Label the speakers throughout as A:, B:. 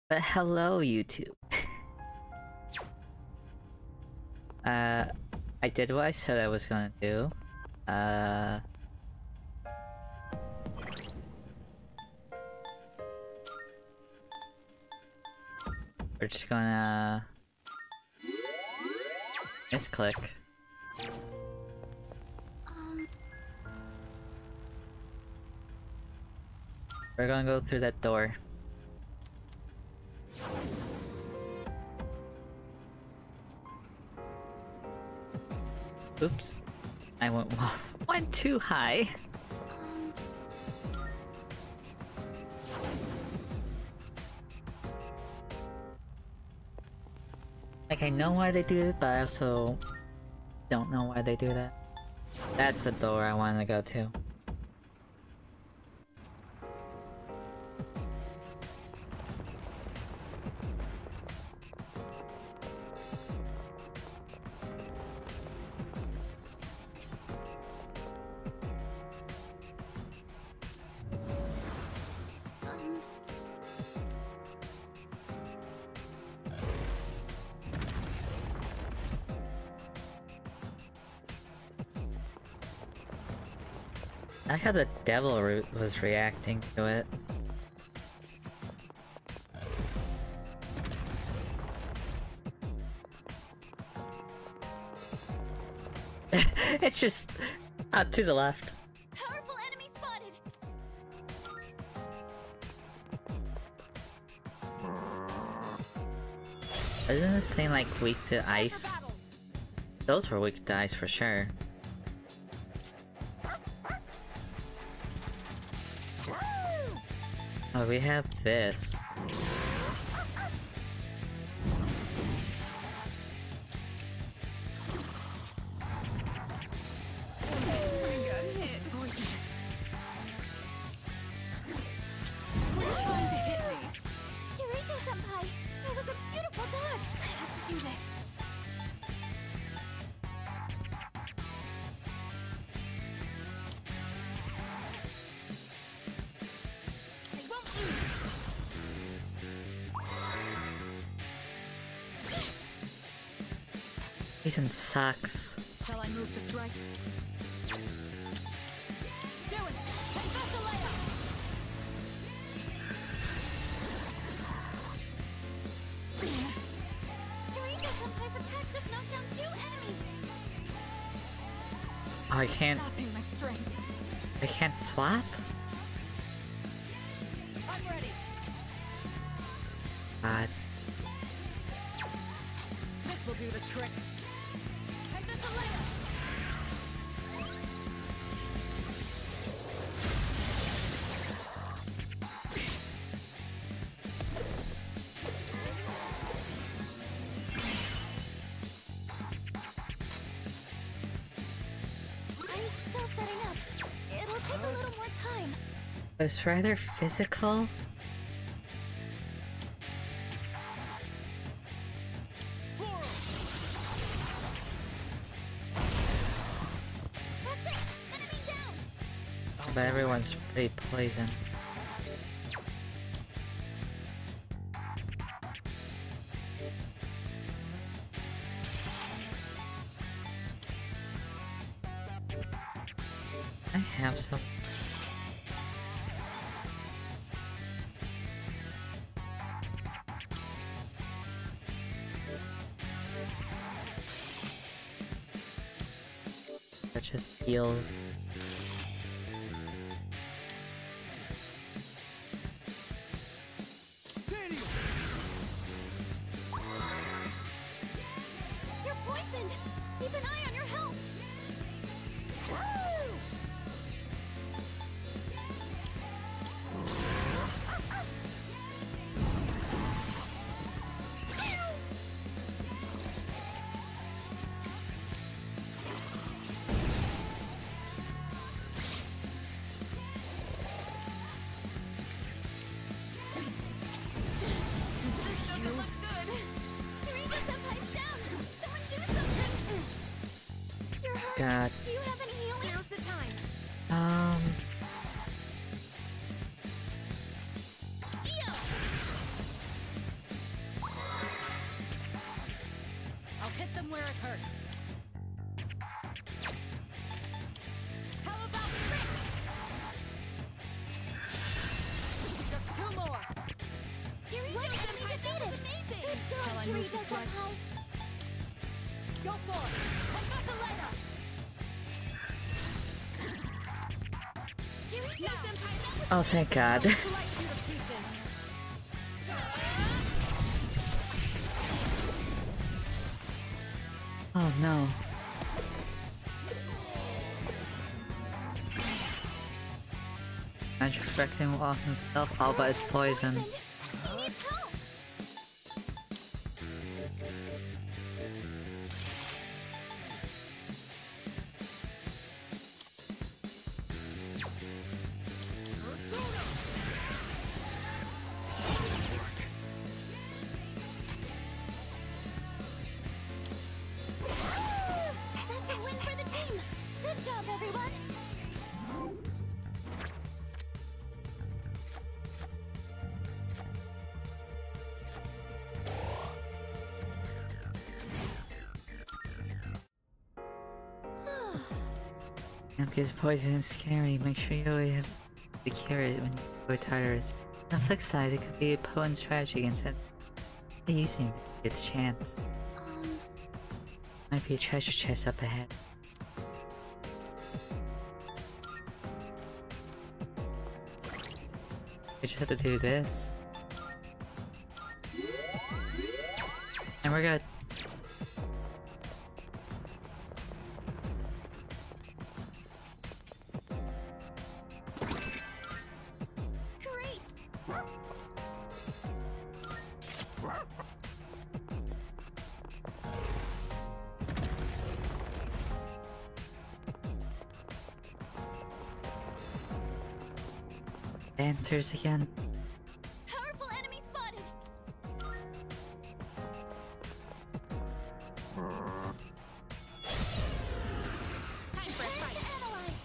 A: But hello, YouTube. I did what I said I was gonna do. We're just gonna misclick. We're gonna go through that door. Oops. I went too high. Like, I know why they do it, but I also don't know why they do that. That's the door I want to go to. I like how the devil was reacting to it. It's just out to the left.
B: Powerful enemy spotted.
A: Isn't this thing like weak to ice? Those were weak to ice for sure. Oh, we have this. Jason sucks.
B: Shall I move to strike? Do it! Back the layup! Eureka-senpai's attack just knocked down 2 enemies!
A: Oh, I can't...
B: Stopping my strength.
A: I can't swap?
B: I'm ready.
A: God.
B: This will do the trick. And this the layup! I'm still setting up. It'll take a little more time.
A: It's rather physical.
B: That's it! Enemy down!
A: But everyone's pretty poisoned. I have some. That just heals.
B: You're poisoned! Keep an eye on your health! This doesn't look good! Eureka-senpai's down! Someone do something! You're hurt!
A: God.
B: Do you have any healing? Now's the time! Aim where it hurts. How about Rick? Just two more. Kirito Senpai, that was amazing! Good girl, shall I move to strike? Go for it! Professor Lighter! Kirito Senpai, that was
A: Oh, thank God.
B: slice you to pieces.
A: Oh no. Magic affecting will off himself, all but it's poison.
B: He needs help! That's a win for the team! Good job, everyone!
A: Because poison is scary, make sure you always have to carry it when you go tires. On the flip side, it could be a potent strategy instead of using it to get the chance. Might be a treasure chest up ahead. We just have to do this. And we're good.
B: Great!
A: Dancers again.
B: Powerful enemy spotted! Time for a fight! To analyze!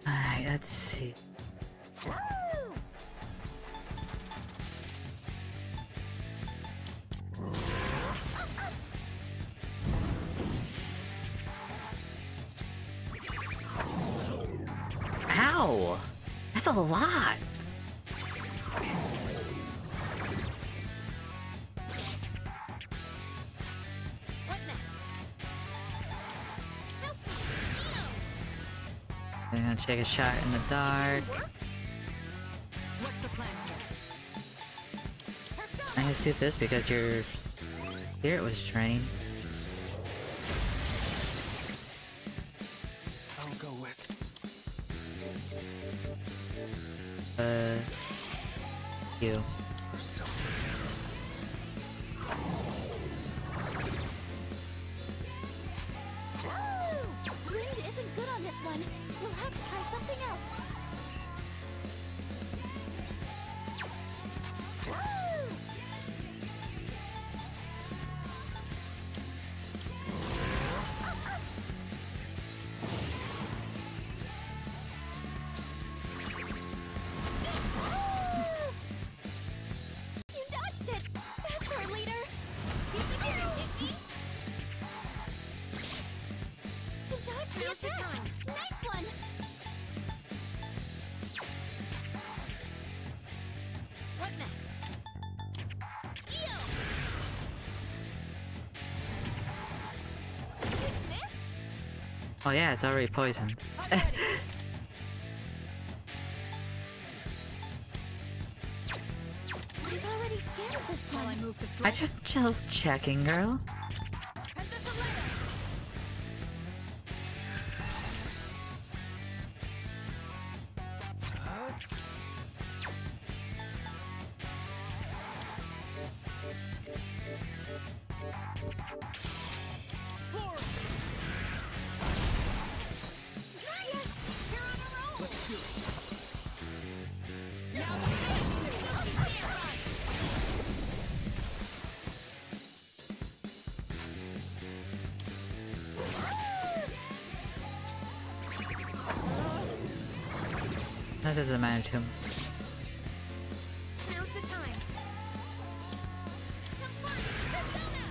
A: Alright, let's see. Ow! That's a lot!
B: What next? Help me!
A: I'm gonna take a shot in the dark.
B: Work? What's the plan here?
A: I can do this because your spirit was drained.
C: I'll go with.
A: You.
B: Wind isn't good on this one. We'll have to try something else. You dodged it! That's our leader! You think you can hit me? You dodged the attack! Nice one! What next? Eo! You missed?
A: Oh yeah, it's already poisoned.
B: I'm ready. We've already scanned this one. I move to
A: I just checking, girl. That doesn't matter too much.
B: Now's the time. Come on, Persona!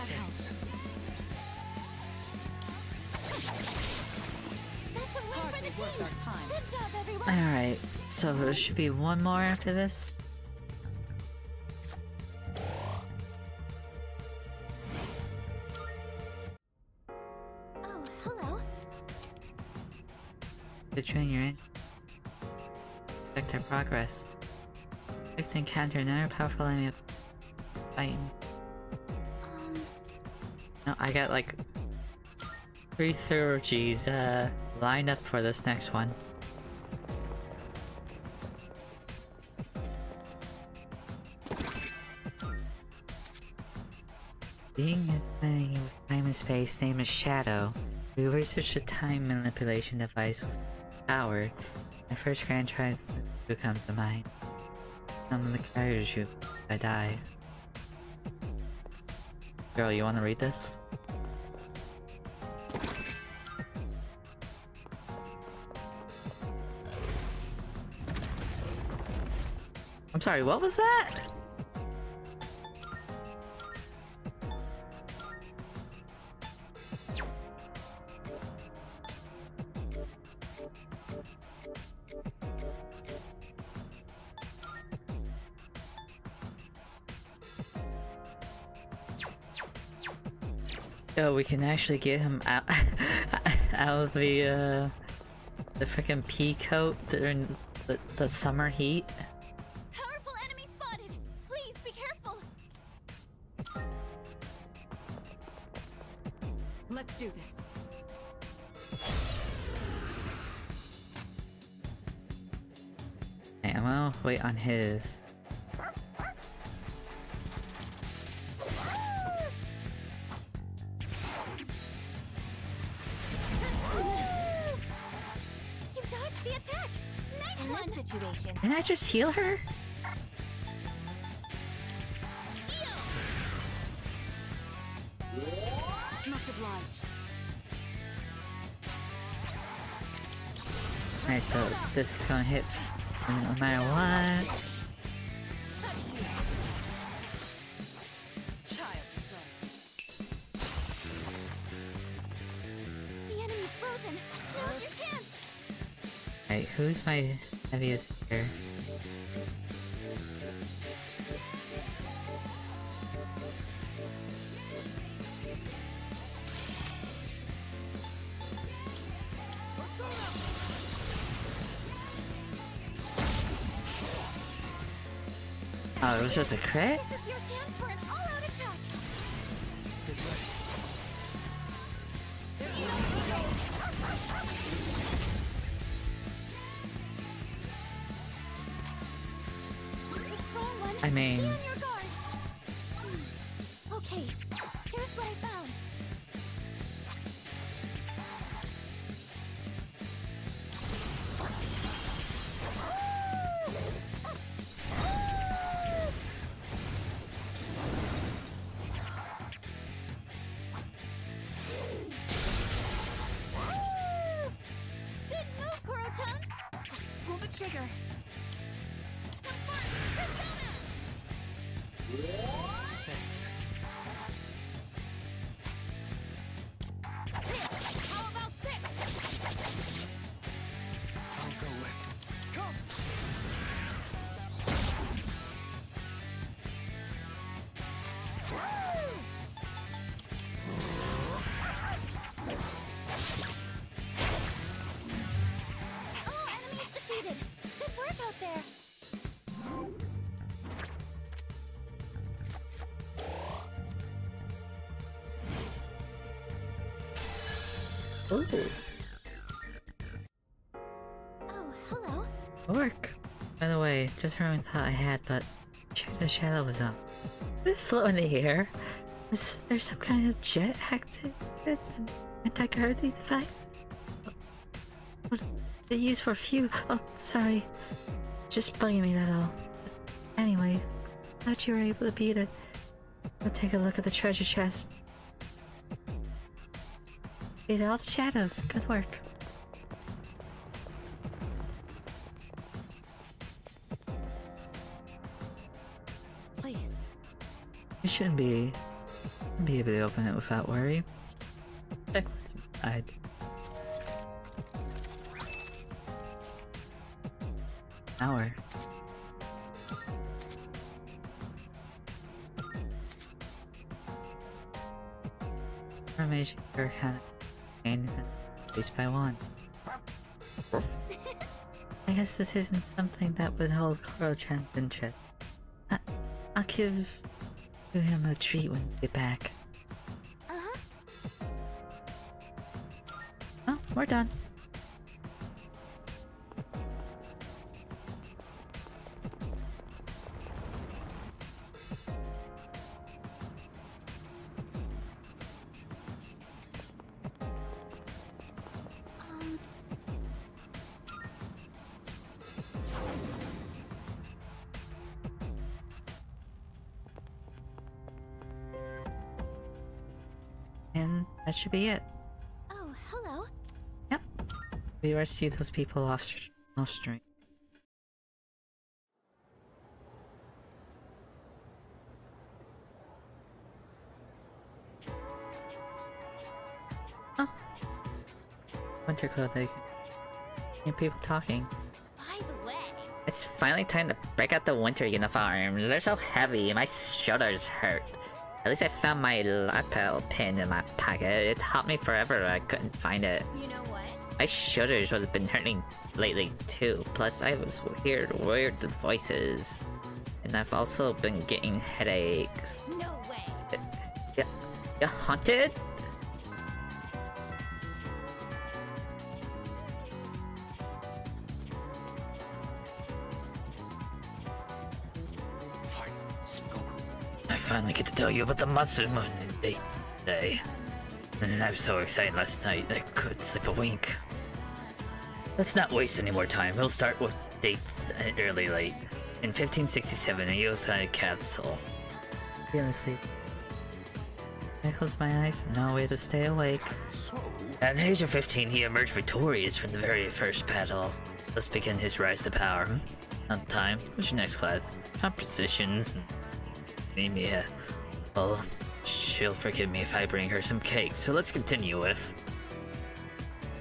B: That helps. That's a win for the team. Good job, everyone.
A: Alright, so there should be one more after this.
B: Oh, hello.
A: Between your in. Check their progress. Check to encounter another powerful enemy fighting. No, I got like 3 theurgies lined up for this next one. Being a thing with time and space named as Shadow, we researched a time manipulation device with power. My first grand try comes to mind. Some of the characters shoot if I die. Girl, you wanna read this? I'm sorry, what was that? Oh, we can actually get him out out of the freaking pea coat during the summer heat.
B: Powerful enemy spotted. Please be careful. Let's do this.
A: Okay, I'm gonna wait on his.
B: You dodged the attack. Nice one. In this situation.
A: Can I just heal her?
B: Much obliged.
A: Alright, so this is gonna hit no matter what.
B: Child's play. The enemy's frozen. Now's your chance.
A: Alright, who's my heaviest here? Oh, it was just a crit?
B: This is your chance for an all-out attack. It's a strong one.
A: I mean,
B: Be on your guard. Okay, here's what I found. Good move, Koro-chan. Pull the trigger.
C: Thanks.
B: How about this?
C: I'll go with. Come!
B: All enemies defeated. Good work out there.
A: ooh,
B: Oh, hello.
A: work. By the way, just heard one thought I had, but check the shadow was up. Did it float in the air? Is there some kind of jet activated anti-gravity device? What did it use for fuel? Oh, sorry. Just bugging me, that all. Anyway, glad you were able to beat it. Go take a look at the treasure chest. Beat all the shadows. Good work.
B: Please.
A: It shouldn't be Be able to open it without worry. Check what's inside. Hour. Information for kind of increased by 1. I guess this isn't something that would hold Koro-chan's interest. I'll give him a treat when we get back. Oh, we're done. And that should be it.
B: Oh, hello.
A: Yep. We rescue those people off stream. Oh. Winter clothing. And people talking.
B: By the way,
D: It's finally time to break out the winter uniform. They're so heavy, my shoulders hurt. At least I found my lapel pin in my pocket. It taught me forever, I couldn't find it.
B: you know what?
D: My shoulders would have been hurting lately too. Plus I was weird voices. And I've also been getting headaches.
B: No way.
D: You haunted?
C: Fight, Sengoku.
D: I finally get to tell you about the Monster Moon date today. And I was so excited last night I couldn't sleep a wink. Let's not waste any more time. We'll start with dates early late. In 1567, a Yosai Castle.
A: Feeling asleep. I close my eyes. No way to stay awake.
C: So,
D: At the age of 15, he emerged victorious from the very first battle. Thus began his rise to power. On time. What's your next class? Compositions. Anemia. Well, she'll forgive me if I bring her some cake, so let's continue with...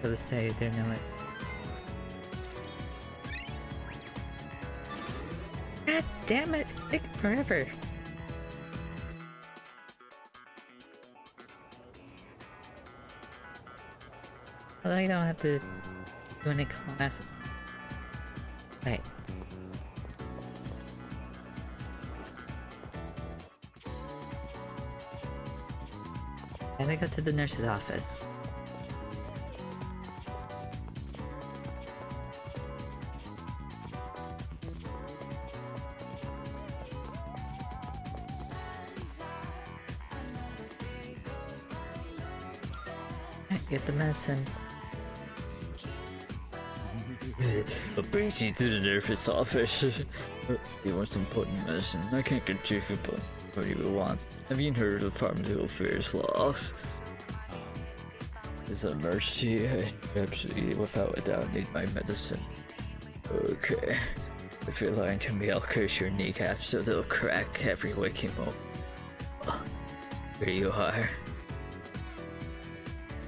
A: For the stay, they're no it. God damn it! It's taking forever. Although you don't have to do any class. Wait. Gotta go to the nurse's office. Alright, get the medicine.
D: What brings you to the nurse's office? You want some potent medicine? I can't get you but what you would want. Have you heard of pharmaceutical affairs laws? It's a mercy. I absolutely, without a doubt, need my medicine. Okay. If you're lying to me, I'll curse your kneecaps so they'll crack every waking moment. Oh, here you are.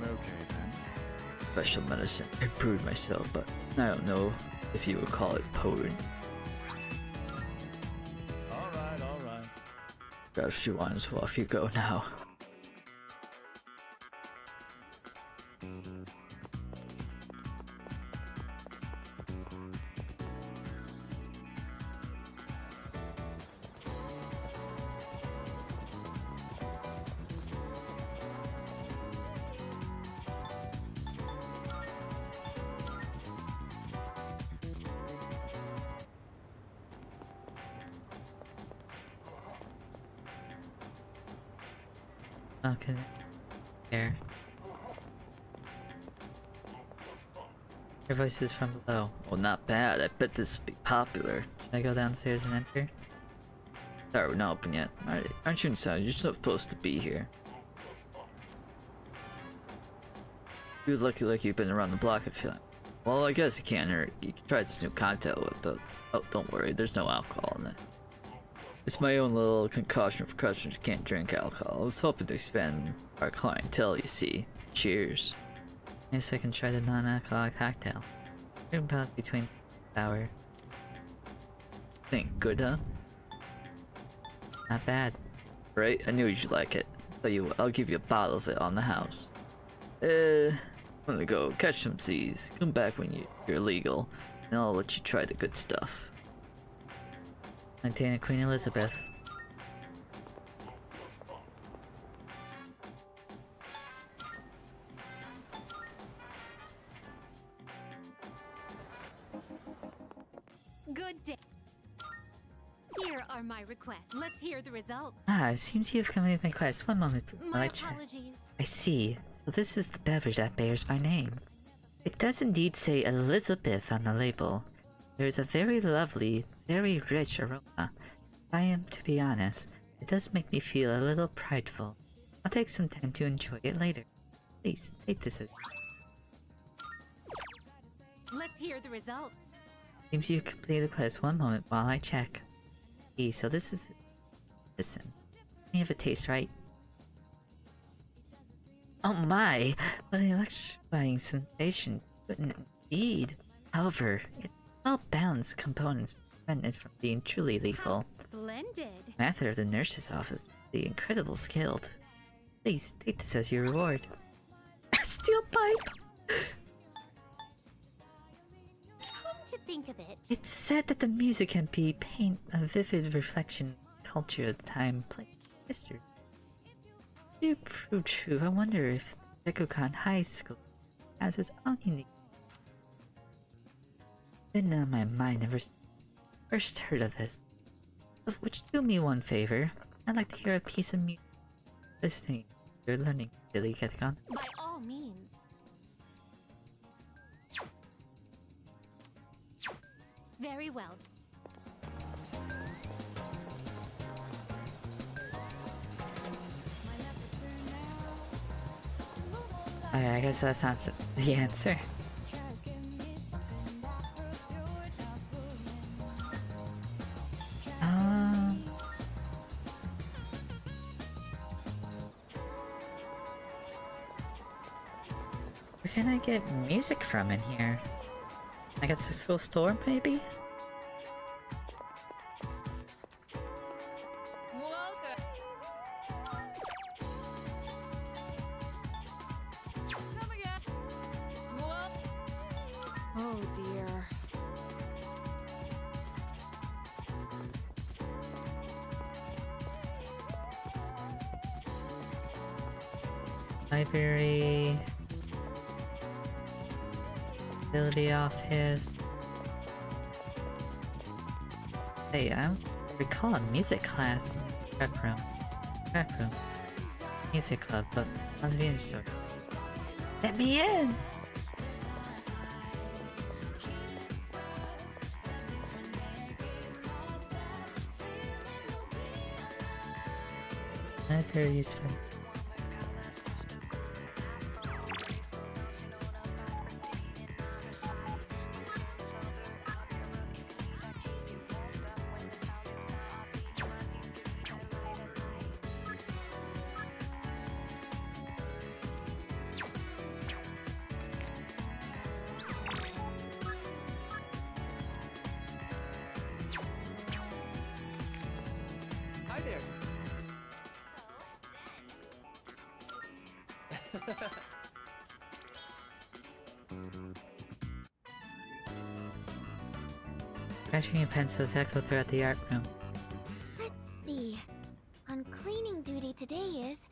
C: okay then.
D: Special medicine. I proved myself, but I don't know if you would call it potent.
C: Alright.
D: Grab your wines, well, off you go now.
A: Okay. There. Your voice is from below.
D: Well, not bad. I bet this would be popular.
A: Should I go downstairs and enter?
D: Sorry, we're not open yet. Aren't you inside? You're supposed to be here. You look like you've been around the block, I feel like. Well, I guess you can't hurt. You can try this new cocktail with, but oh, don't worry, there's no alcohol in it. It's my own little concoction for customers who can't drink alcohol. I was hoping to expand our clientele, you see. Cheers. I guess I can try the non-alcoholic cocktail. Drink balance between sour. Think good, huh? Not bad. Right? I knew you'd like it. Tell you what, I'll give you a bottle of it on the house. I'm gonna go catch some seas. Come back when you're legal, and I'll let you try the good stuff. Maintain Queen Elizabeth.
B: Good day. Here are my requests. Let's hear the results.
A: Ah, it seems you've completed my quest. One moment, please, while
B: My
A: I check.
B: apologies.
A: I see. So this is the beverage that bears my name. It does indeed say Elizabeth on the label. There is a very lovely, very rich aroma. If I am to be honest, it does make me feel a little prideful. I'll take some time to enjoy it later. Please, take this as...
B: Let's hear the results.
A: Seems you've completed the quest. One moment while I check. So this is... Listen. Let me have a taste, right? Oh my! What an electrifying sensation. Indeed. However, its well-balanced components prevent it from being truly lethal.
B: How splendid.
A: Master of the nurse's office, the incredible skilled. Please, take this as your reward. A steel pipe!
B: Come to think of it.
A: It's said that the music can paint a vivid reflection of culture, time, place, history. True. I wonder if Rikukan High School has its own unique. Been on my mind ever since I first heard of this. But would you do me one favor? I'd like to hear a piece of music. Listening, you're learning, Billy Rikukan.
B: By all means. Very well.
A: I guess that's not the answer. Where can I get music from in here? I guess the school store, maybe?
B: Oh dear.
A: Library. Facility office. Hey, I recall a music class in the prep room. Music club, but on the convenience store. Let me in! That's very useful.
E: Hi there.
A: Scratching and pencils echo throughout the art room.
B: Let's see. On cleaning duty today is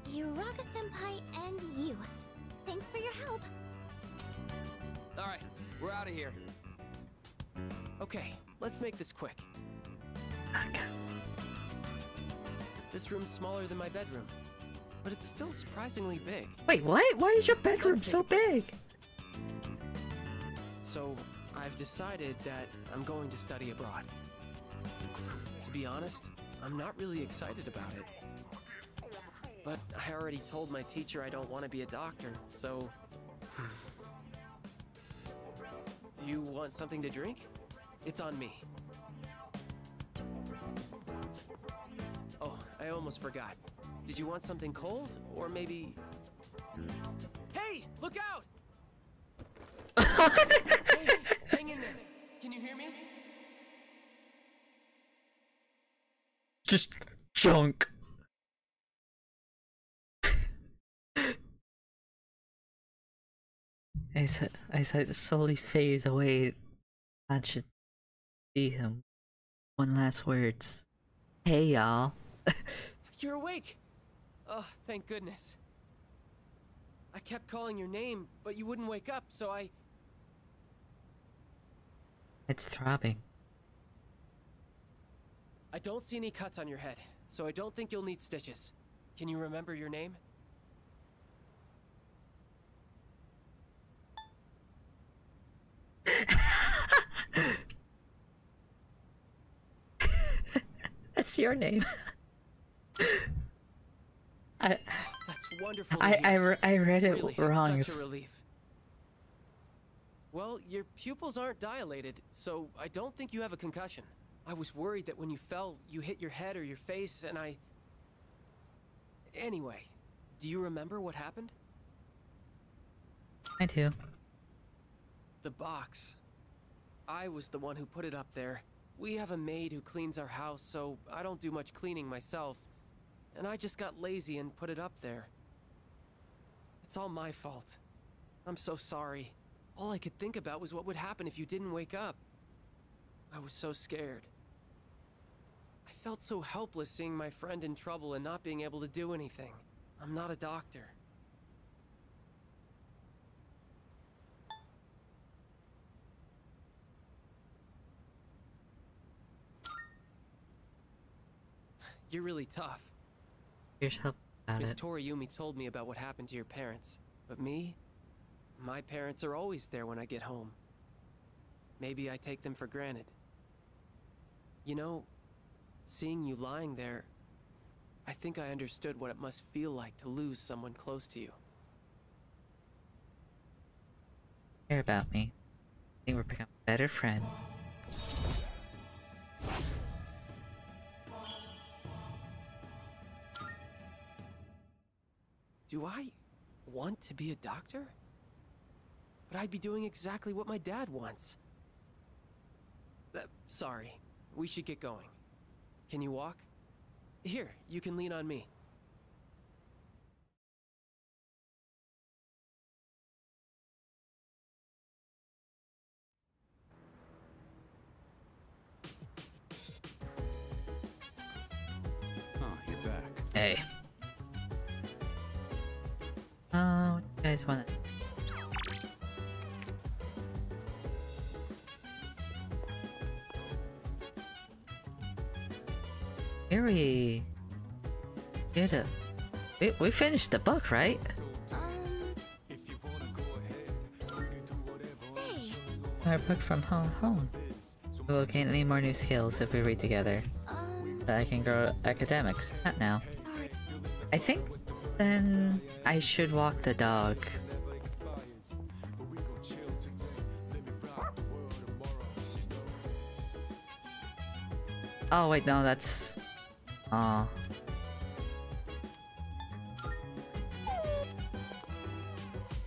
B: Yuraga-senpai and you. Thanks for your help.
E: Alright, we're out of here. Okay, let's make this quick.
A: Okay.
E: This room's smaller than my bedroom, but it's still surprisingly big.
A: Wait, what? Why is your bedroom
E: Let's
A: so
E: take a
A: big?
E: So, I've decided that I'm going to study abroad. To be honest, I'm not really excited about it. But I already told my teacher I don't want to be a doctor, so... Do you want something to drink? It's on me. I almost forgot. Did you want something cold? Or maybe... Hey! Look out! Hey, hang in there. Can you hear me?
D: Just junk. I said slowly fades away. I should see him. One last words. Hey y'all.
E: You're awake! Oh, thank goodness. I kept calling your name, but you wouldn't wake up, so I...
A: It's throbbing.
E: I don't see any cuts on your head, so I don't think you'll need stitches. Can you remember your name?
A: That's your name.
E: That's wonderful.
A: I read it
E: Really,
A: wrong.
E: It's such a relief. Well, your pupils aren't dilated, so I don't think you have a concussion. I was worried that when you fell, you hit your head or your face, and I... Anyway, do you remember what happened?
A: I do.
E: The box. I was the one who put it up there. We have a maid who cleans our house, so I don't do much cleaning myself. And I just got lazy and put it up there. It's all my fault. I'm so sorry. All I could think about was what would happen if you didn't wake up. I was so scared. I felt so helpless seeing my friend in trouble and not being able to do anything. I'm not a doctor. You're really tough.
A: Here's help about
E: Miss
A: it.
E: Toriyumi told me about what happened to your parents. But me? My parents are always there when I get home. Maybe I take them for granted. You know, seeing you lying there, I think I understood what it must feel like to lose someone close to you.
A: Care about me. I think we're becoming better friends.
E: Do I want to be a doctor? But I'd be doing exactly what my dad wants. Sorry. We should get going. Can you walk? Here, you can lean on me.
C: Oh, you're back.
D: Hey.
A: Oh, what do you guys want? Here we did it. We finished the book, right?
B: Say,
A: Our book from home. We'll gain any more new skills if we read together. That I can grow academics. Not now.
B: sorry.
A: I think then I should walk the dog. Oh wait, no, that's... Aw.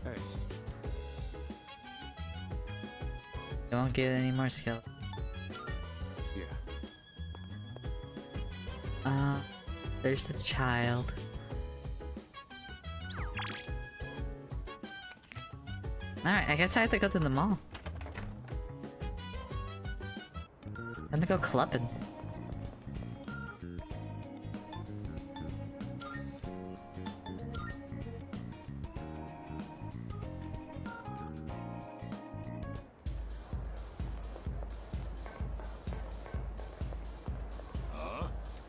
C: Hey,
A: You won't get any more skill.
C: yeah.
A: There's the child. Alright, I guess I have to go to the mall. I'm gonna go clubbing.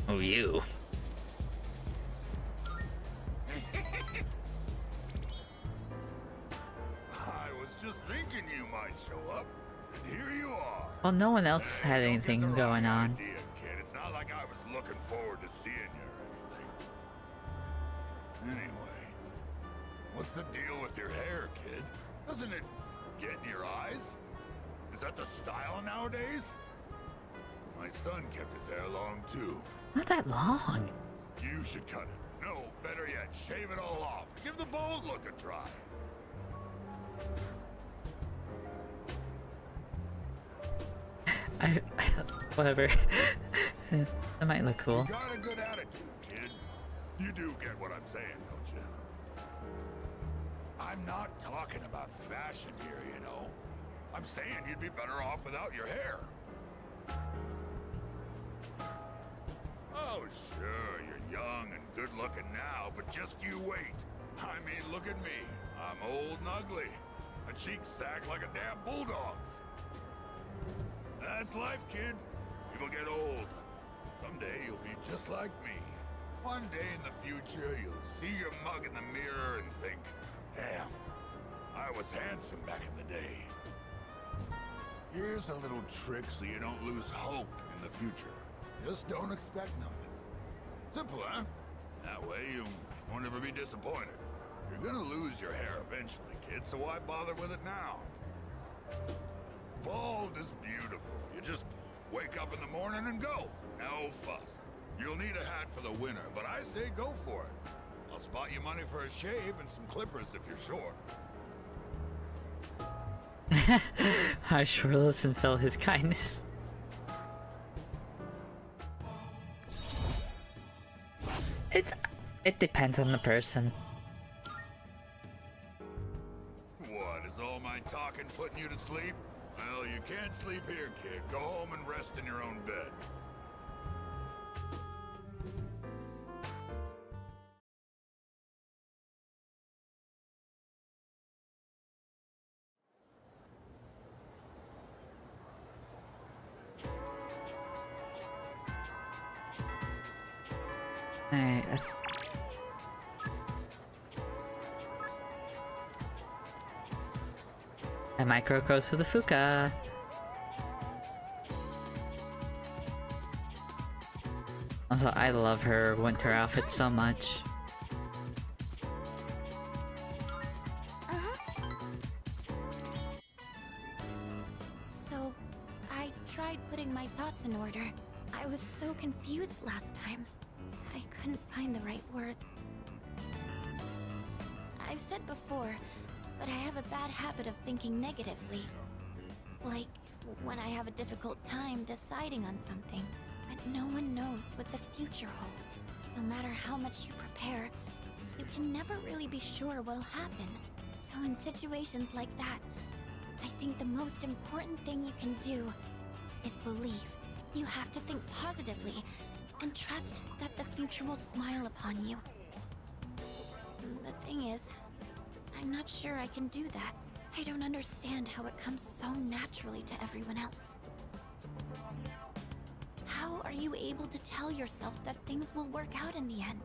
D: Oh, you.
C: I was just thinking you might show up, and here you are.
A: Well, no one else had
C: Hey, don't
A: anything
C: get the
A: going
C: wrong
A: on.
C: idea, kid. It's not like I was looking forward to seeing you or anything. Anyway, what's the deal with your hair, kid? Doesn't it get in your eyes? Is that the style nowadays? My son kept his hair long too.
A: Not that long.
C: You should cut it. No, better yet, shave it all off. Give the bald look a try.
A: Whatever. That might look cool.
C: You got a good attitude, kid. You do get what I'm saying, don't you? I'm not talking about fashion here, you know. I'm saying you'd be better off without your hair. Oh, sure, you're young and good-looking now, but just you wait. I mean, look at me. I'm old and ugly. My cheeks sag like a damn bulldog's. That's life, kid. People get old. Someday you'll be just like me. One day in the future, you'll see your mug in the mirror and think, damn, I was handsome back in the day. Here's a little trick so you don't lose hope in the future. Just don't expect nothing. Simple, huh? That way you won't ever be disappointed. You're gonna lose your hair eventually, kid, so why bother with it now? Bald is beautiful. You just wake up in the morning and go. No fuss. You'll need a hat for the winter, but I say go for it. I'll spot you money for a shave and some clippers if you're short.
A: Harsh rules and felt his kindness. It depends on the person.
C: What, is all my talking putting you to sleep? Well, you can't sleep here, kid. Go home and rest in your own bed.
A: Alright, that's... And Micro goes for the Fuka. Also, I love her winter outfit so much.
B: So, I tried putting my thoughts in order. I was so confused last time. I couldn't find the right words. I've said before, but I have a bad habit of thinking negatively. Like, when I have a difficult time deciding on something. But no one knows what the future holds. No matter how much you prepare, you can never really be sure what'll happen. So in situations like that, I think the most important thing you can do is believe. You have to think positively and trust that the future will smile upon you. The thing is, I'm not sure I can do that. I don't understand how it comes so naturally to everyone else. How are you able to tell yourself that things will work out in the end?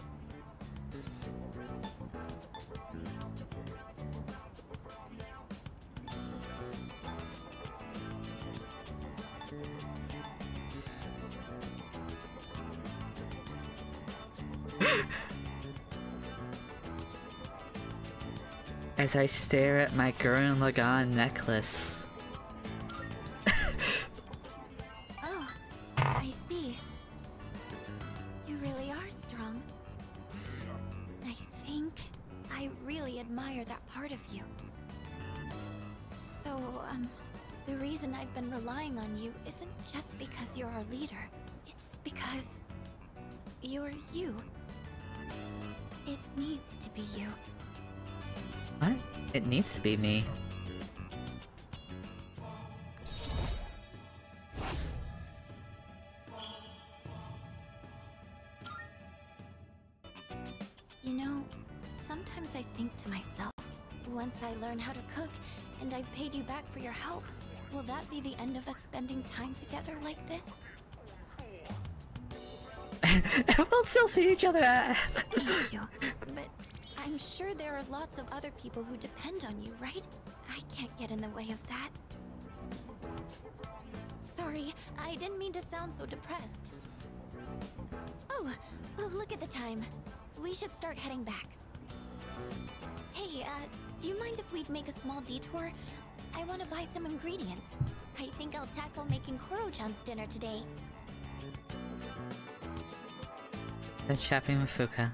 A: As I stare at my Gurren Lagann necklace.
B: Oh, I see. You really are strong. I think I really admire that part of you. So, the reason I've been relying on you isn't just because you're our leader. It's because you're you. It needs to be you.
A: What? It needs to be me.
B: You know, sometimes I think to myself, once I learn how to cook and I've paid you back for your help, will that be the end of us spending time together like this?
A: We'll still see each other.
B: Thank you. But I'm sure there are lots of other people who depend on you, right? I can't get in the way of that. Sorry, I didn't mean to sound so depressed. Oh, well, look at the time. We should start heading back. Hey, do you mind if we'd make a small detour? I want to buy some ingredients. I think I'll tackle making Koro-chan's dinner today.
A: That's shopping with Fuka.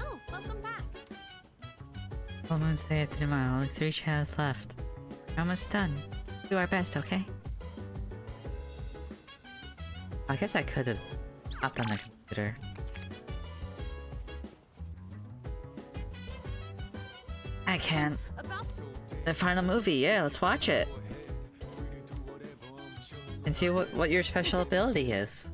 B: Oh, welcome back.
A: Almost day after tomorrow, only 3 shadows left. We're almost done. Do our best, okay? I guess I could have hopped on the computer. I can't. The final movie, yeah, let's watch it. And see what your special ability is.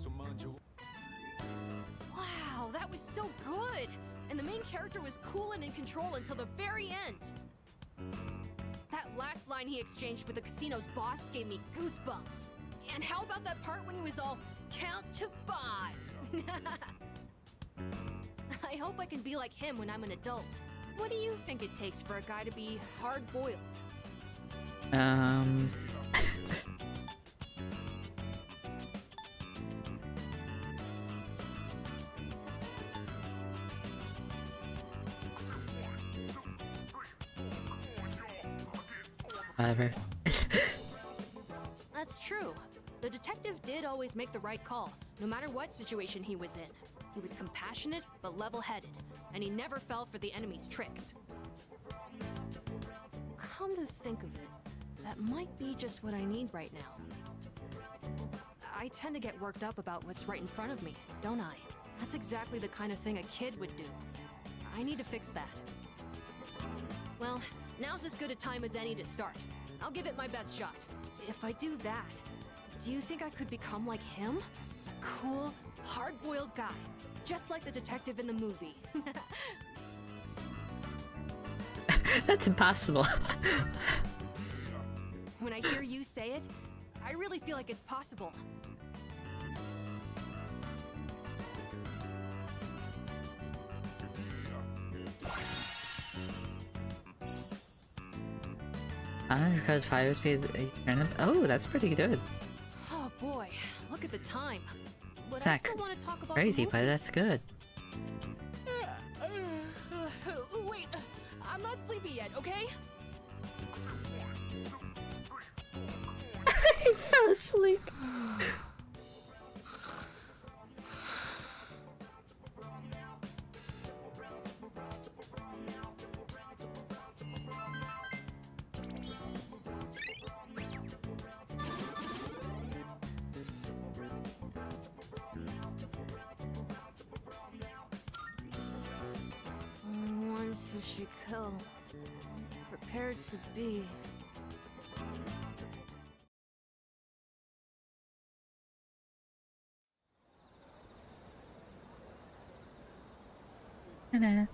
F: Wow, that was so good! And the main character was cool and in control until the very end. That last line he exchanged with the casino's boss gave me goosebumps. And how about that part when he was all, count to 5? I hope I can be like him when I'm an adult. What do you think it takes for a guy to be hard-boiled?
A: Whatever.
F: That's true. The detective did always make the right call, no matter what situation he was in. He was compassionate, but level-headed, and he never fell for the enemy's tricks. Come to think of it, that might be just what I need right now. I tend to get worked up about what's right in front of me, don't I? That's exactly the kind of thing a kid would do. I need to fix that. Well, now's as good a time as any to start. I'll give it my best shot. If I do that, do you think I could become like him? A cool, hard-boiled guy, just like the detective in the movie.
A: That's impossible.
F: When I hear you say it, I really feel like it's possible.
A: Because 5 speed. Oh, that's pretty good.
F: Oh boy, look at the time. But
A: It's
F: I
A: not
F: still want to talk about
A: crazy,
F: the
A: but
F: movie.
A: that's good.
F: Wait, I'm not sleepy yet, okay?
A: He fell asleep.
F: Ones who she kill, prepared to be.
A: Ta-da.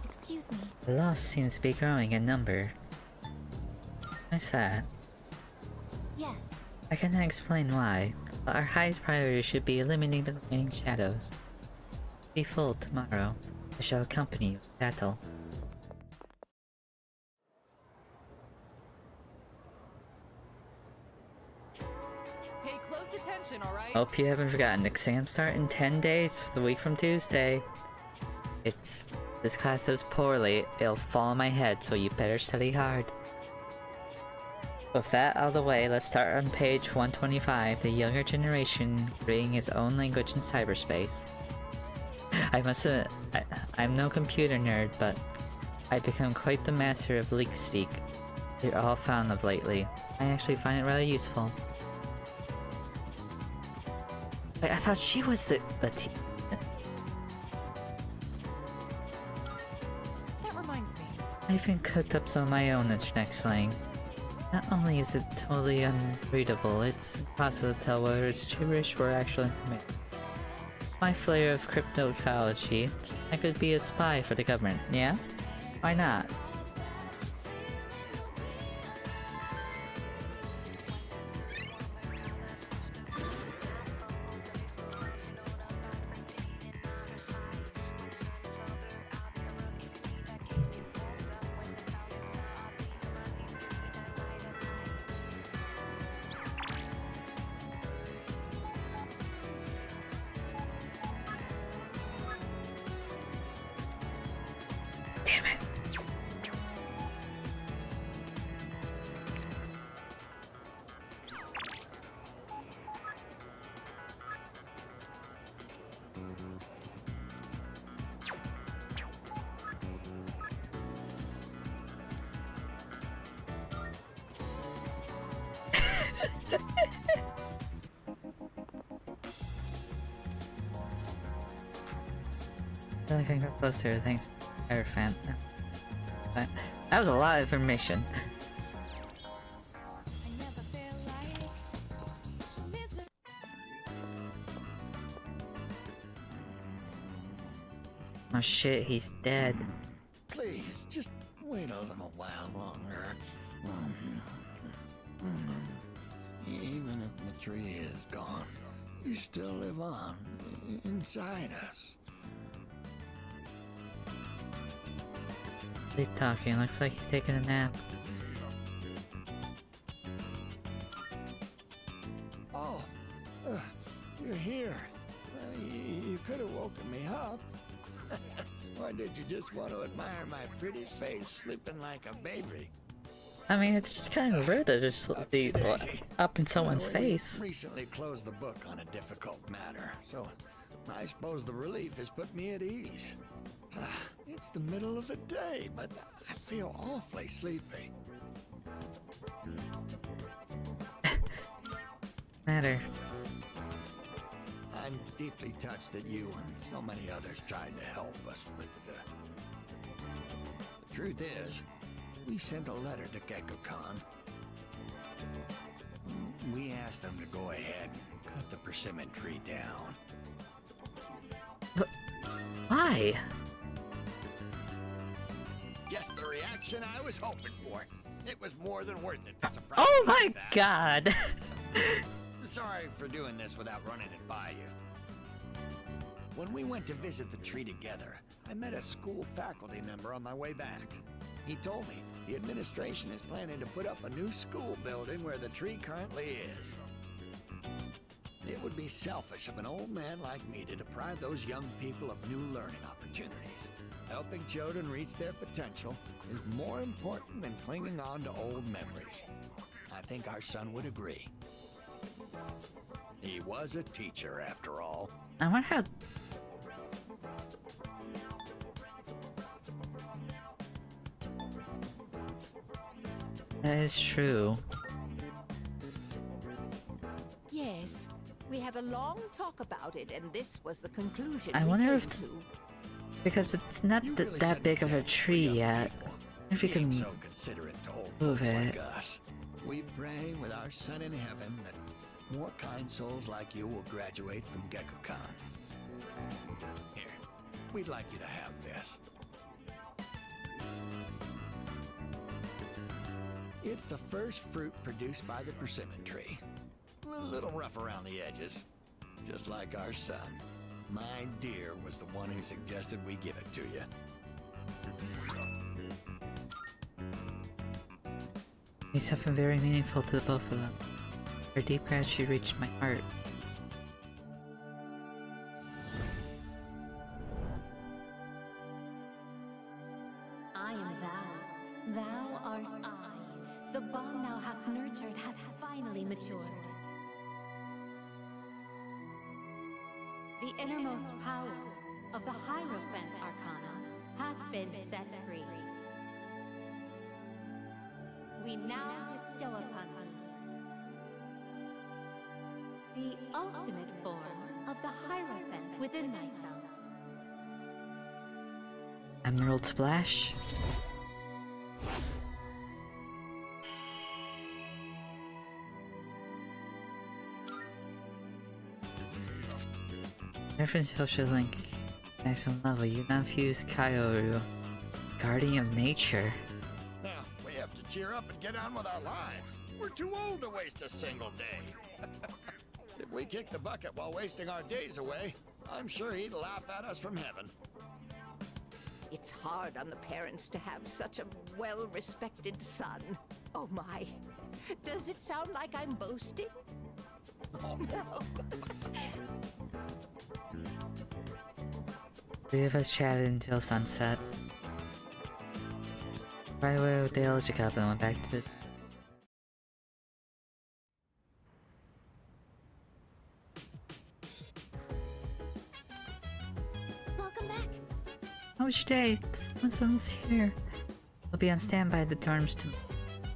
B: Excuse me.
A: The loss seems to be growing in number. What's that?
B: Yes.
A: I cannot explain why, but our highest priority should be eliminating the remaining shadows. Be full tomorrow. I shall accompany you to battle.
F: Pay close attention, alright?
A: Hope you haven't forgotten. Exams start in 10 days, the week from Tuesday. This class does poorly. It'll fall on my head, so you better study hard. With that out of the way, let's start on page 125, the younger generation creating its own language in cyberspace. I'm no computer nerd, but I've become quite the master of leak speak. They're all found of lately. I actually find it rather useful. Wait, I thought she was the
F: That reminds me.
A: I even cooked up some of my own internet slang. Not only is it totally unreadable, it's impossible to tell whether it's gibberish or actual information. My flair of cryptozoology, I could be a spy for the government, yeah? Why not? Damn it. I can go closer, thanks, Fire Fan. But that was a lot of information. Oh shit, he's dead.
C: Please, just wait a little while longer. Even if the tree is gone, you still live on inside us.
A: Keep talking, looks like he's taking a nap.
C: Oh, you're here. You could have woken me up. Or did you just want to admire my pretty face sleeping like a baby?
A: I mean, it's just kind of rude to just be up in someone's face.
C: We recently closed the book on a difficult matter, so I suppose the relief has put me at ease. It's the middle of the day, but I feel awfully sleepy.
A: Matter.
C: I'm deeply touched that you and so many others tried to help us, but the truth is, we sent a letter to Gekko-kan. We asked them to go ahead and cut the persimmon tree down.
A: But why?
C: Just the reaction I was hoping for. It was more than worth it to surprise
A: Oh
C: me
A: my
C: like that.
A: god!
C: Sorry for doing this without running it by you. When we went to visit the tree together, I met a school faculty member on my way back. He told me the administration is planning to put up a new school building where the tree currently is. It would be selfish of an old man like me to deprive those young people of new learning opportunities. Helping children reach their potential is more important than clinging on to old memories. I think our son would agree. He was a teacher, after all.
A: I wonder how... That is true.
G: Yes, we had a long talk about it, and this was the conclusion
A: I
G: we
A: wonder
G: came
A: if...
G: to.
A: Because it's not
C: You
A: that
C: really set an
A: big of a
C: example for
A: tree
C: young
A: yet.
C: people,
A: If we
C: being
A: can
C: so considerate to old
A: move
C: folks
A: it.
C: like us. We pray with our son in heaven that more kind souls like you will graduate from Gekko-kan. Here, we'd like you to have this. It's the first fruit produced by the persimmon tree. A little rough around the edges, just like our son. My dear was the one who suggested we give it to you.
A: It's something very meaningful to the both of them. Her deep gratitude reached my heart.
B: I am thou. Thou art I. The bond thou hast nurtured hath finally matured. The innermost power of the Hierophant Arcana hath been set free. We now bestow upon thee the ultimate form of the Hierophant within thyself.
A: Emerald Splash? Reference social link. Maximum level. You now fuse Kyoru. Guardian of Nature.
C: Now, we have to cheer up and get on with our lives. We're too old to waste a single day. If we kick the bucket while wasting our days away, I'm sure he'd laugh at us from heaven.
G: It's hard on the parents to have such a well-respected son. Oh my. Does it sound like I'm boasting? Oh no.
A: Three of us chatted until sunset. Right away with Dale Jacob and went back to the...
B: Welcome back.
A: How was your day? Someone's here. I'll be on standby at the dorms to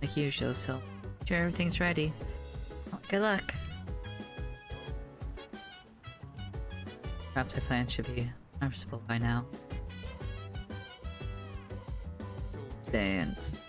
A: like usual, so sure everything's ready. Good luck. Perhaps the plan should be noticeable by now. Dance.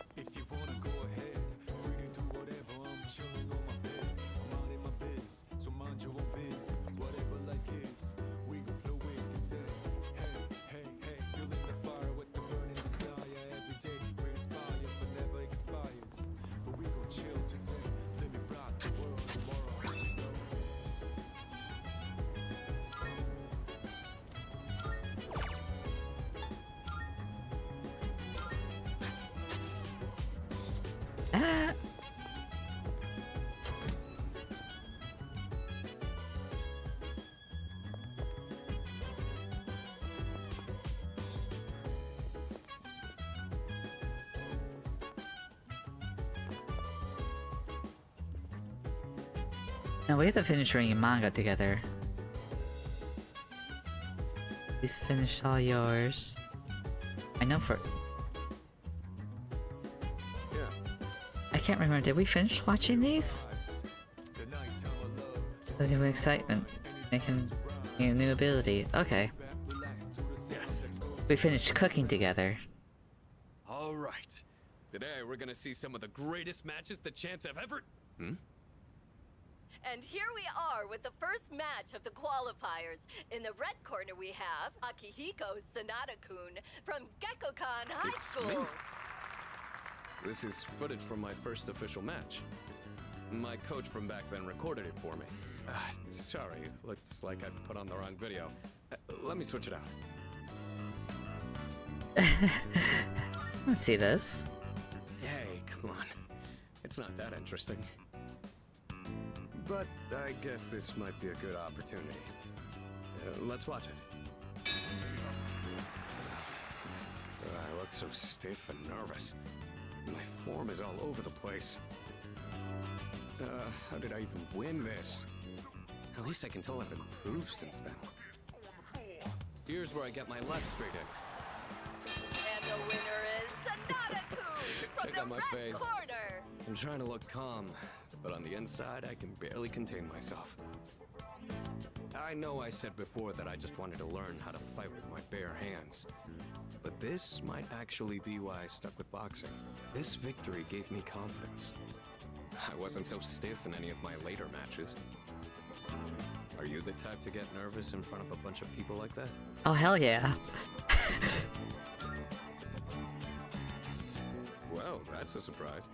A: Now we have to finish reading manga together. We finished all yours. I know for... I can't remember, did we finish watching these? The new excitement. Making a new ability. Okay.
H: Yes.
A: We finished cooking together.
H: All right. Today we're gonna see some of the greatest matches the champs have ever...
I: And here we are with the first match of the qualifiers. In the red corner we have Akihiko Sanada-kun from Gekkokan High
H: It's
I: School.
H: me. This is footage from my first official match. My coach from back then recorded it for me. Sorry, looks like I put on the wrong video. Let me switch it out.
A: Let's see this.
H: Hey, come on. It's not that interesting. But I guess this might be a good opportunity. Let's watch it. I look so stiff and nervous. My form is all over the place. How did I even win this? At least I can tell I've improved since then. Here's where I get my left straight in.
I: And the winner is Sanada-kun from
H: Check
I: the
H: out my
I: red
H: face.
I: corner.
H: I'm trying to look calm, but on the inside, I can barely contain myself. I know I said before that I just wanted to learn how to fight with my bare hands. But this might actually be why I stuck with boxing. This victory gave me confidence. I wasn't so stiff in any of my later matches. Are you the type to get nervous in front of a bunch of people like that?
A: Oh, hell yeah.
H: Well, that's a surprise.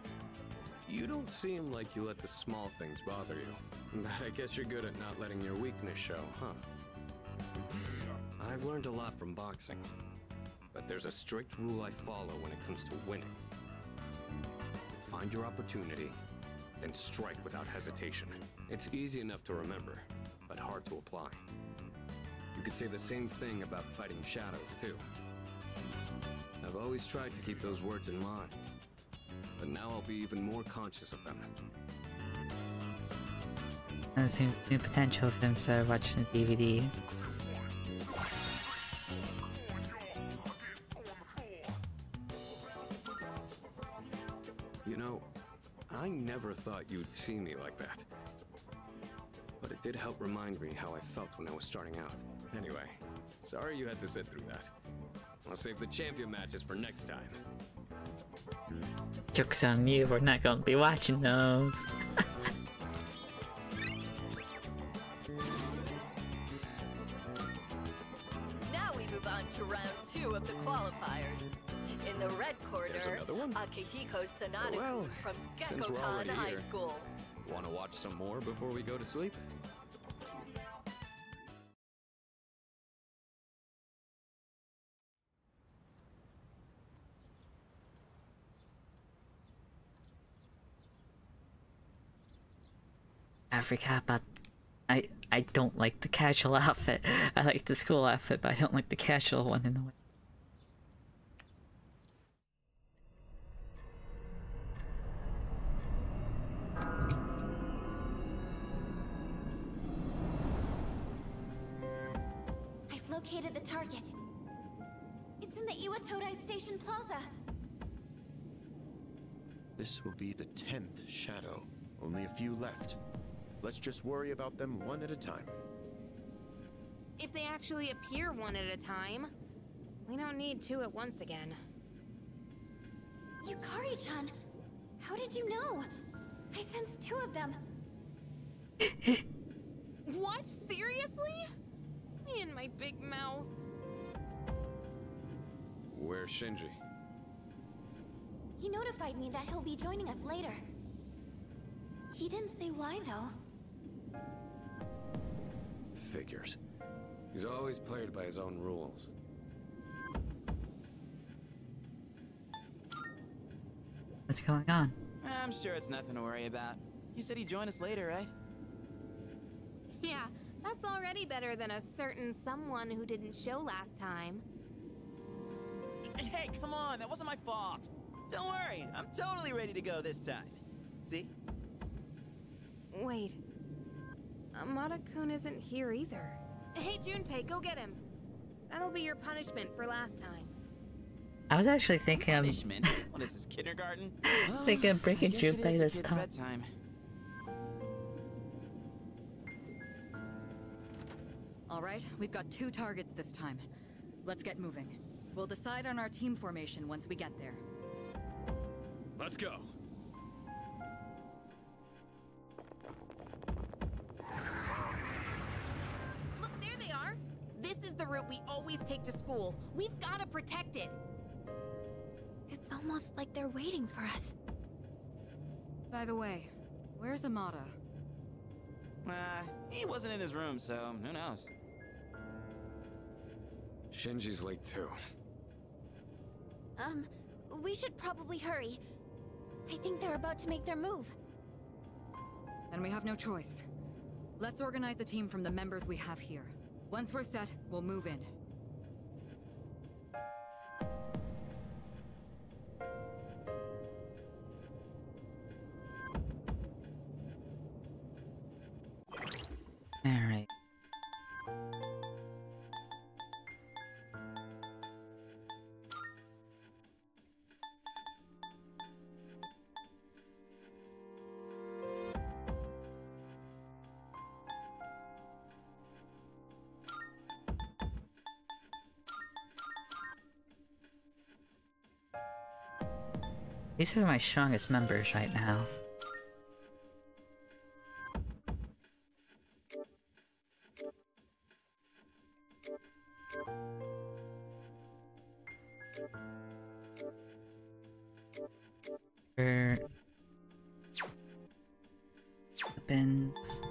H: You don't seem like you let the small things bother you. But I guess you're good at not letting your weakness show, huh? I've learned a lot from boxing. But there's a strict rule I follow when it comes to winning. Find your opportunity, then strike without hesitation. It's easy enough to remember, but hard to apply. You could say the same thing about fighting shadows, too. I've always tried to keep those words in mind, but now I'll be even more conscious of them.
A: And there seems new potential for them to start watching the DVD.
H: You know, I never thought you'd see me like that. But it did help remind me how I felt when I was starting out. Anyway, sorry you had to sit through that. I'll save the champion matches for next time.
A: Joke's on you, we're not gonna be watching those.
I: Now we move on to round 2 of the qualifiers. In the red
H: There's
I: corner,
H: another one?
I: Akihiko Sanada-kun
H: Well,
I: from
H: since we're
I: Gekkokan
H: already
I: High
H: here.
I: School.
H: Want to watch some more before we go to sleep?
A: I forgot about... I don't like the casual outfit. I like the school outfit, but I don't like the casual one in the way.
B: I've located the target. It's in the Iwatodai Station Plaza.
J: This will be the 10th shadow. Only a few left. Let's just worry about them one at a time.
K: If they actually appear one at a time, we don't need two at once again.
B: Yukari-chan, how did you know? I sensed two of them.
K: What? Seriously? Me and my big mouth.
H: Where's Shinji?
B: He notified me that he'll be joining us later. He didn't say why, though.
H: Figures. He's always played by his own rules.
A: What's going on?
L: I'm sure it's nothing to worry about. You said he'd join us later, right?
K: Yeah, that's already better than a certain someone who didn't show last time.
L: Hey, come on, that wasn't my fault. Don't worry, I'm totally ready to go this time. See?
K: Wait. Amada-kun isn't here either. Hey, Junpei, go get him. That'll be your punishment for last time.
A: I was actually thinking of
L: Punishment? What is this, kindergarten?
A: thinking of breaking
L: I guess it
A: Junpei
L: is
A: this
L: the kid's
A: time.
L: bedtime.
M: All right, we've got 2 targets this time. Let's get moving. We'll decide on our team formation once we get there.
H: Let's go.
K: Look, there they are. This is the route we always take to school. We've got to protect it.
B: It's almost like they're waiting for us.
M: By the way, where's Amada?
L: He wasn't in his room, so who knows?
H: Shinji's late too.
B: We should probably hurry. I think they're about to make their move.
M: Then we have no choice. Let's organize a team from the members we have here. Once we're set, we'll move in.
A: Alright. These are my strongest members right now. Weapons.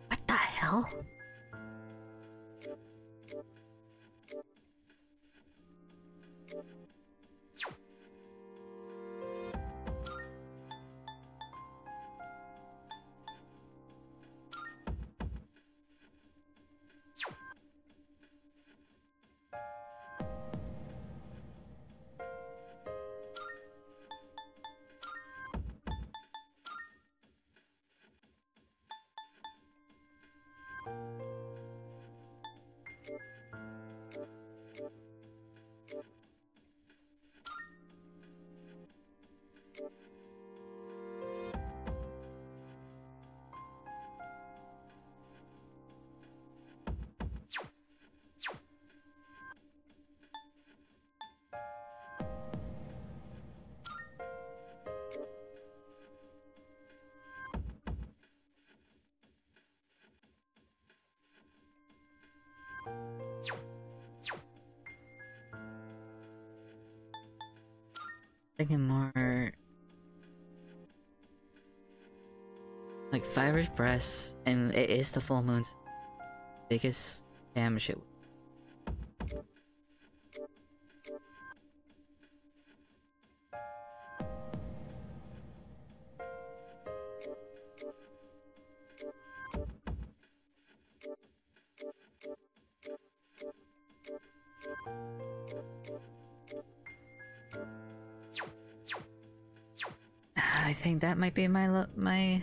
D: What the hell? Thinking more like Fiver's breasts, and it is the full moon's biggest damage it. I think that might be my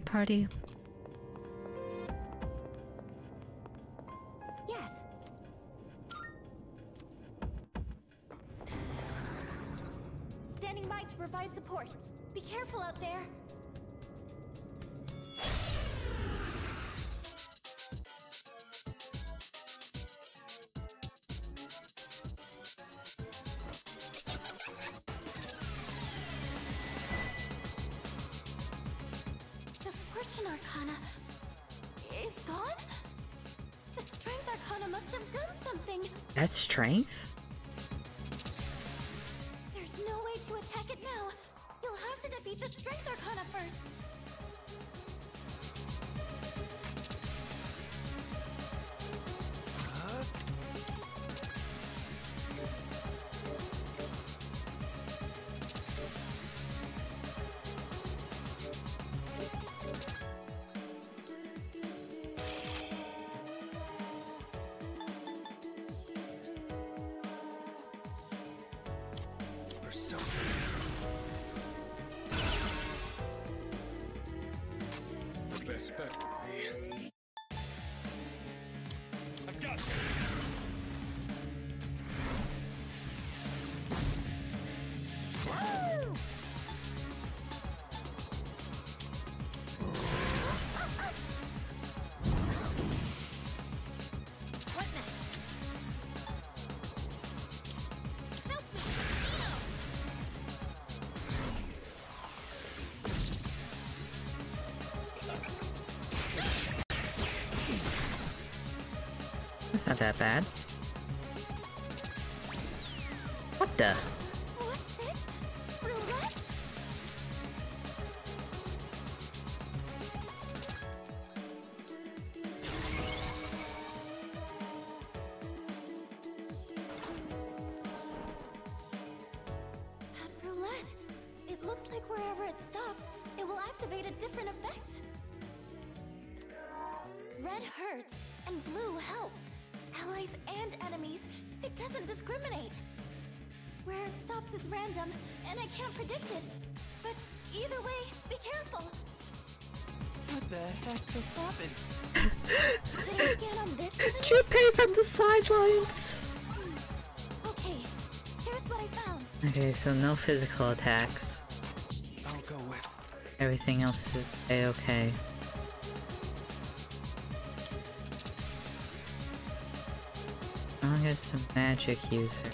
D: party.
B: Yes. Standing by to provide support. Be careful out there. Fortune Arcana is gone? The Strength Arcana must have done something.
D: That's strength?
B: There's no way to attack it now. You'll have to defeat the Strength Arcana first.
C: I've got this.
B: What next? Help me,
D: That's not that bad. What the?
B: What's this? Roulette? That roulette. It looks like wherever it stops, it will activate a different effect. Red hurts, and blue helps. Allies and enemies. It doesn't discriminate. Where it stops is random, and I can't predict it. But either way, be careful.
L: What the heck just happened?
B: Could I scan on this enemy?
D: Junpei from the sidelines!
B: Okay, here's what I found.
D: Okay, so no physical attacks.
L: I'll go with.
D: Everything else is A-okay. I'll get some magic user.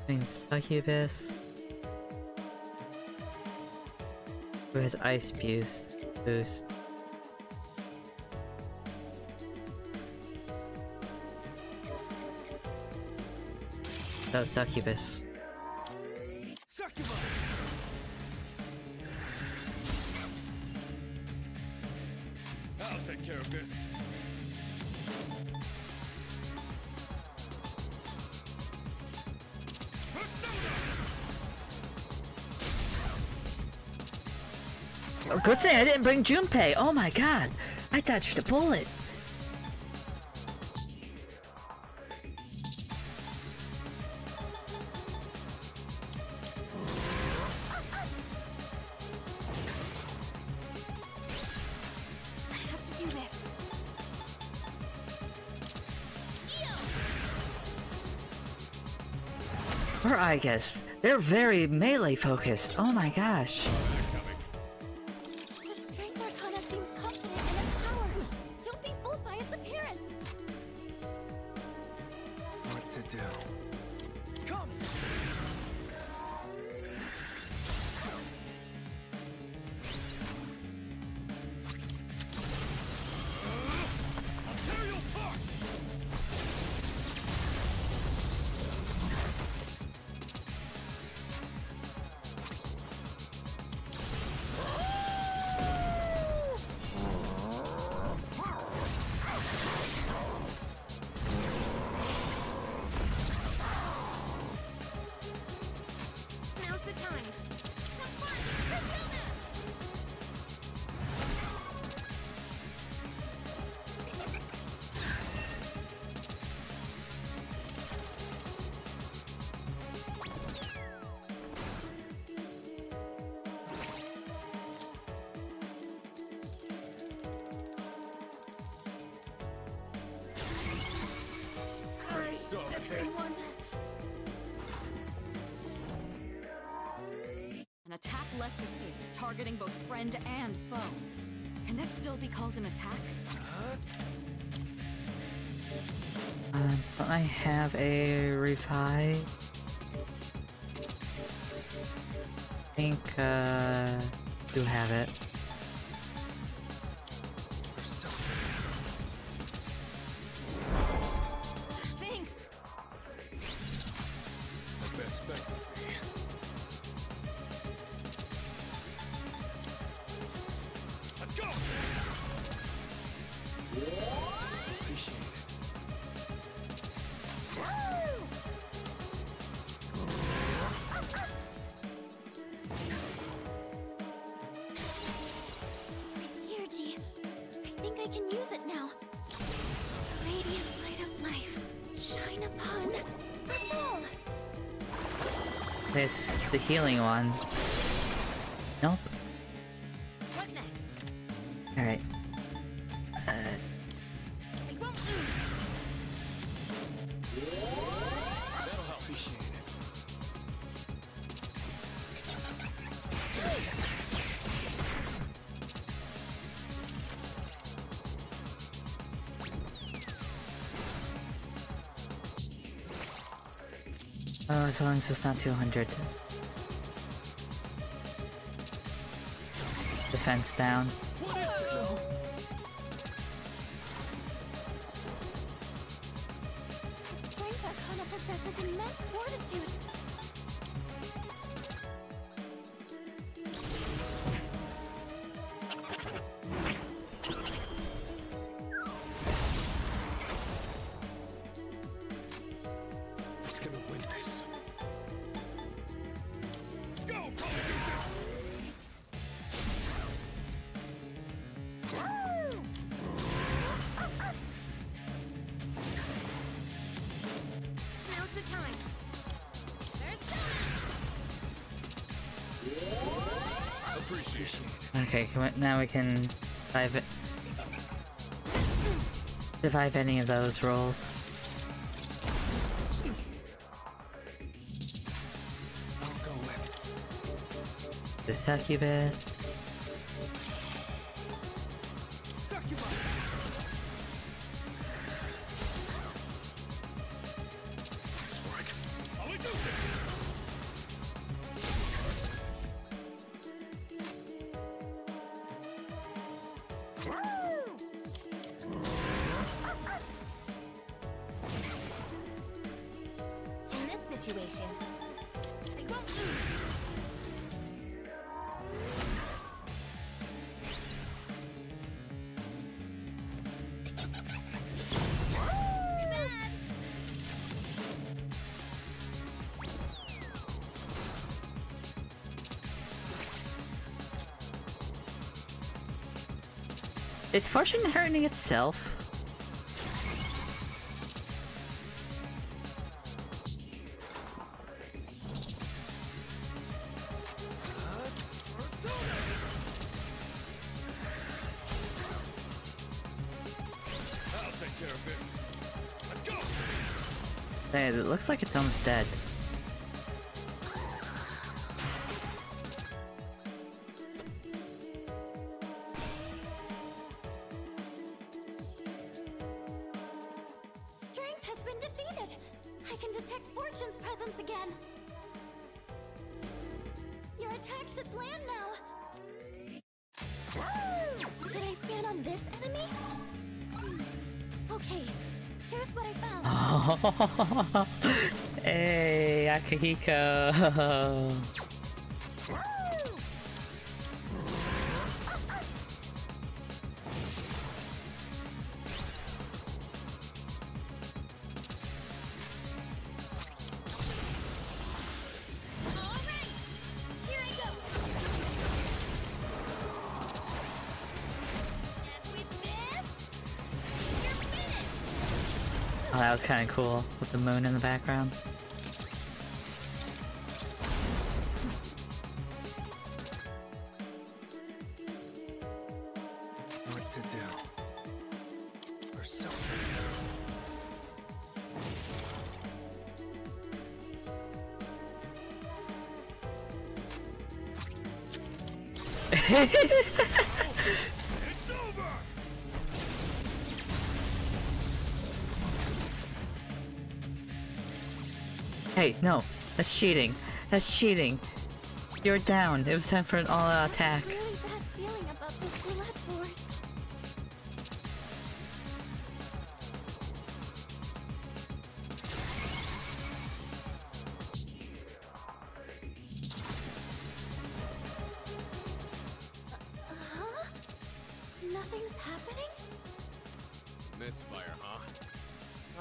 D: I mean, Succubus.
A: Who has ice boost? Oh, Succubus.
H: I'll take care of this.
A: Oh, good thing I didn't bring Junpei. Oh my god, I dodged a bullet. Or I guess they're very melee focused. Oh my gosh.
B: The strength arcana seems confident in its power. Don't be fooled by its appearance.
H: What to do?
L: Come!
H: I'll tear you apart!
K: Now's the time.
H: So
M: An attack left to fate, targeting both friend and foe. Can that still be called an attack?
A: Don't I have a revive? I think, do have it.
K: Thanks.
H: the best bet. Let's go! Appreciate it.
B: Here, G. I think I can use it now. The radiant light of life. Shine upon us all.
A: It's the healing one. Nope.
K: What next?
A: Alright.
K: I won't lose.
H: That'll help. Appreciate it.
A: Oh, as long as it's not 200. Defense down.
B: The strength arcana possesses immense fortitude.
H: It's gonna win this. Go!
K: Now's the time.
H: Appreciate it.
A: Okay, now we can revive it. Revive any of those rolls.
H: I'll go with
A: The Succubus.
H: Succubus. Let's work. How we do this?
B: situation.
K: I won't lose.
A: Is Fortune hurting itself?
H: I'll take care of this. Let's go.
A: Hey, it looks like it's almost dead.
B: Strength has been defeated. I can detect Fortune's presence again. Your attack should land now. Should I scan on this enemy? Okay, here's what I found.
A: Hey, Akihiko. Oh, that was kind of cool with the moon in the background.
H: What to do? Or something.
C: It's over!
A: Hey, no, that's cheating. That's cheating. You're down. It was time for an all-out attack.
B: Really bad feeling about this roulette board. Huh? Nothing's happening?
H: Misfire, huh?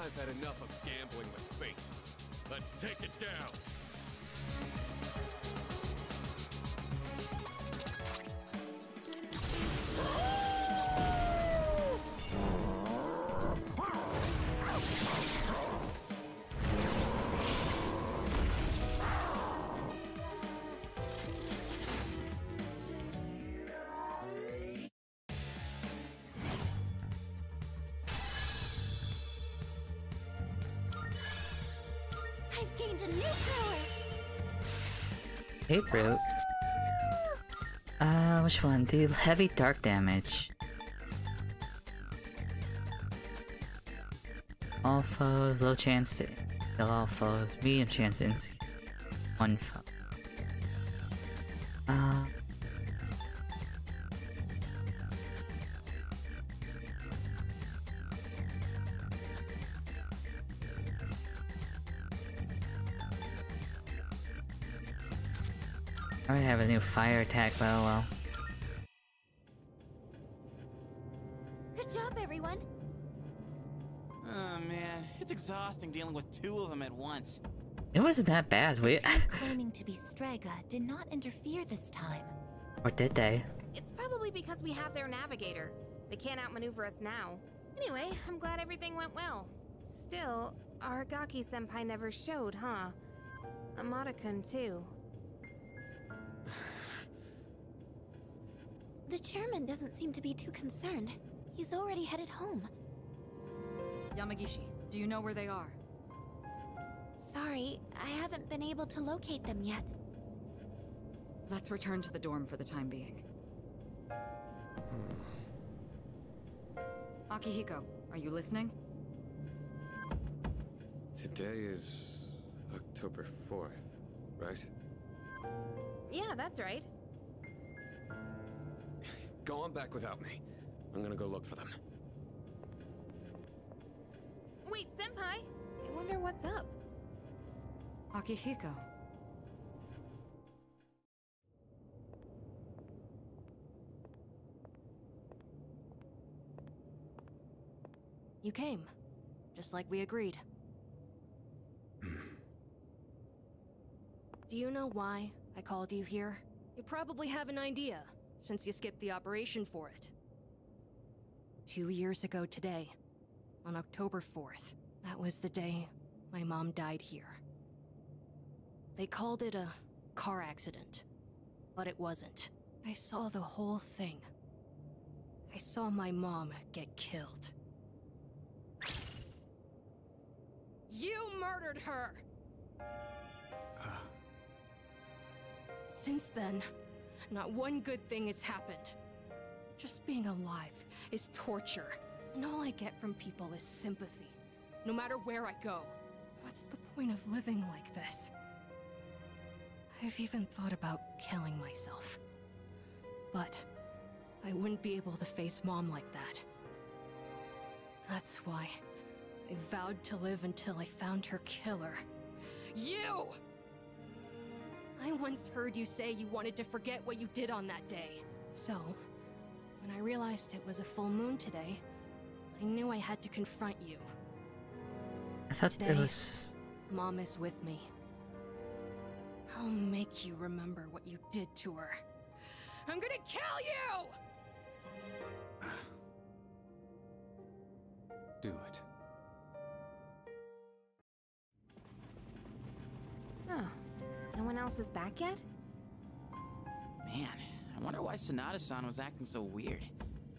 H: I've had enough of gambling with fate. Let's take it down.
B: I've gained a new power.
A: Taproot. Which one? Do heavy dark damage. All foes, low chance to kill all foes, medium chance to insecure one foe. I already have a new fire attack, but oh well.
B: Good job, everyone.
L: Oh man, it's exhausting dealing with two of them at once.
A: It wasn't that bad. We
B: Claiming to be Strega did not interfere this time.
A: or did they?
K: It's probably because we have their navigator. They can't outmaneuver us now. Anyway, I'm glad everything went well. Still, Aragaki-senpai never showed, huh? Amada-kun too.
B: The chairman doesn't seem to be too concerned. He's already headed home.
M: Yamagishi, do you know where they are?
B: Sorry, I haven't been able to locate them yet.
M: Let's return to the dorm for the time being. Akihiko, are you listening?
H: Today is October 4th, right?
K: Yeah, that's right.
H: Go on back without me. I'm gonna go look for them.
K: Wait, senpai! I wonder what's up.
M: Akihiko.
F: You came, just like we agreed. Do you know why I called you here? You probably have an idea, since you skipped the operation for it. 2 years ago today, on October 4th, that was the day my mom died here. They called it a car accident, but it wasn't. I saw the whole thing. I saw my mom get killed. You murdered her! Since then, not one good thing has happened. Just being alive is torture, and all I get from people is sympathy, no matter where I go. What's the point of living like this? I've even thought about killing myself. But I wouldn't be able to face Mom like that. That's why I vowed to live until I found her killer. You! I once heard you say you wanted to forget what you did on that day. So, when I realized it was a full moon today, I knew I had to confront you.
A: I thought
F: Today,
A: it was...
F: Mom is with me. I'll make you remember what you did to her. I'm gonna kill you!
N: Do it.
K: Oh, no one else is back yet?
L: Man, I wonder why Sonata-san was acting so weird.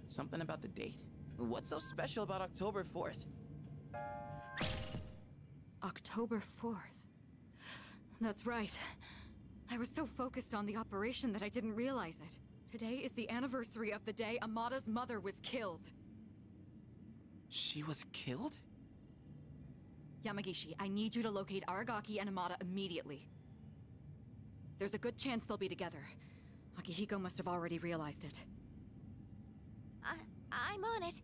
L: Something about the date? What's so special about October 4th?
M: October 4th. That's right. I was so focused on the operation that I didn't realize it. Today is the anniversary of the day Amada's mother was killed.
L: She was killed?
M: Yamagishi, I need you to locate Aragaki and Amada immediately. There's a good chance they'll be together. Akihiko must have already realized it.
B: I'm on it.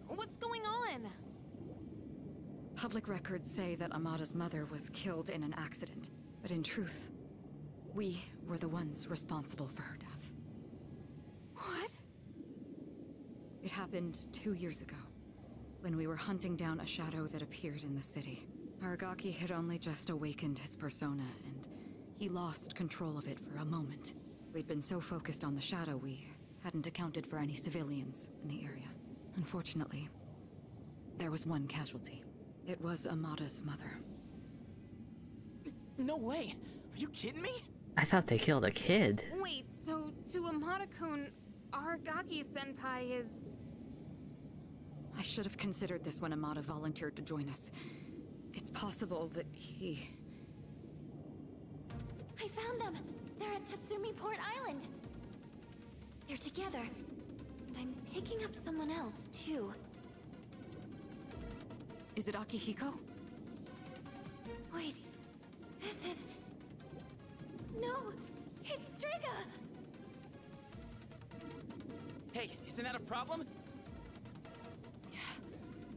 K: What's going on?
M: Public records say that Amada's mother was killed in an accident, but in truth, we were the ones responsible for her death.
K: What?
M: It happened 2 years ago, when we were hunting down a shadow that appeared in the city. Aragaki had only just awakened his persona, and he lost control of it for a moment. We'd been so focused on the shadow, we hadn't accounted for any civilians in the area. Unfortunately, there was one casualty. It was Amada's mother.
L: No way! Are you kidding me?
A: I thought they killed a kid.
K: Wait, so to Amada-kun, Aragaki-senpai is...
M: I should have considered this when Amada volunteered to join us. It's possible that he...
B: I found them! They're at Tatsumi Port Island! They're together. And I'm picking up someone else, too.
M: Is it Akihiko?
B: Wait, this is... No, it's Striga!
L: Hey, isn't that a problem?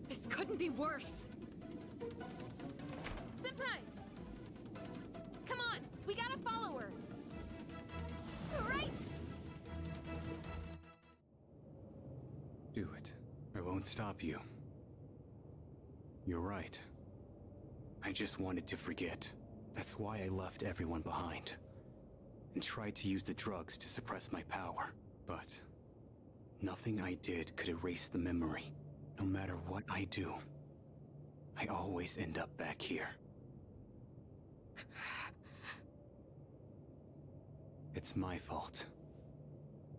M: This couldn't be worse!
K: Senpai! Come on, we gotta follow her! Right!
N: Do it. I won't stop you. You're right. I just wanted to forget. That's why I left everyone behind. And tried to use the drugs to suppress my power. But nothing I did could erase the memory. No matter what I do, I always end up back here. It's my fault.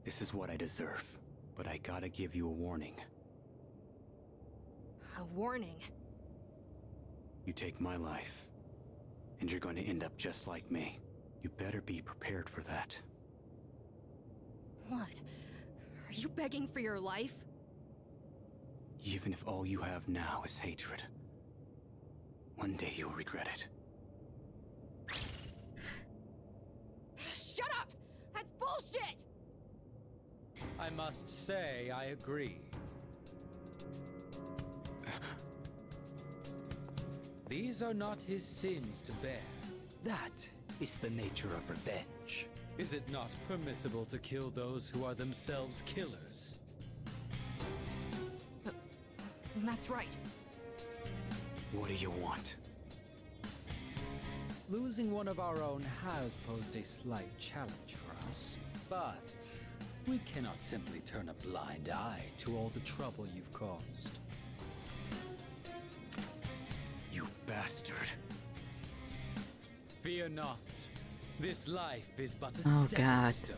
N: This is what I deserve. But I gotta give you a warning.
F: A warning?
N: You take my life, and you're going to end up just like me. You better be prepared for that.
F: What? Are you begging for your life?
N: Even if all you have now is hatred, one day you'll regret it.
F: Shut up! That's bullshit!
O: I must say, I agree. These are not his sins to bear. That is the nature of revenge. Is it not permissible to kill those who are themselves killers?
F: That's right.
N: What do you want?
O: Losing one of our own has posed a slight challenge for us, but we cannot simply turn a blind eye to all the trouble you've caused.
N: You bastard.
O: Fear not. This life is but a
A: Oh,
O: stepping
A: God.
O: stone.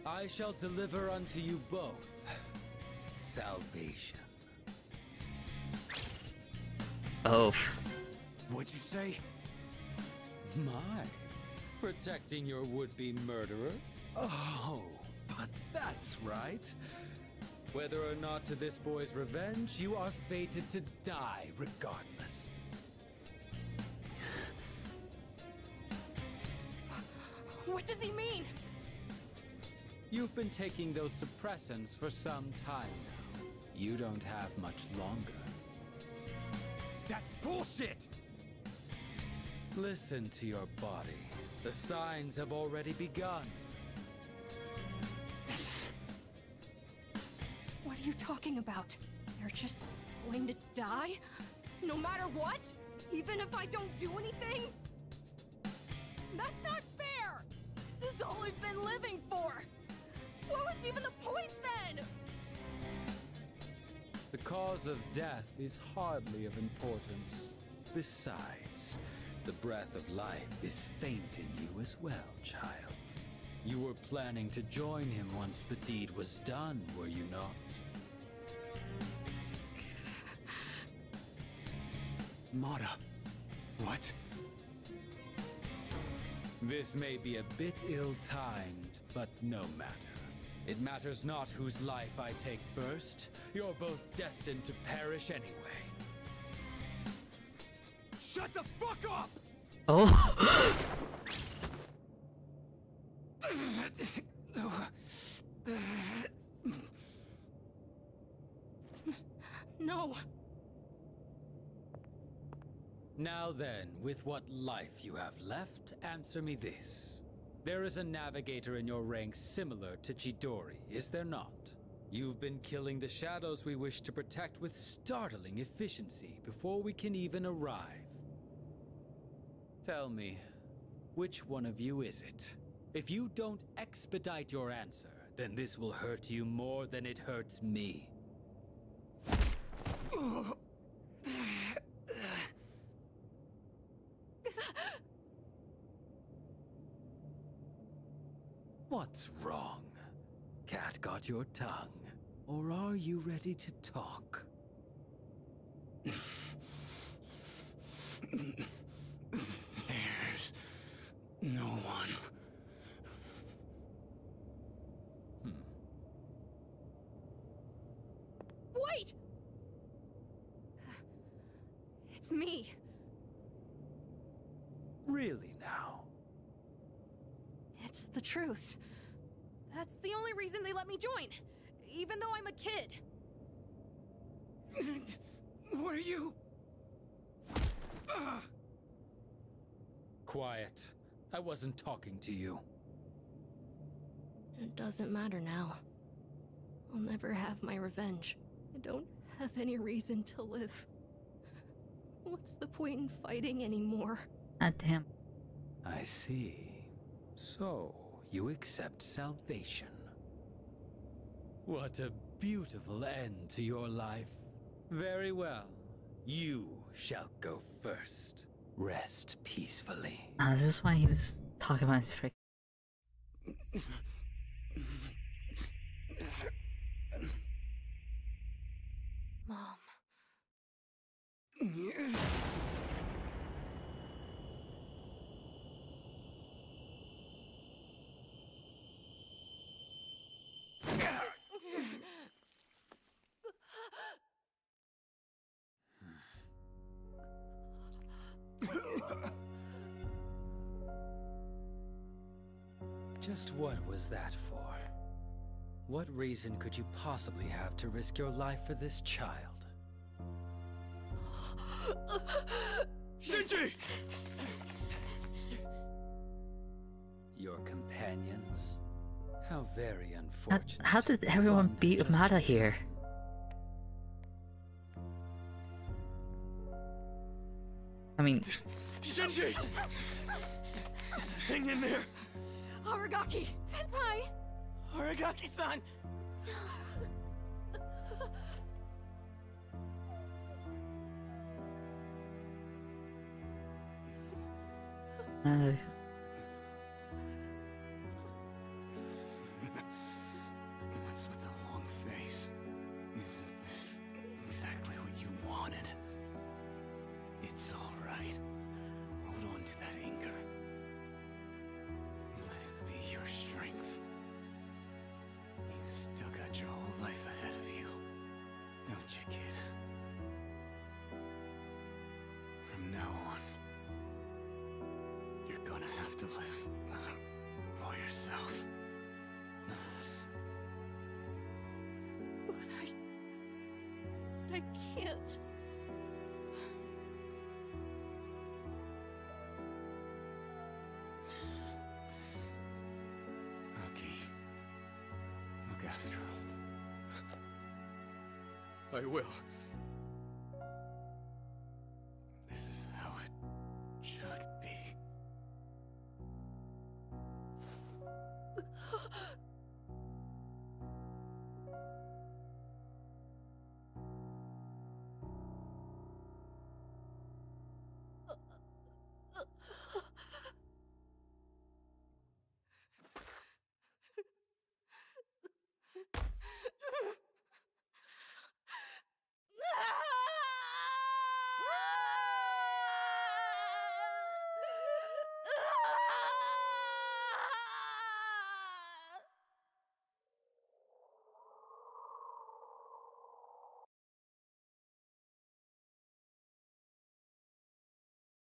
O: I shall deliver unto you both salvation.
D: Oh.
N: What'd you say?
O: My, protecting your would-be murderer? Oh, but that's right. Whether or not to this boy's revenge, you are fated to die regardless.
F: What does he mean?
O: You've been taking those suppressants for some time now. You don't have much longer.
N: That's bullshit!
O: Listen to your body. The signs have already begun.
F: What are you talking about? You're just going to die? No matter what? Even if I don't do anything? That's not fair! This is all I've been living for! What was even the point then?
O: The cause of death is hardly of importance. Besides, the breath of life is faint in you as well, child. You were planning to join him once the deed was done, were you not?
N: Mata. What?
O: This may be a bit ill-timed, but no matter. It matters not whose life I take first. You're both destined to perish anyway.
N: Shut the fuck up!
A: Oh.
F: No.
O: Now then, with what life you have left, answer me this. There is a navigator in your ranks similar to Chidori, is there not? You've been killing the shadows we wish to protect with startling efficiency before we can even arrive. Tell me, which one of you is it? If you don't expedite your answer, then this will hurt you more than it hurts me. What's wrong? Cat got your tongue? Or are you ready to talk?
N: There's no one.
F: Wait! It's me.
O: Really now?
F: It's the truth. That's the only reason they let me join, even though I'm a kid.
N: What are you?
O: Quiet. I wasn't talking to you.
F: It doesn't matter now. I'll never have my revenge. I don't have any reason to live. What's the point in fighting anymore?
A: God damn.
O: I see. So, you accept salvation. What a beautiful end to your life. Very well. You shall go first. Rest peacefully.
A: This is why he was talking about his freak.
F: Mom.
O: Just what was that for? What reason could you possibly have to risk your life for this child?
J: Shinji!
O: Your companions? How very unfortunate.
A: How did everyone
O: One
A: beat
O: just
A: Mata here? I mean...
J: Shinji! Hang in there!
F: Aragaki! Senpai!
L: Aragaki-san!
N: What's with the long face? Isn't this exactly what you wanted? It's all right. Hold on to that anger. Let it be your strength. You've still got your whole life ahead of you, don't you, kid? From now on, you're gonna have to live for yourself.
G: But I can't.
N: Okay. Look after him.
J: I will.
N: This is how it should be.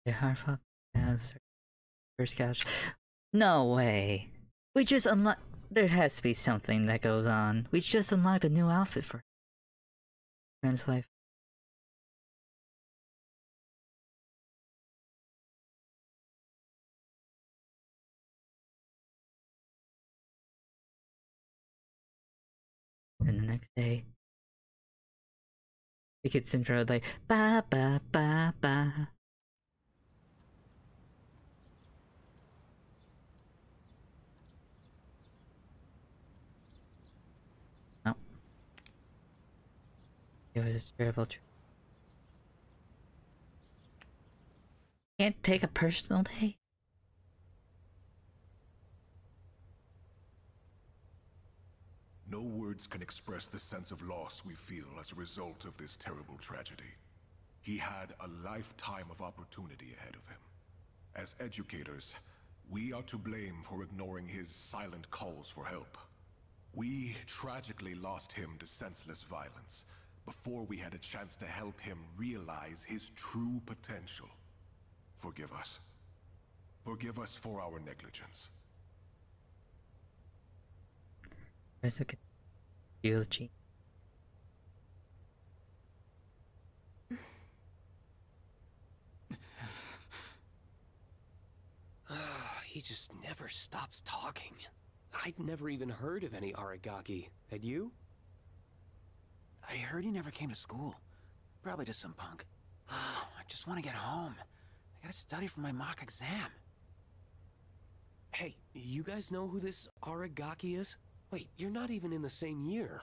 A: Harfa has first couch. No way. We just unlocked. There has to be something that goes on. We just unlocked a new outfit for friend's life. And the next day, the kids intro like ba ba ba ba. No. It was a terrible trip. Can't take a personal day?
C: No words can express the sense of loss we feel as a result of this terrible tragedy. He had a lifetime of opportunity ahead of him. As educators, we are to blame for ignoring his silent calls for help. We tragically lost him to senseless violence before we had a chance to help him realize his true potential. Forgive us. Forgive us for our negligence.
A: There's a good eulogy.
E: He just never stops talking. I'd never even heard of any Aragaki. Had you?
L: I heard he never came to school. Probably just some punk. I just want to get home. I gotta study for my mock exam.
E: Hey, you guys know who this Aragaki is? Wait, you're not even in the same year.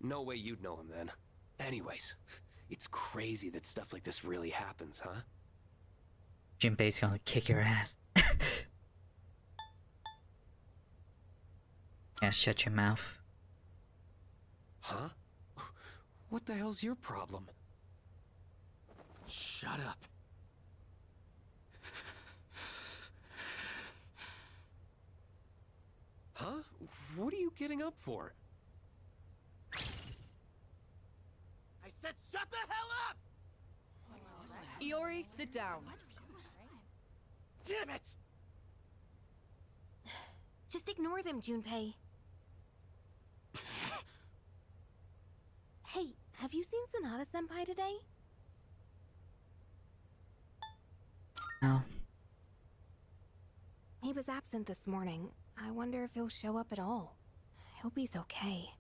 E: No way you'd know him then. Anyways, it's crazy that stuff like this really happens, huh?
A: Junpei's gonna kick your ass. Yeah, shut your mouth.
E: Huh? What the hell's your problem?
L: Shut up.
E: Huh? What are you getting up for?
L: I said shut the hell up!
F: Iori, sit down.
L: Damn it!
K: Just ignore them, Junpei. Hey, have you seen Sanada-senpai today? absent this morning. I wonder if he'll show up at all. I hope he's okay.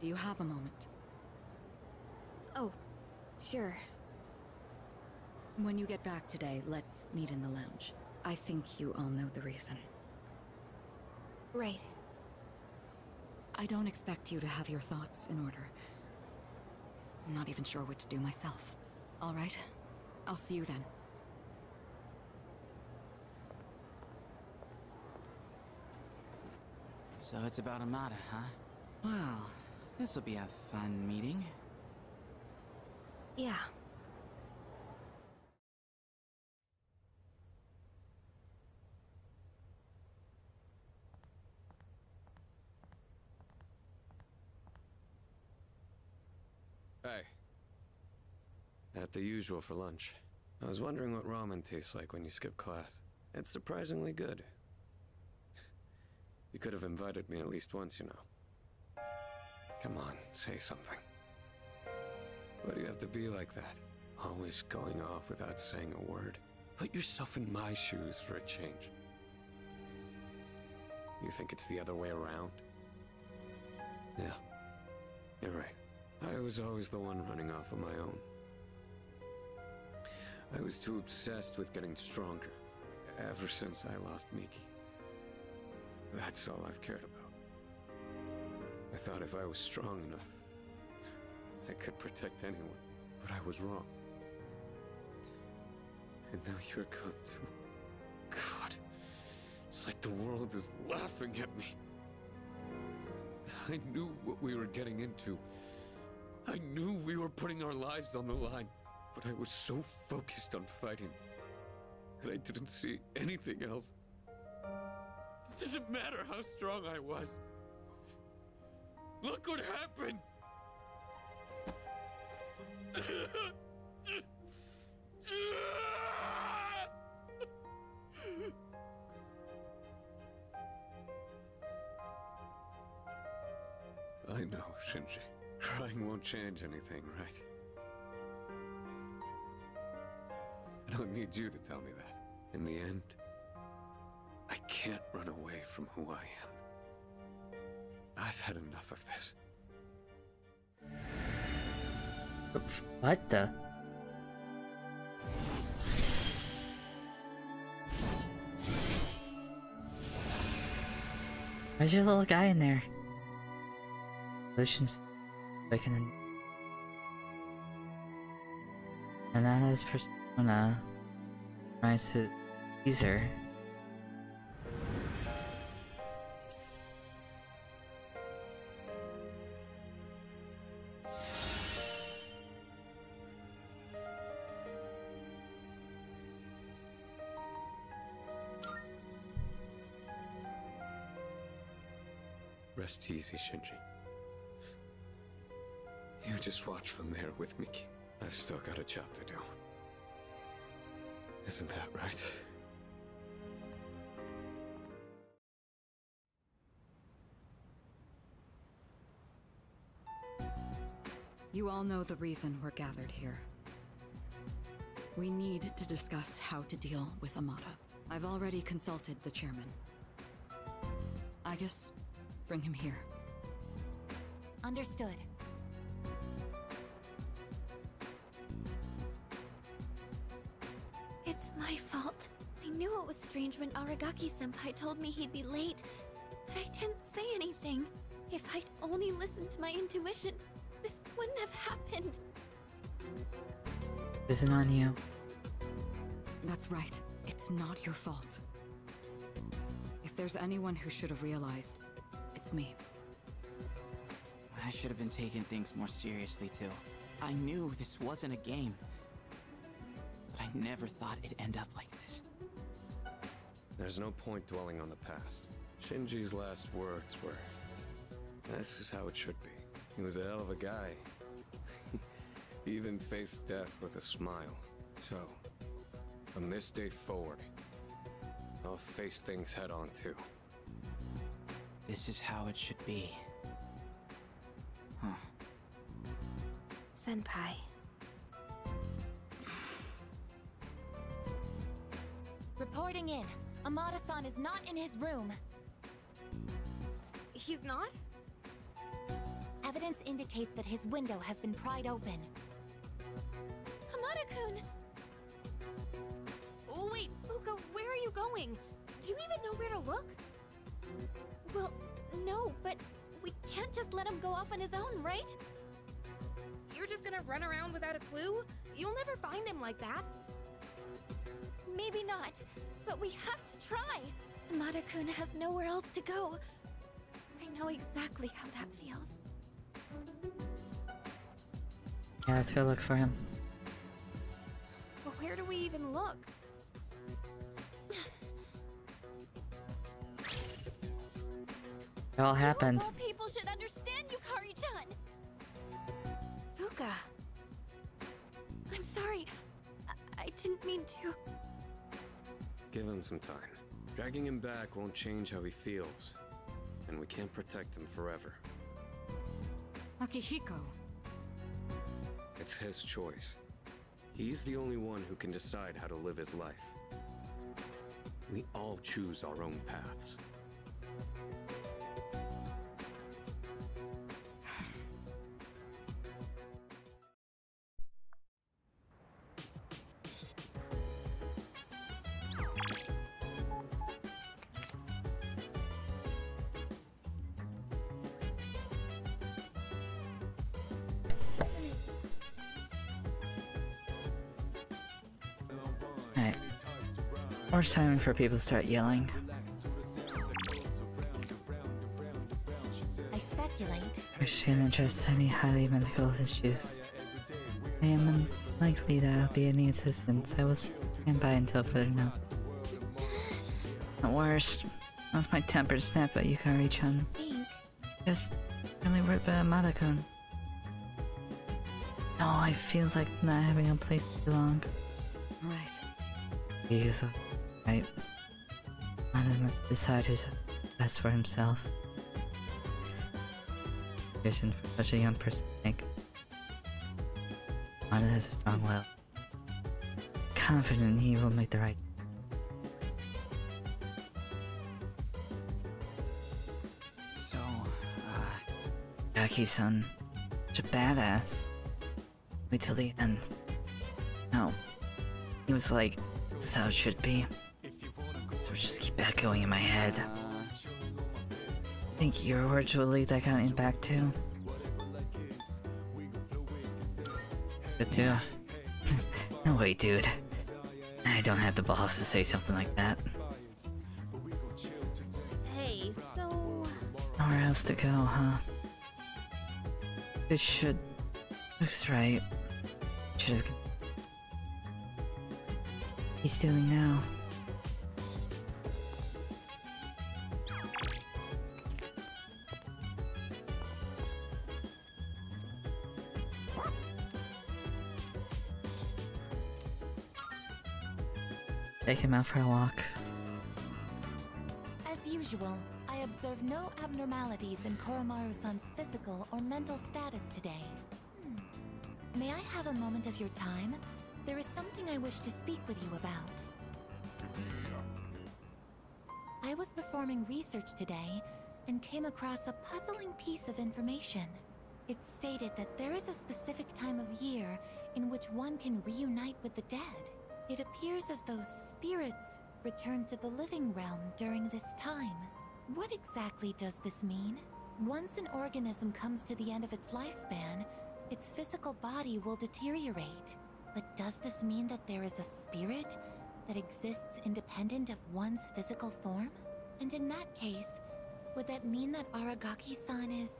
M: Do you have a moment?
K: Oh, sure.
M: When you get back today, let's meet in the lounge. I think you all know the reason.
K: Right.
M: I don't expect you to have your thoughts in order. I'm not even sure what to do myself. All right? I'll see you then.
L: So it's about Amada, huh? Well, this'll be a fun meeting.
K: Yeah.
H: Hey. At the usual for lunch. I was wondering what ramen tastes like when you skip class. It's surprisingly good. You could have invited me at least once, you know. Come on, say something. Why do you have to be like that? Always going off without saying a word. Put yourself in my shoes for a change. You think it's the other way around? Yeah, you're right. I was always the one running off on my own. I was too obsessed with getting stronger, ever since I lost Miki. That's all I've cared about. I thought if I was strong enough, I could protect anyone, but I was wrong. And now you're gone too. God, it's like the world is laughing at me. I knew what we were getting into. I knew we were putting our lives on the line, but I was so focused on fighting that I didn't see anything else. It doesn't matter how strong I was. Look what happened! I know, Shinji. Crying won't change anything, right? I don't need you to tell me that. In the end, I can't run away from who I am. I've had enough of this.
D: What the? Where's your little guy in there? Solutions awakening. Anana's persona tries to tease her.
H: Rest easy, Shinji. You just watch from there with Miki. I've still got a job to do. Isn't that right?
M: You all know the reason we're gathered here. We need to discuss how to deal with Amada. I've already consulted the chairman. Agus, bring him here.
B: Understood. It's my fault. I knew it was strange when Aragaki-senpai told me he'd be late, but I didn't say anything. If I'd only listened to my intuition, this wouldn't have happened.
A: Isn't on you.
M: That's right. It's not your fault. If there's anyone who should have realized, it's me.
L: I should have been taking things more seriously, too. I knew this wasn't a game. But I never thought it'd end up like this.
H: There's no point dwelling on the past. Shinji's last words were, "This is how it should be." He was a hell of a guy. He even faced death with a smile. So, from this day forward, I'll face things head on too.
L: this is how it should be. Huh.
K: Senpai.
B: Reporting in. Amada-san is not in his room.
K: He's not?
B: Evidence indicates that his window has been pried open.
K: Amada-kun! Oh, wait, Fuka, where are you going? Do you even know where to look?
B: Well, no, but we can't just let him go off on his own, right?
K: You're just gonna run around without a clue? You'll never find him like that.
B: Maybe not, but we have to try. Amada-kun has nowhere else to go. I know exactly how that feels.
A: Yeah, let's go look for him.
K: But where do we even look?
A: It all happened.
B: All people should understand Yukari-chan.
K: Fuka.
B: I'm sorry. I didn't mean to.
H: Give him some time. Dragging him back won't change how he feels. And we can't protect him forever.
M: Akihiko.
H: It's his choice. He's the only one who can decide how to live his life. We all choose our own paths.
A: Alright. More time for people to start yelling.
B: I speculate.
A: Christian addressed any highly medical issues. I am unlikely that I'll be any assistance. I will stand by until further note. At worst, once my temper snap at Yukari-chan. Just really worried about Amada-kun. No, it feels like not having a place to belong.
M: Right.
A: Because of right. Amada must decide his best for himself. Vision for such a young person to think. Amada has a strong will. Confident he will make the right.
L: So,
A: Yaki-san, such a badass. Wait till the end. No. He was like, this is how it should be. So just keep echoing in my head. Think your words will leave that kind of impact too? Good too. No way, dude. I don't have the balls to say something like that.
K: Hey, so...
A: Nowhere else to go, huh? It should... Looks right. Should have... He's doing now. Take him out for a walk.
B: As usual, I observe no abnormalities in Koromaru-san's physical or mental status today. May I have a moment of your time? There is something I wish to speak with you about. I was performing research today and came across a puzzling piece of information. It stated that there is a specific time of year in which one can reunite with the dead. It appears as though spirits return to the living realm during this time. What exactly does this mean? Once an organism comes to the end of its lifespan, its physical body will deteriorate. But does this mean that there is a spirit that exists independent of one's physical form? And in that case, would that mean that Aragaki-san is...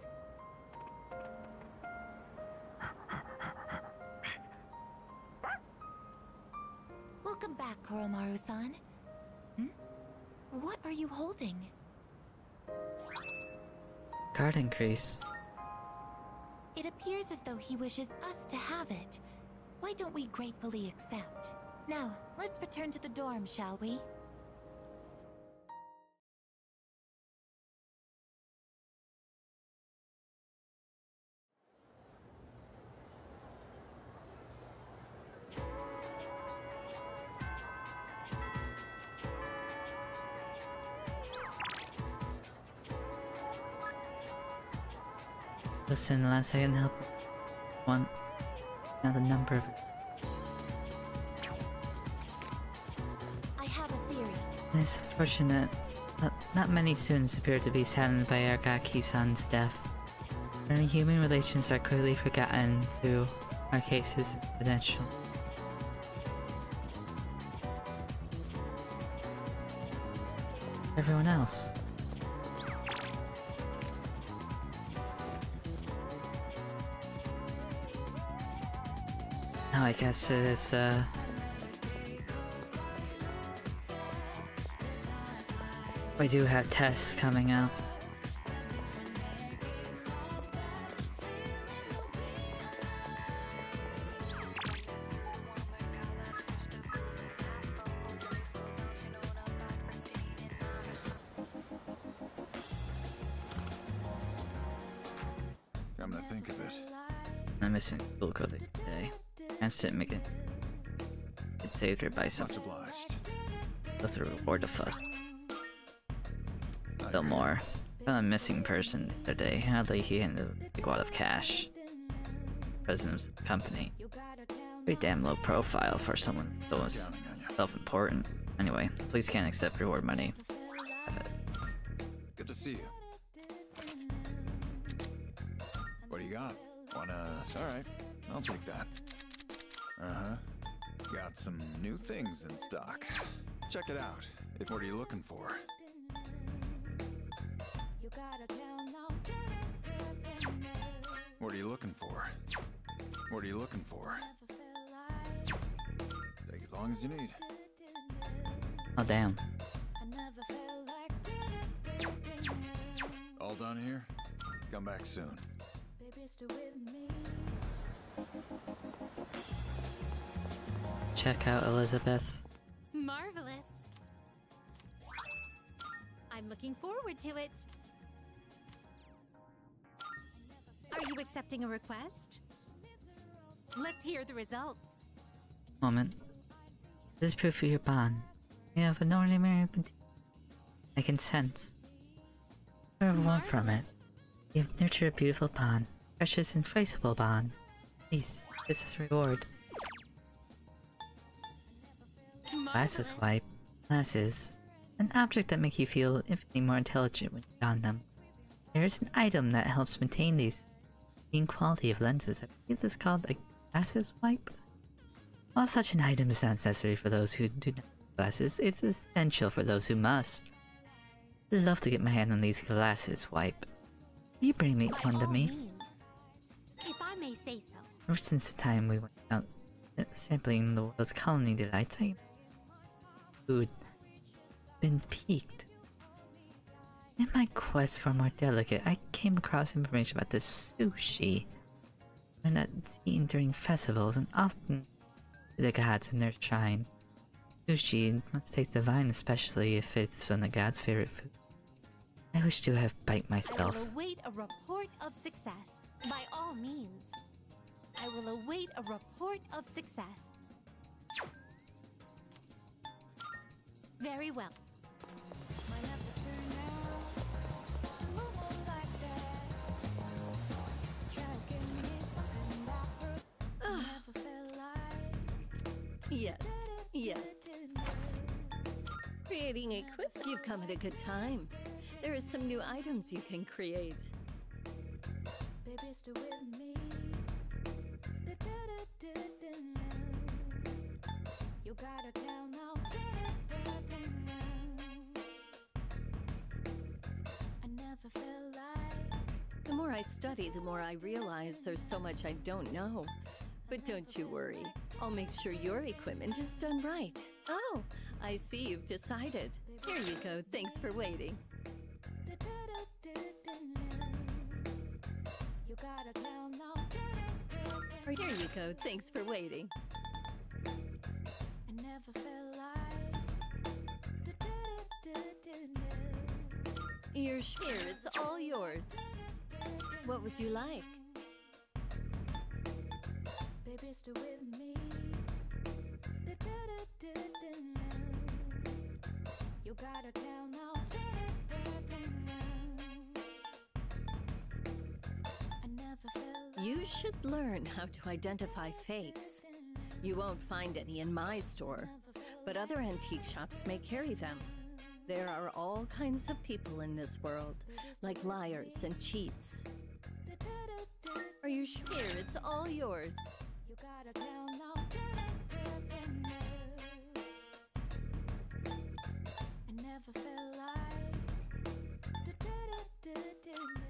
B: Welcome back, Koromaru-san. What are you holding?
A: Guard increase.
B: It appears as though he wishes us to have it. Why don't we gratefully accept? Now, let's return to the dorm, shall we?
A: Listen, last I can help one. Now the number of.
B: I have a theory.
A: It's unfortunate that not many students appear to be saddened by Argaki-san's death. Many human relations are quickly forgotten through our cases potential. Everyone else. Now I guess it is we do have tests coming up.
C: Come to think of it.
A: I'm missing a cool code today. Chance didn't make it. It saved her by something.
C: Much obliged.
A: That's the reward of us. Still more. Found a missing person the other day. Hardly he had a big wad of cash. President of the company. Pretty damn low profile for someone that was self-important. Anyway, police can't accept reward money. Have it.
C: Good to see you. What do you got? Alright, I'll take that. Uh-huh. Got some new things in stock. Check it out. What are you looking for? What are you looking for? What are you looking for? Take as long as you need.
A: Oh damn.
C: All done here? Come back soon.
A: Check out Elizabeth.
P: Marvelous. I'm looking forward to it. Are you accepting a request? Let's hear the results.
A: Moment. This is proof of your bond. You have an ordinary. I can sense. What I want from it. You have nurtured a beautiful bond. Precious, inflexible bond. Please, this is reward. Glasses wipe. Glasses. An object that make you feel infinitely more intelligent when you don them. There is an item that helps maintain these quality of lenses. I believe this is called a glasses wipe. While such an item is not necessary for those who do not have glasses, it's essential for those who must. I'd love to get my hand on these glasses wipe. Will you bring me one to me?
P: If I may say so.
A: Ever since the time we went out sampling the world's colony delights, I food been piqued. In my quest for more delicate, I came across information about this sushi. One that's eaten during festivals and often the gods in their shrine. Sushi must taste divine, especially if it's from the god's favorite food. I wish to have bite myself.
P: I will await a report of success. By all means. I will await a report of success. Very well.
I: Yes, yes. Creating equipment. You've come at a good time. There are some new items you can create. The more I study, the more I realize there's so much I don't know. But don't you worry. I'll make sure your equipment is done right. Oh, I see you've decided. Here you go. Thanks for waiting. Here you go. Thanks for waiting. You're here. It's all yours. What would you like? You should learn how to identify fakes. You won't find any in my store, but other antique shops may carry them. There are all kinds of people in this world, like liars and cheats. Are you sure? Here, it's all yours.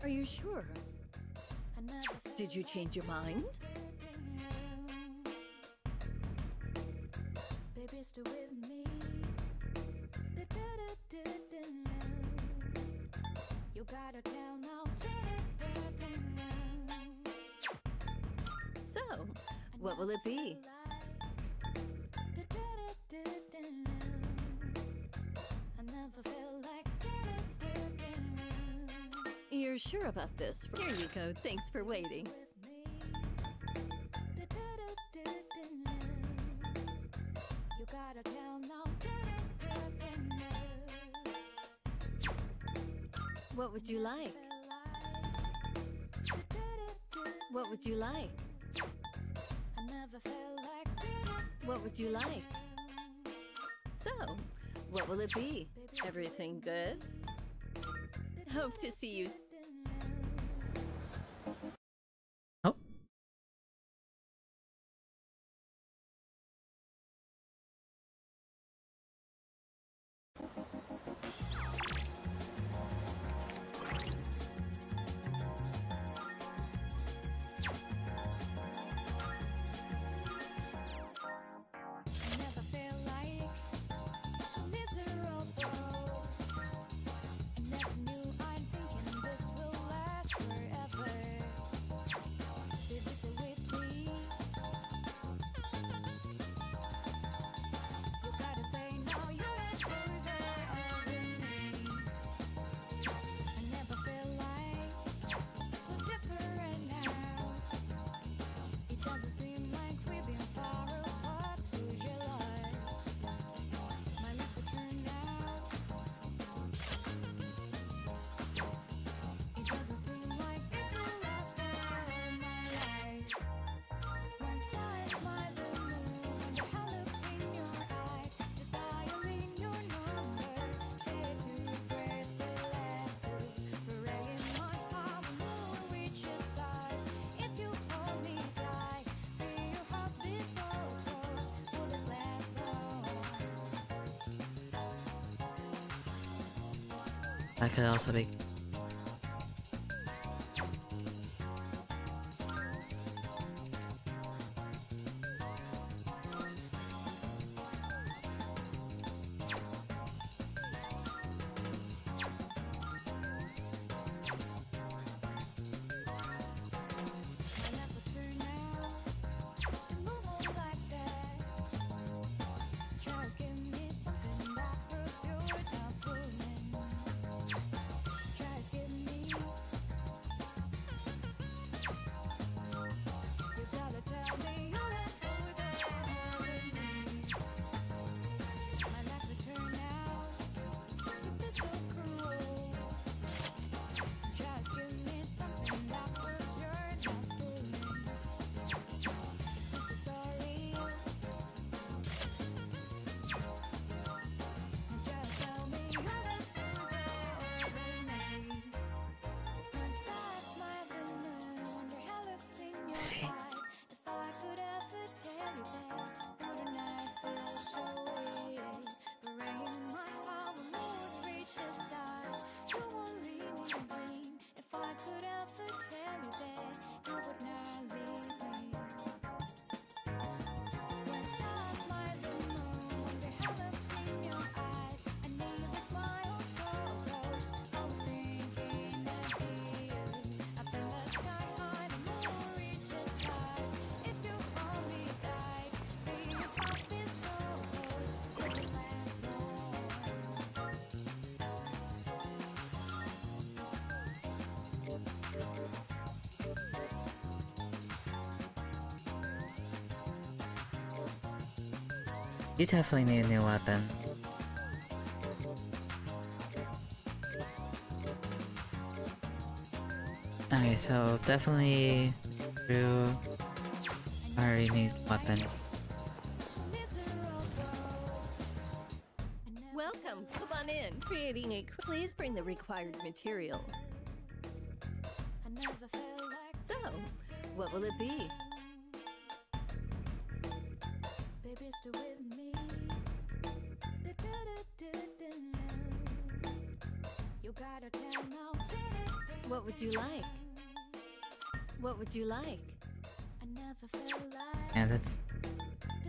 I: Are you sure? Did you change your mind? Baby, stay with me. You gotta tell now. So, what will it be? You're sure about this? Here you go. Thanks for waiting. What would you like? What would you like? What would you like? So, what will it be? Everything good? Hope to see you.
A: Oh. That could also be. You definitely need a new weapon. Okay, so definitely True. I already need weapon.
I: Welcome. Come on in. Creating a. Please bring the required materials. So, what will it be? What would you like? What would you like?
A: Yeah, that's...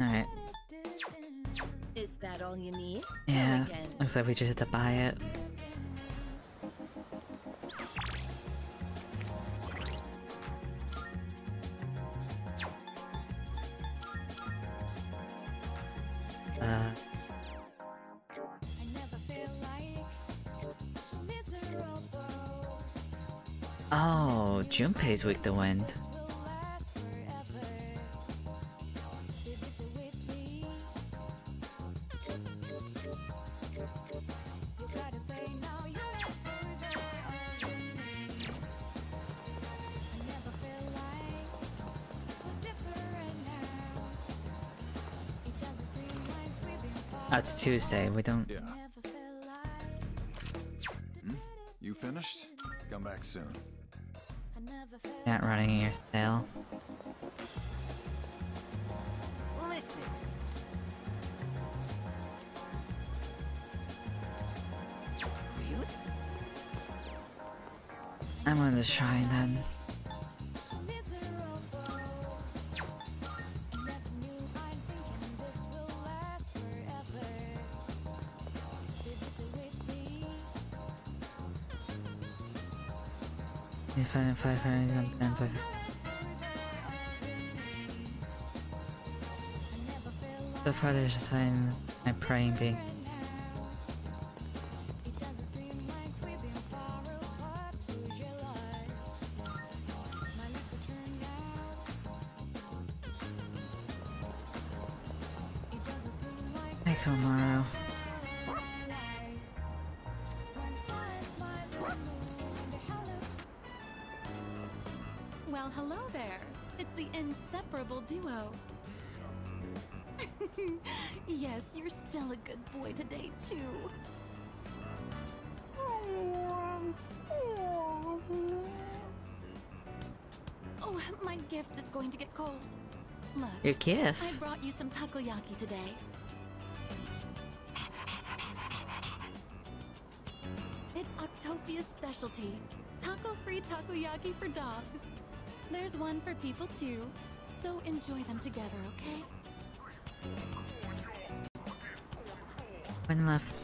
A: Alright.
I: Is that all you need?
A: Yeah,
I: Elegant.
A: looks like we just have to buy it. Oh, Junpei's weak to wind. That's Tuesday, we don't...
Q: Yeah. You finished? Come back soon.
A: Not running your tail.
G: Listen. Really?
A: I'm gonna try then. So far there's just my praying being. Hey, Komaru.
R: Well, hello there. It's the inseparable duo. Yes, you're still a good boy today, too. Oh, my gift is going to get cold. Look,
A: Your gift?
R: I brought you some takoyaki today. It's Octopia's specialty. Taco-free takoyaki for dogs. There's one for people too, so enjoy them together, okay?
A: When left,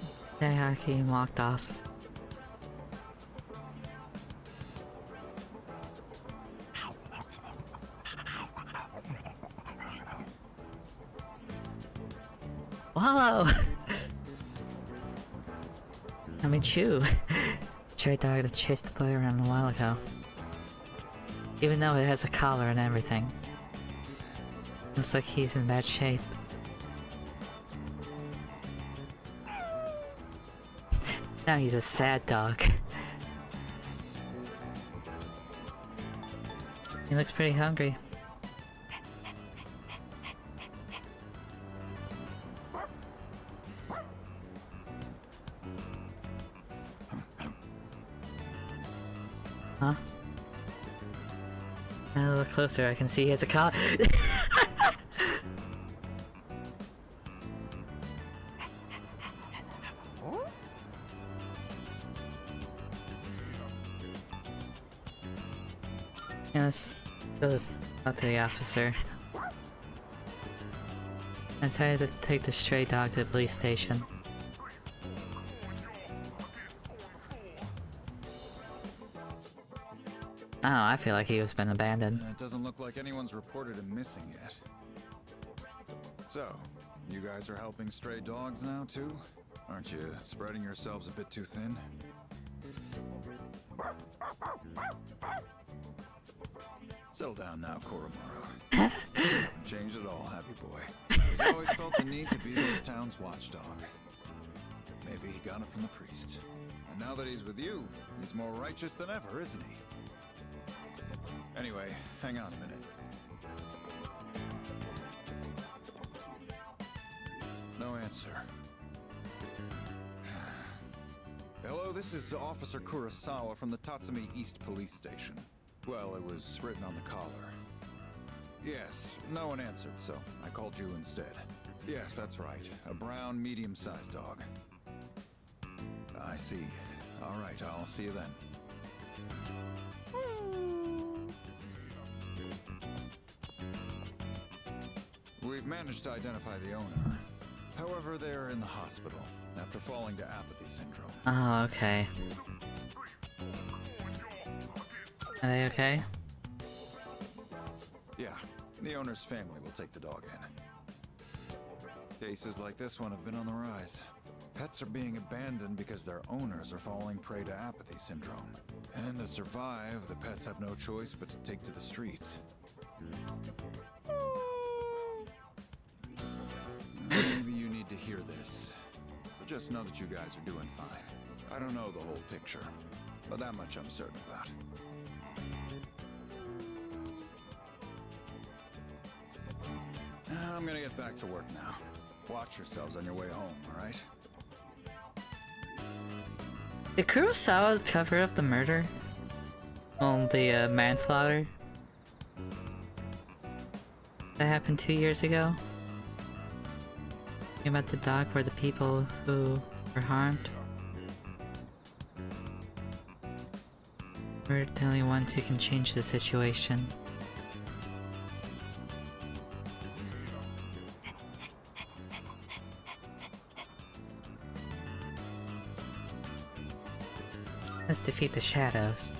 A: Daiaki and walked off. Wallow! I mean, chew. Stray dog that chased the boy around a while ago. Even though it has a collar and everything. Looks like he's in bad shape. Now he's a sad dog. He looks pretty hungry. Huh? A little closer, I can see he has a collar. Yeah, let's go up to the officer. I decided to take the stray dog to the police station. Oh, I feel like he was been abandoned.
Q: It doesn't look like anyone's reported him missing yet. So, you guys are helping stray dogs now, too? Aren't you spreading yourselves a bit too thin? Settle down now, Koromaru. You haven't changed at all, have you, boy? He's always felt the need to be this town's watchdog. Maybe he got it from the priest. And now that he's with you, he's more righteous than ever, isn't he? Anyway, hang on a minute. No answer. Hello, this is Officer Kurosawa from the Tatsumi East Police Station. Well, it was written on the collar. Yes, no one answered, so I called you instead. Yes, that's right. A brown, medium-sized dog. I see. All right, I'll see you then. We've managed to identify the owner. However, they're in the hospital after falling to apathy syndrome.
A: Oh, okay. Are they okay?
Q: Yeah, the owner's family will take the dog in. Cases like this one have been on the rise. Pets are being abandoned because their owners are falling prey to apathy syndrome. And to survive, the pets have no choice but to take to the streets. Maybe you need to hear this. So just know that you guys are doing fine. I don't know the whole picture, but that much I'm certain about. I'm gonna get back to work now. Watch yourselves on your way home, alright?
A: Did Kurosawa cover up the murder? Well, the manslaughter? That happened 2 years ago? About the dog were the people who were harmed? We're the only ones who can change the situation. Let's defeat the shadows.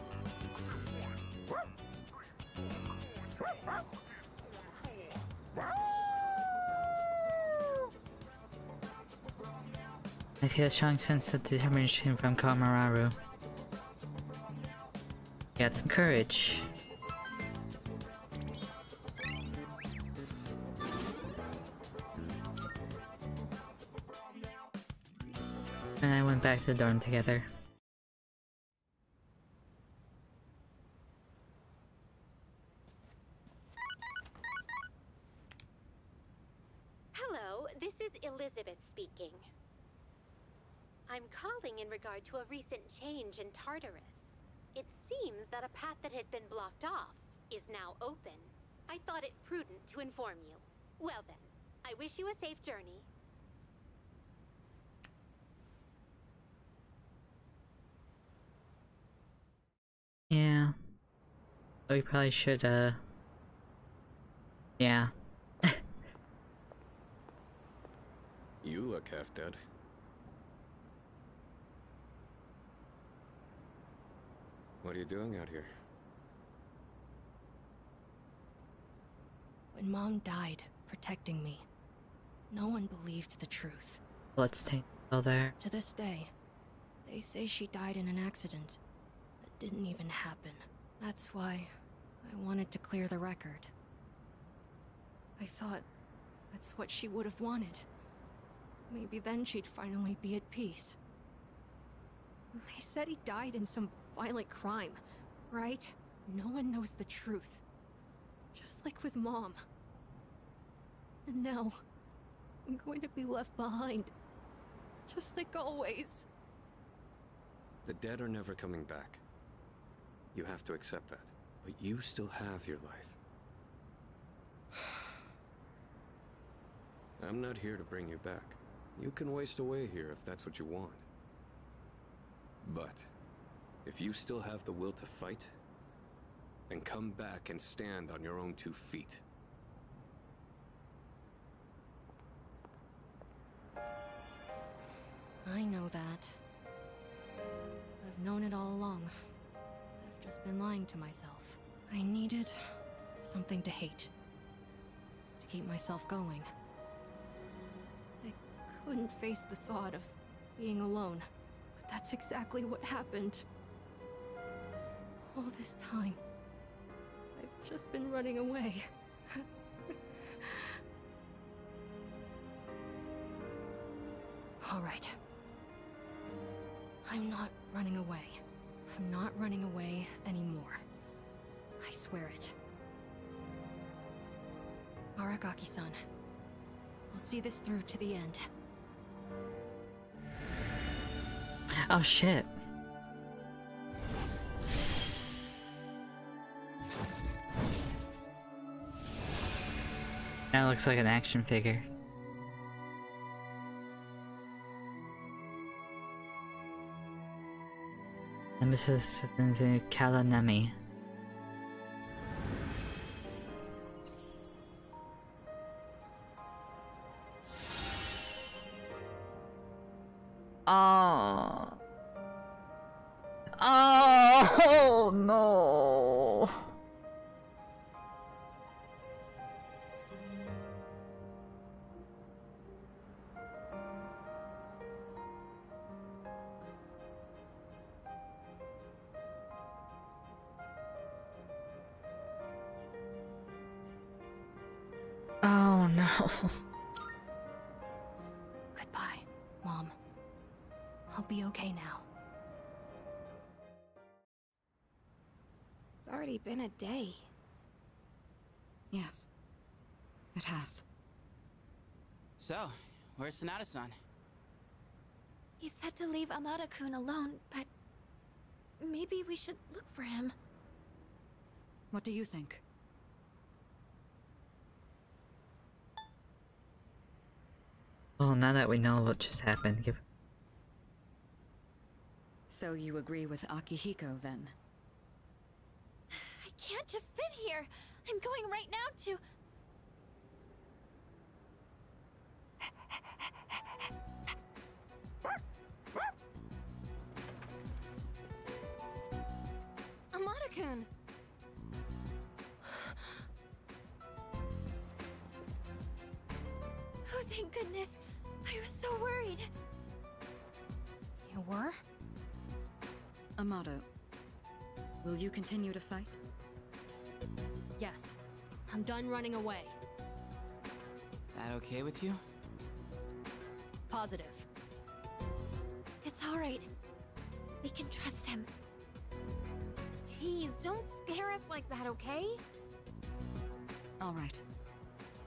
A: I feel a strong sense of determination from Komaru. Got some courage. And I went back to the dorm together.
S: Hello, this is Elizabeth speaking. I'm calling in regard to a recent change in Tartarus. It seems that a path that had been blocked off is now open. I thought it prudent to inform you. Well then, I wish you a safe journey.
A: Yeah. We probably should, yeah.
H: You look half dead. What are you doing out here?
F: When Mom died, protecting me, no one believed the truth.
A: Let's take all there.
F: To this day, they say she died in an accident that didn't even happen. That's why I wanted to clear the record. I thought that's what she would have wanted. Maybe then she'd finally be at peace. They said he died in some violent crime, right? No one knows the truth. Just like with Mom. And now, I'm going to be left behind. Just like always.
H: The dead are never coming back. You have to accept that. But you still have your life. I'm not here to bring you back. You can waste away here if that's what you want. But if you still have the will to fight, then come back and stand on your own 2 feet.
F: I know that. I've known it all along. I've just been lying to myself. I needed something to hate. To keep myself going. I couldn't face the thought of being alone. But that's exactly what happened. All this time, I've just been running away. All right. I'm not running away. I'm not running away anymore. I swear it. Aragaki-san, I'll see this through to the end.
A: Oh shit. That looks like an action figure. Nemesis Kalanami. Oh. Oh no. Oh no.
F: Goodbye, Mom. I'll be okay now.
K: It's already been a day.
M: Yes, it has.
L: So, where's Sonata-san?
B: He said to leave Amada-kun alone, but maybe we should look for him.
M: What do you think?
A: Well, now that we know what just happened, give.
M: So you agree with Akihiko, then?
B: I can't just sit here. I'm going right now to...
K: Amada-kun!
B: Oh, thank goodness. I was so worried.
F: You were?
M: Amado, will you continue to fight?
F: Yes. I'm done running away.
L: That okay with you?
F: Positive.
B: It's all right. We can trust him.
K: Jeez, don't scare us like that, okay?
M: All right.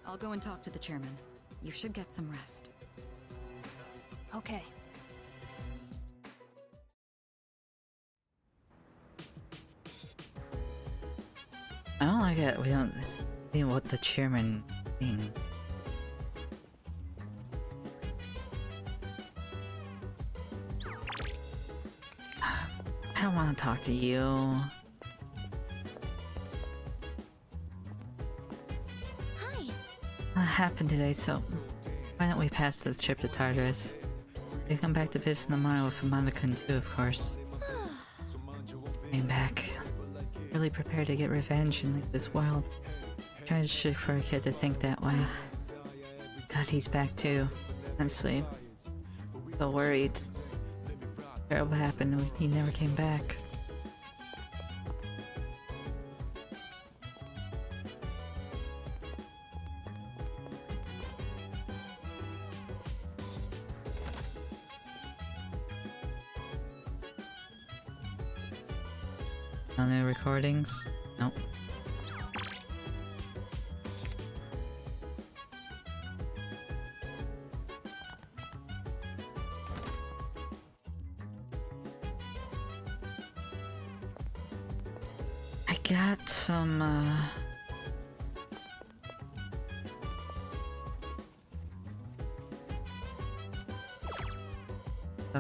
M: I'll go and talk to the chairman. You should get some rest.
F: Okay.
A: I don't like it. We don't see what the chairman mean. I don't want to talk to you.
B: Hi.
A: What happened today? So why don't we pass this trip to Tartarus? We come back to visit tomorrow with Amada-kun too, of course. Came back. Really prepared to get revenge in like this world. Tragic for a kid to think that way. God, he's back too. Can't sleep. So worried. Terrible happened when he never came back. No new recordings? Nope. I got some, I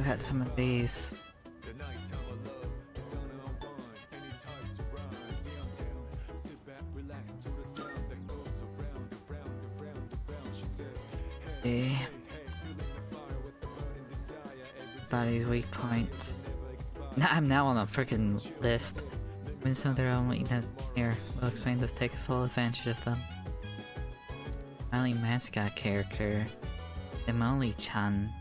A: got some of these. Body's weak points. Now I'm now on a freaking list. When some of their own weakness here, we'll explain to take full advantage of them. Finally, mascot character, Emoli-chan.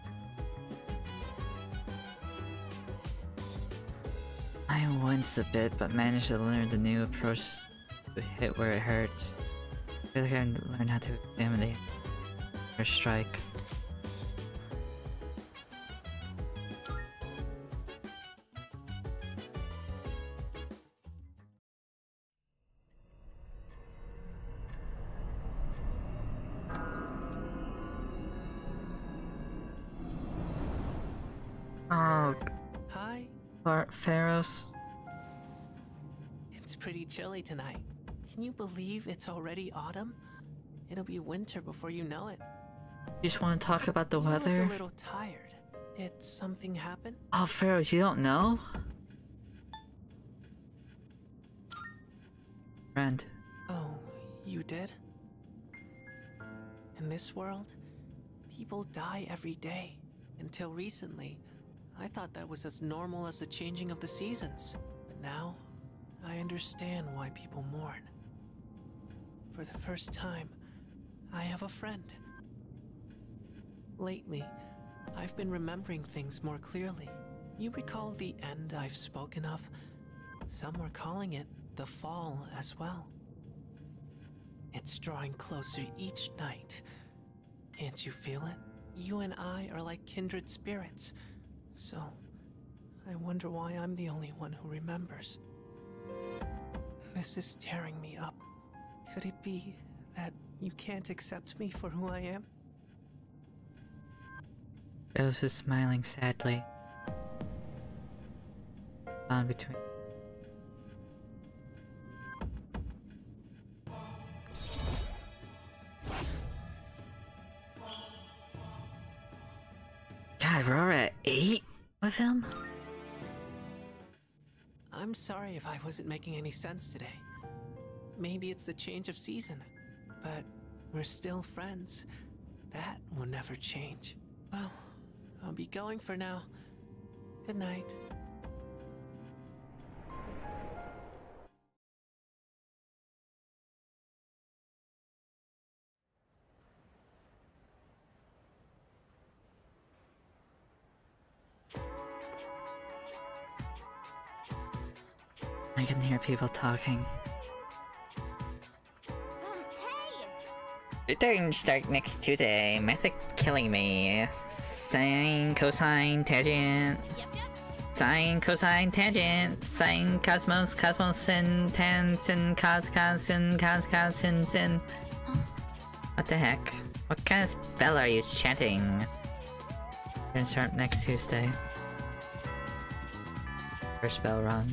A: I winced a bit, but managed to learn the new approach to hit where it hurts. I feel like I learned how to intimidate or strike. Pharaohs.
T: It's pretty chilly tonight. Can you believe it's already autumn? It'll be winter before you know it.
A: You just want to talk about the weather?
T: You look a little tired. Did something happen?
A: Oh, Pharaohs, you don't know? Friend.
T: Oh, you did? In this world, people die every day. Until recently, I thought that was as normal as the changing of the seasons. But now, I understand why people mourn. For the first time, I have a friend. Lately, I've been remembering things more clearly. You recall the end I've spoken of? Some were calling it the fall as well. It's drawing closer each night. Can't you feel it? You and I are like kindred spirits. So, I wonder why I'm the only one who remembers. This is tearing me up. Could it be that you can't accept me for who I am?
A: Rose is smiling sadly. On between. God, we're already at 8 with him?
T: I'm sorry if I wasn't making any sense today. Maybe it's the change of season, but we're still friends. That will never change. Well, I'll be going for now. Good night.
A: I can hear people talking.
D: Return start next Tuesday. Method killing me. Sine, cosine, tangent. Sine, cosine, tangent. Sine, cosmos, cosmos, sin, tan, sin, cos, sin, cos, sin. What the heck? What kind of spell are you chanting?
A: Return start next Tuesday. First spell wrong.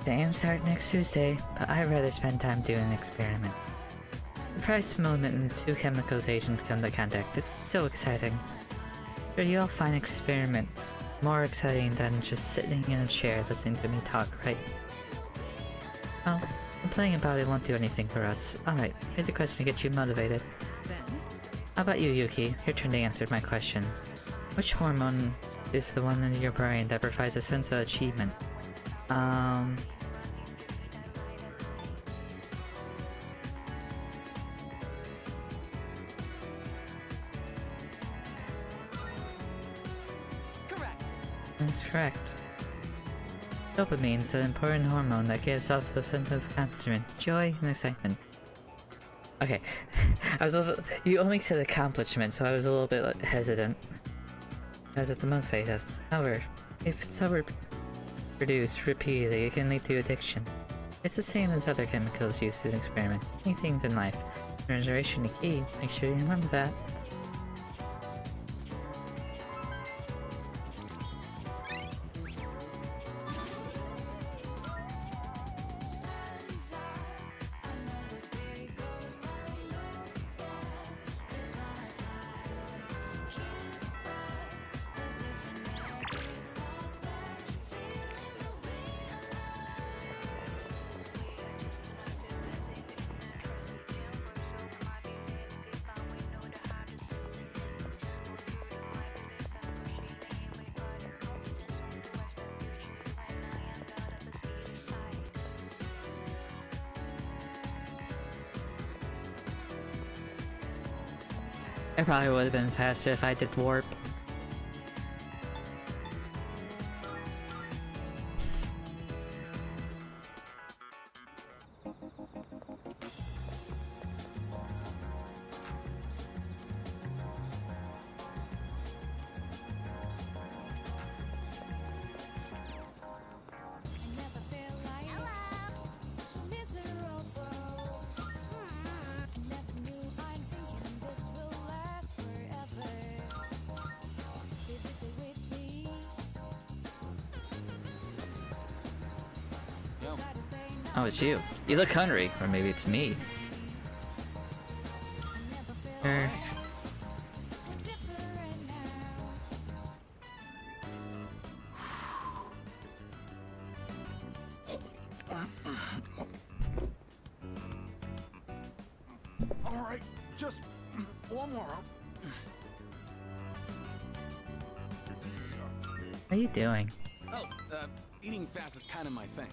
A: Exams start next Tuesday, but I'd rather spend time doing an experiment. Surprise moment when 2 chemicals agents come to contact. It's so exciting. Sure, you all find experiments more exciting than just sitting in a chair listening to me talk, right? Well, complaining about it won't do anything for us. Alright, here's a question to get you motivated. How about you, Yuki? Your turn to answer my question. Which hormone is the one in your brain that provides a sense of achievement? That's correct. Dopamine is an important hormone that gives off the sense of accomplishment, joy, and excitement. Okay, I was a little, you only said accomplishment, so I was a little bit hesitant. As it's the motivate us. However, if it's produced repeatedly, it can lead to addiction. It's the same as other chemicals used in experiments. Many things in life. Restoration is key. Make sure you remember that. It probably would have been faster if I did warp.
D: Oh, it's you. You look hungry. Or maybe it's me. Sure.
N: Alright, just one more.
D: What are you doing?
L: Oh, eating fast is kind of my thing.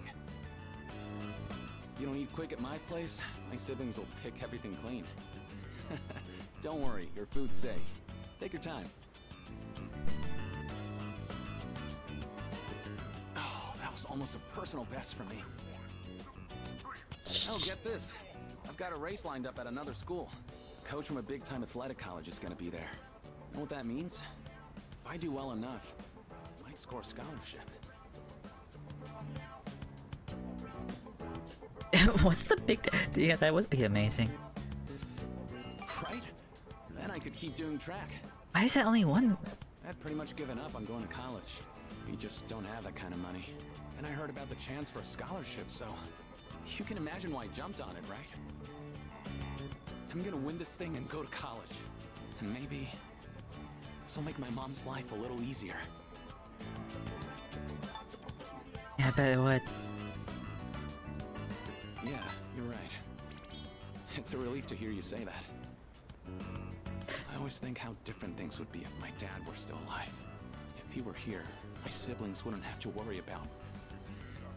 L: You don't eat quick at my place, my siblings will pick everything clean. Don't worry, your food's safe. Take your time. Oh, that was almost a personal best for me. Oh, get this. I've got a race lined up at another school. A coach from a big-time athletic college is gonna be there. You know what that means? If I do well enough, I might score a scholarship.
D: What's the big... Yeah, that would be amazing.
L: Right? Then I could keep doing track.
D: Why is that only one?
L: I'd pretty much given up on going to college. We just don't have that kind of money. And I heard about the chance for a scholarship, so... You can imagine why I jumped on it, right? I'm gonna win this thing and go to college. And maybe... this'll make my mom's life a little easier.
D: Yeah, I bet it would.
L: Yeah, you're right. It's a relief to hear you say that. I always think how different things would be if my dad were still alive. If he were here, my siblings wouldn't have to worry about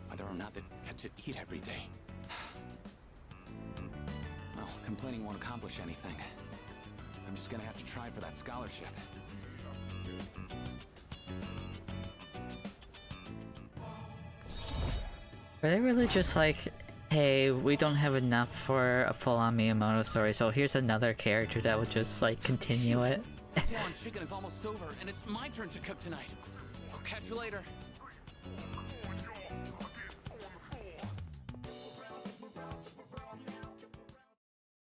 L: whether or not they'd get to eat every day. Well, complaining won't accomplish anything. I'm just gonna have to try for that scholarship.
D: Were they really just like, hey, we don't have enough for a full-on Miyamoto story, so here's another character that would just like continue it?
L: Swan chicken is almost over, and it's my turn to cook tonight. I'll catch you later.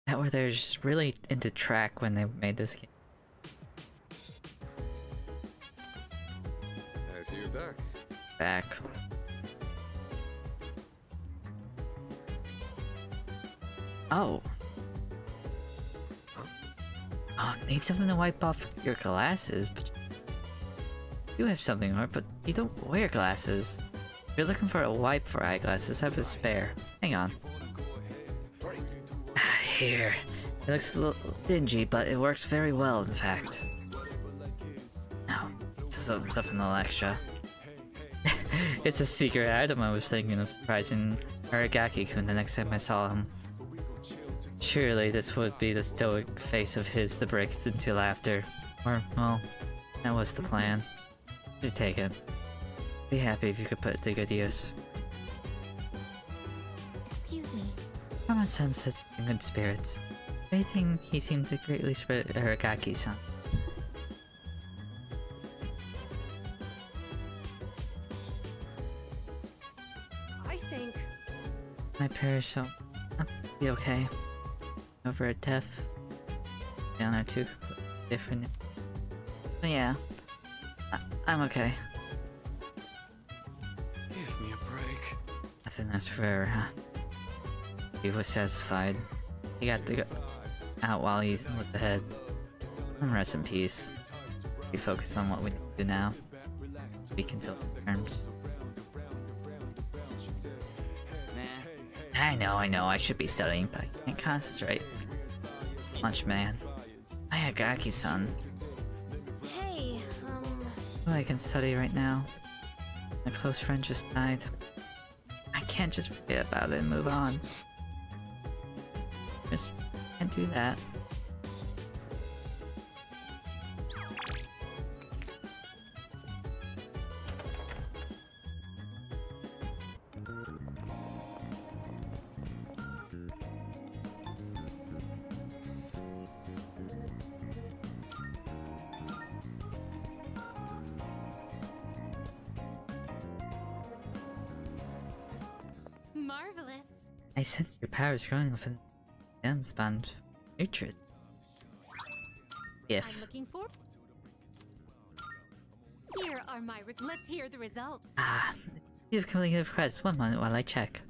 D: That were they're just really into track when they made this game.
H: I see you're back.
D: Back. Oh. Oh, need something to wipe off your glasses, but you have something, right? But you don't wear glasses. If you're looking for a wipe for eyeglasses, have a spare. Hang on. Here. It looks a little dingy, but it works very well, in fact. Oh, something a little extra. It's a secret item. I was thinking of surprising Aragaki-kun the next time I saw him. Surely this would be the stoic face of his to break into laughter. Or, well, that was the plan. You take it. Be happy if you could put it to good use.
B: Excuse me.
D: Common sense says in good spirits. Everything he seemed to greatly spread Aragaki-san.
F: I think...
D: My parish, so I'll be okay. Over a death. Down are two completely different. But yeah, I'm okay.
L: Give me a break.
D: Nothing lasts forever, huh? He was satisfied. He got to go out while he was ahead. And rest in peace. We focus on what we do now. We can tell terms. I know, I should be studying, but I can't concentrate. Lunch man. Ayagaki-san.
K: Hey,
D: Oh, I can study right now. My close friend just died. I can't just forget about it and move on. Just can't do that.
P: Marvelous.
D: I sense your power is growing within the gems bond nutrients.
P: I'm
D: If.
P: looking for. Here are my. Let's hear the results.
D: Ah, you've completed the quest. 1 moment while I check.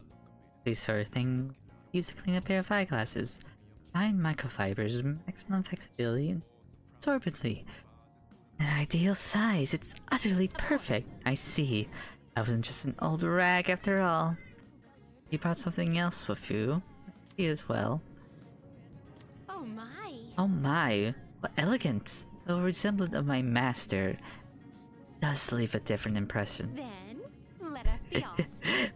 A: This sort of thing. Use to clean a pair of eyeglasses. Fine microfibers, maximum flexibility, and absorbently. An ideal size. It's utterly perfect. I see. I wasn't just an old rag after all. You brought something else with you. Me as well.
P: Oh my.
A: Oh my. What elegance. Though resemblant of my master. Does leave a different impression.
P: Then, let us be off.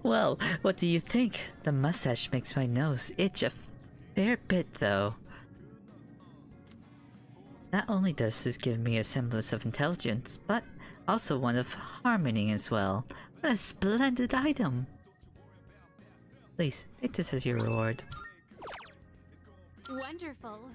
A: Well, what do you think? The mustache makes my nose itch a fair bit, though. Not only does this give me a semblance of intelligence, but also one of harmony as well. What a splendid item! Please, take this as your reward.
P: Wonderful.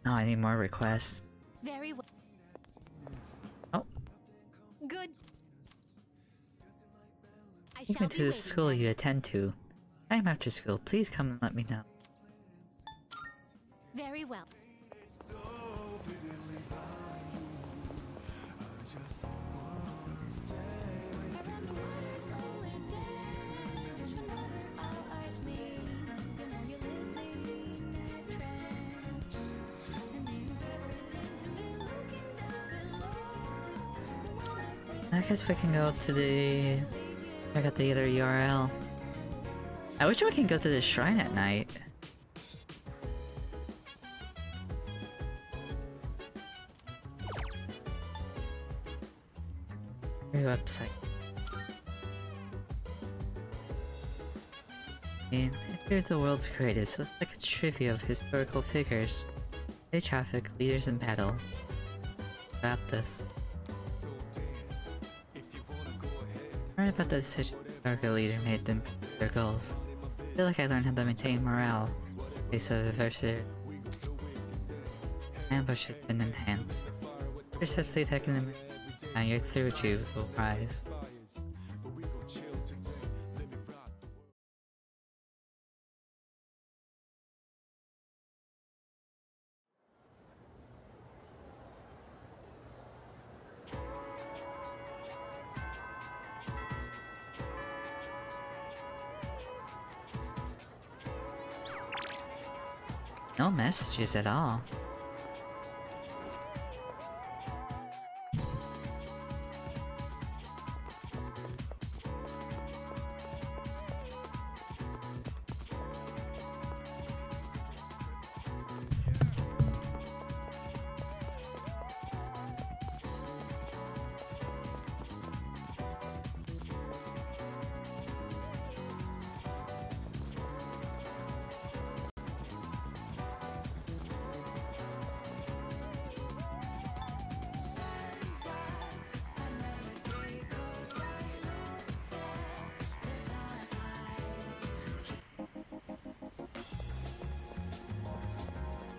A: Oh, I need more requests.
P: Very well.
A: Oh.
P: Good. I
A: Take
P: shall
A: me
P: be
A: to the
P: waiting
A: school
P: then.
A: you attend to. Time after school, please come and let me know.
P: Very well.
A: I guess we can go to the... check out the other URL. I wish we can go to the shrine at night. New website. And here's the world's greatest. Let's look at trivia of historical figures. Day traffic, leaders in battle. About this. Right about the decision the historical leader made them their goals. I feel like I learned how to maintain morale in face of adversity. Ambush has been enhanced. Successfully attacking them. Now your third tube will rise. No messages at all.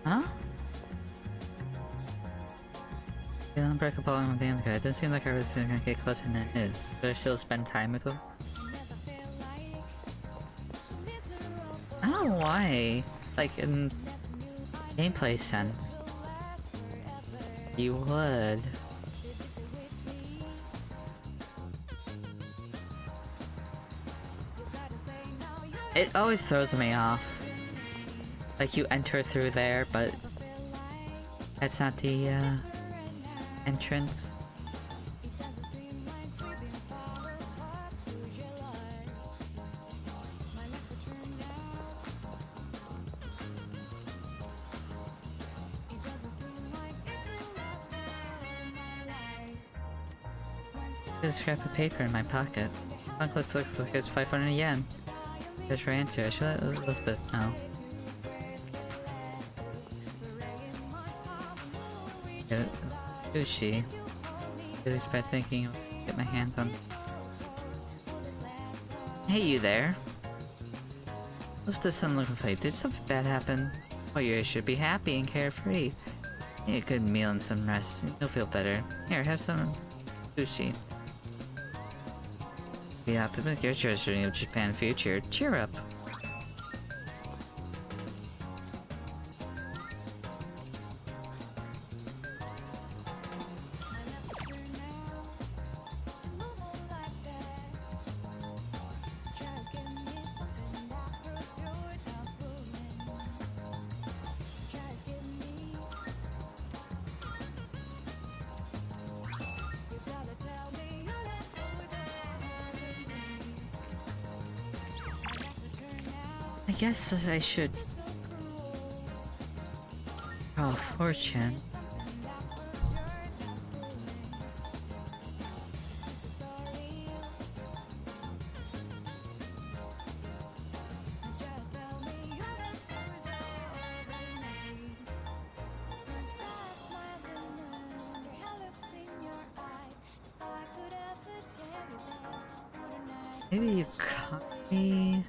A: Huh? The unbreakable arm of the other guy. It doesn't seem like I was gonna get closer than it is. Should I still spend time with him? I don't know why. Like, in gameplay sense. You would. It always throws me off. Like, you enter through there, but that's not the entrance. There's a scrap of paper in my pocket. Necklace looks like it's 500 yen. That's her answer. I should let Elizabeth know. Who's she? At least by thinking I'll get my hands on. Hey, you there? What's the sun looking like? Did something bad happen? Oh, you should be happy and carefree. Eat a good meal and some rest. You'll feel better. Here, have some sushi. Be optimistic, your treasury of Japan future. Cheer up. I guess I should draw a fortune. Maybe you copy.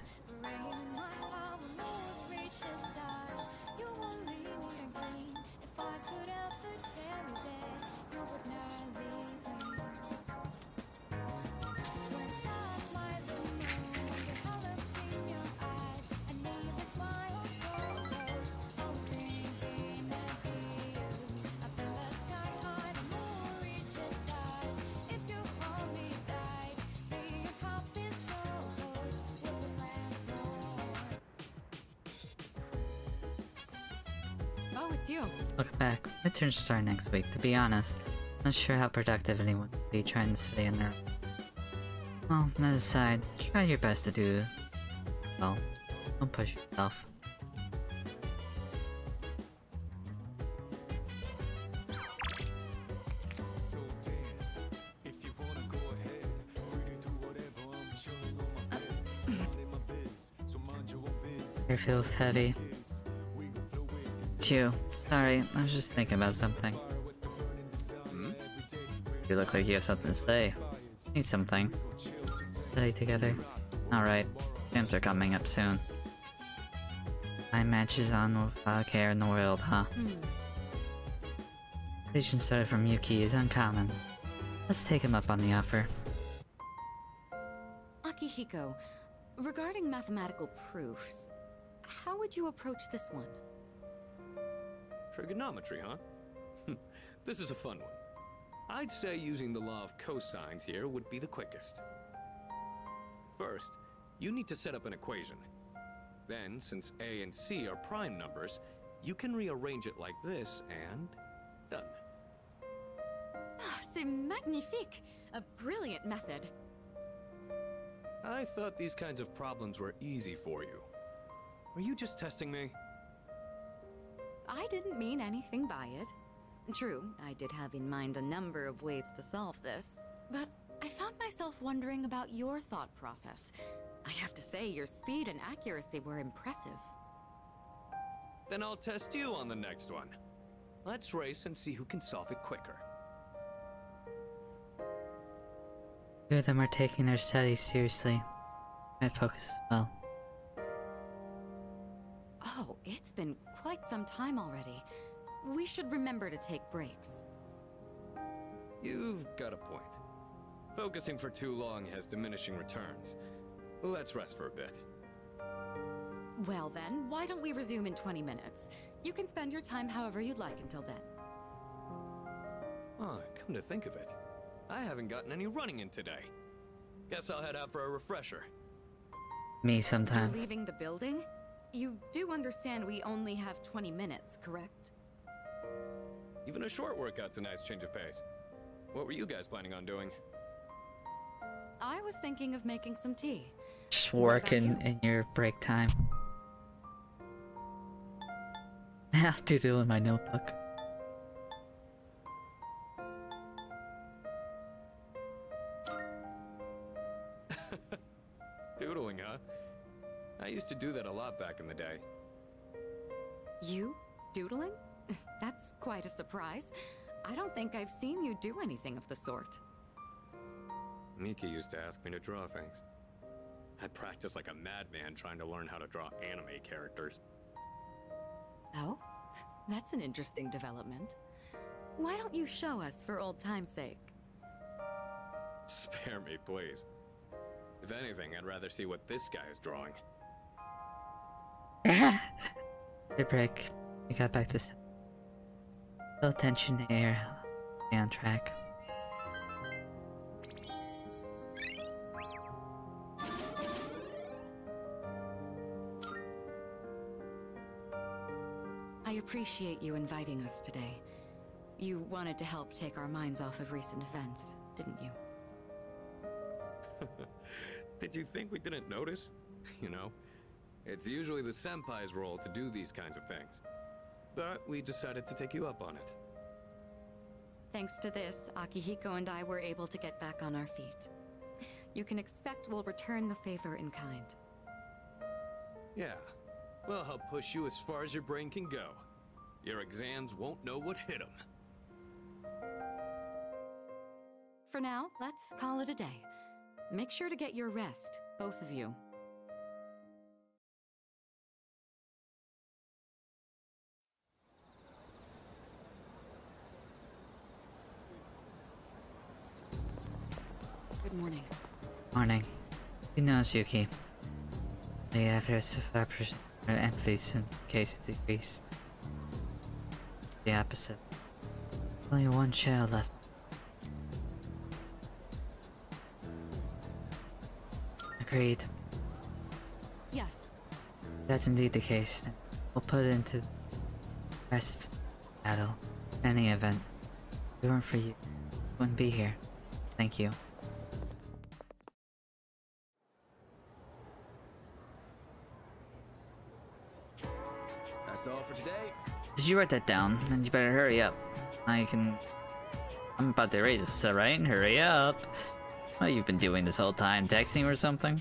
M: Oh, it's you.
A: Look back. My turn to start next week. To be honest, not sure how productive anyone would be trying to stay in there. Well, that aside, try your best to do well. Don't push yourself. It feels heavy. Chew. Sorry, I was just thinking about something. You look like you have something to say. Need something. Study together. Alright, games are coming up soon. My matches on without care in the world, huh? Station started from Yuki is uncommon. Let's take him up on the offer.
M: Akihiko, regarding mathematical proofs, how would you approach this one?
H: Trigonometry, huh? This is a fun one. I'd say using the law of cosines here would be the quickest. First, you need to set up an equation. Then, since A and C are prime numbers, you can rearrange it like this and done.
M: C'est magnifique! A brilliant method.
H: I thought these kinds of problems were easy for you. Are you just testing me?
M: I didn't mean anything by it. True, I did have in mind a number of ways to solve this, but I found myself wondering about your thought process. I have to say, your speed and accuracy were impressive.
H: Then I'll test you on the next one. Let's race and see who can solve it quicker.
A: Two of them are taking their studies seriously. Try to focus as well.
M: Oh, it's been quite some time already. We should remember to take breaks.
H: You've got a point. Focusing for too long has diminishing returns. Let's rest for a bit.
M: Well then, why don't we resume in 20 minutes? You can spend your time however you'd like until then.
H: Oh, come to think of it, I haven't gotten any running in today. Guess I'll head out for a refresher.
A: Me sometime.
M: You're leaving the building? You do understand we only have 20 minutes, correct?
H: Even a short workout's a nice change of pace. What were you guys planning on doing?
M: I was thinking of making some tea.
A: Just working in your break time. Doodle in my notebook.
H: Doodling, huh? I used to do that a lot back in the day.
M: You? Doodling? That's quite a surprise. I don't think I've seen you do anything of the sort.
H: Miki used to ask me to draw things. I practiced like a madman trying to learn how to draw anime characters.
M: Oh? That's an interesting development. Why don't you show us for old time's sake?
H: Spare me, please. If anything, I'd rather see what this guy is drawing.
A: Good break. We got back to step. Full attention to air. Stay on track.
M: I appreciate you inviting us today. You wanted to help take our minds off of recent events, didn't you?
H: Did you think we didn't notice? You know, it's usually the senpai's role to do these kinds of things. But we decided to take you up on it.
M: Thanks to this, Akihiko and I were able to get back on our feet. You can expect we'll return the favor in kind.
H: Yeah. Well, I'll push you as far as your brain can go. Your exams won't know what hit them.
M: For now, let's call it a day. Make sure to get your rest, both of you. Good morning.
A: Morning. You know Yuki. The after establishment empathy in case it decrease. The opposite. Only one child left. Agreed.
M: Yes.
A: If that's indeed the case, then we'll put it into rest battle. In any event, if it weren't for you, we wouldn't be here. Thank you.
J: That's all for today.
A: Did you write that down? And you better hurry up. I'm about to erase this, alright? Hurry up. What have you been doing this whole time? Texting or something?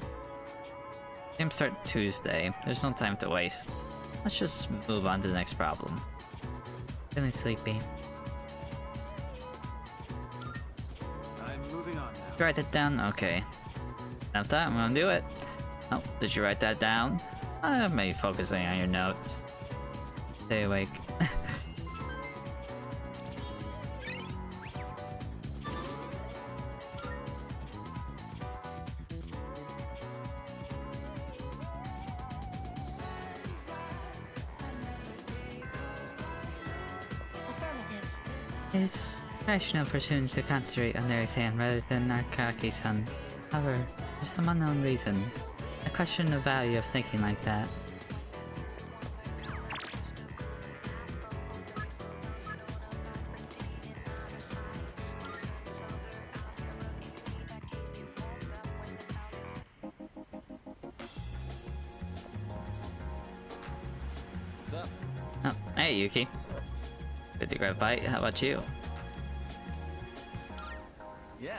A: Games start Tuesday. There's no time to waste. Let's just move on to the next problem. Feeling sleepy.
J: I'm moving on now.
A: Did you write that down? Okay. Enough time, I'm gonna do it. Oh, did you write that down? Maybe focusing on your notes. Stay awake. It's rational for students to concentrate on their exam rather than Narkaki-san. However, for some unknown reason, I question the value of thinking like that.
H: What's up?
A: Oh, hey Yuki. Good to grab a bite. How about you?
L: Yeah.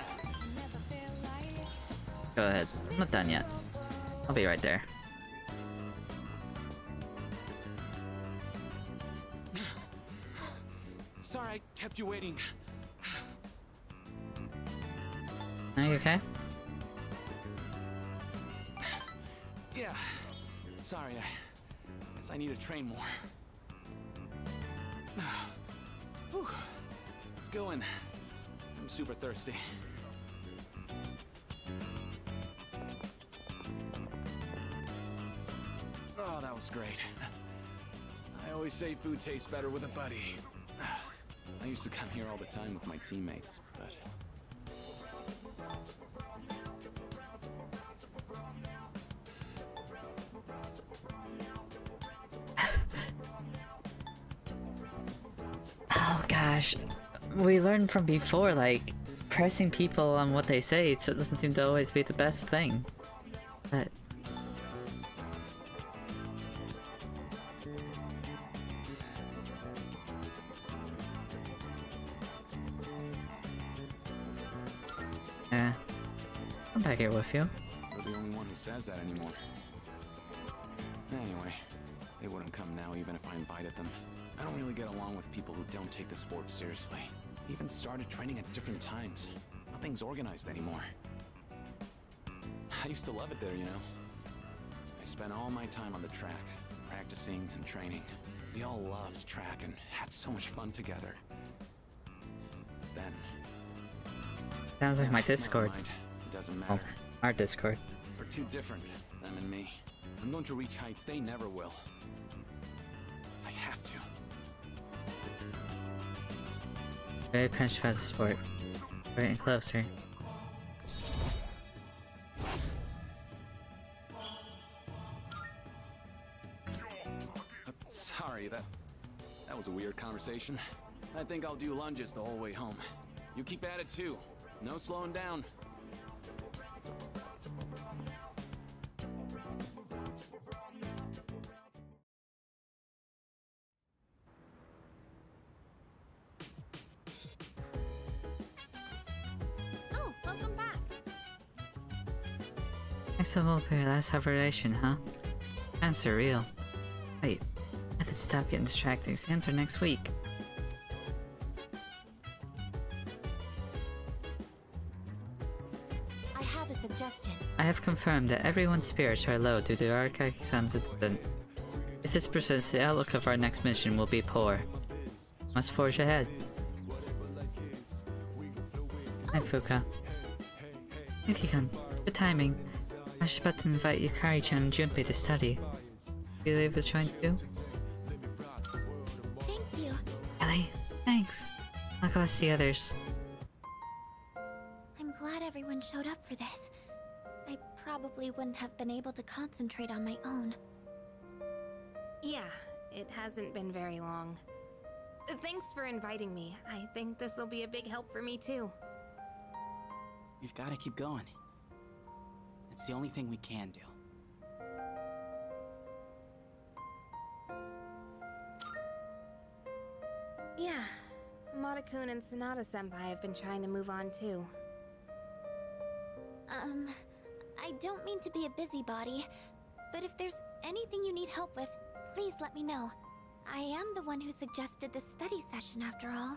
A: Go ahead. I'm not done yet. I'll be right there.
L: Sorry, I kept you waiting.
A: Are you okay?
L: Yeah. Sorry, I guess I need to train more. Whew. Let's go in. I'm super thirsty. Oh, that was great. I always say food tastes better with a buddy. I used to come here all the time with my teammates, but...
A: Oh gosh. We learned from before, like, pressing people on what they say, it doesn't seem to always be the best thing. But... yeah. I'm back here with you.
L: You're the only one who says that anymore. Anyway, they wouldn't come now even if I invited them. I don't really get along with people who don't take the sport seriously. Even started training at different times. Nothing's organized anymore. I used to love it there, you know. I spent all my time on the track, practicing and training. We all loved track and had so much fun together. Then...
A: Sounds like my
L: never
A: Discord.
L: mind. It doesn't
A: Oh,
L: matter.
A: our Discord.
L: We're too different, them and me. I'm going to reach heights they never will. I have to.
A: Very pinched by the sport. We're getting closer.
L: Sorry, that was a weird conversation. I think I'll do lunges the whole way home. You keep at it too. No slowing down.
K: Oh, welcome back.
A: Next to your last observation, huh? Sounds surreal. Wait, I have to stop getting distracted. Exams are next week.
B: I have a suggestion.
A: I have confirmed that everyone's spirits are low due to our son's incident. If this persists, the outlook of our next mission will be poor. Must forge ahead. Hi, Fuka. Yuki-kun, good timing. I was about to invite Yukari-chan and Junpei to study. Will you able to join too?
B: Thank you.
A: Ellie, thanks. I'll go ask the others.
B: I'm glad everyone showed up for this. I probably wouldn't have been able to concentrate on my own.
K: Yeah, it hasn't been very long. Thanks for inviting me. I think this will be a big help for me too.
J: We've got to keep going. It's the only thing we can do.
K: Yeah, Amada-kun and Sonata-senpai have been trying to move on too.
B: I don't mean to be a busybody, but if there's anything you need help with, please let me know. I am the one who suggested this study session after all.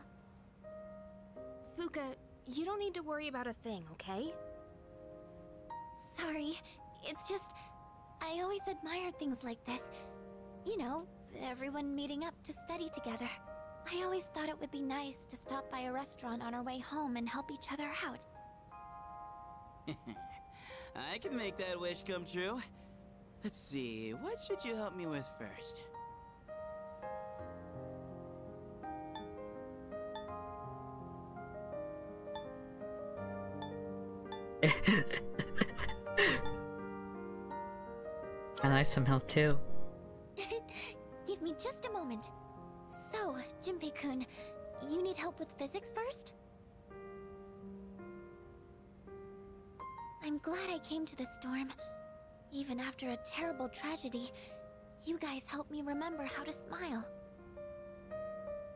K: Fuka, you don't need to worry about a thing, okay?
B: Sorry, it's just, I always admired things like this. You know, everyone meeting up to study together. I always thought it would be nice to stop by a restaurant on our way home and help each other out.
J: I can make that wish come true. Let's see, what should you help me with first?
A: I'd like some help too.
B: Give me just a moment. So, Junpei-kun, you need help with physics first? I'm glad I came to the storm. Even after a terrible tragedy, you guys helped me remember how to smile.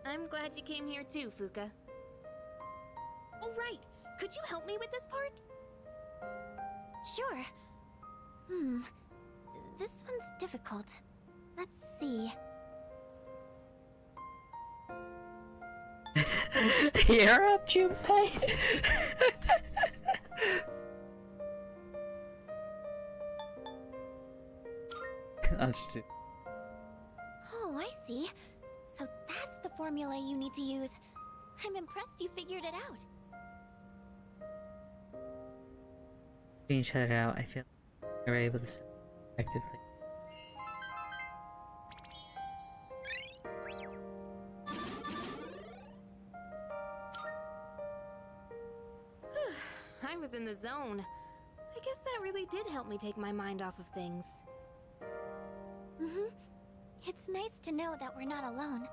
K: I'm glad you came here too, Fuka. Oh, right! Could you help me with this part?
B: Sure. This one's difficult. Let's see.
A: You're up, Junpei!
B: Oh, I see. So that's the formula you need to use. I'm impressed you figured it out.
A: Being each other out, I feel we were able to stay effectively.
K: I was in the zone. I guess that really did help me take my mind off of things.
B: It's nice to know that we're not alone.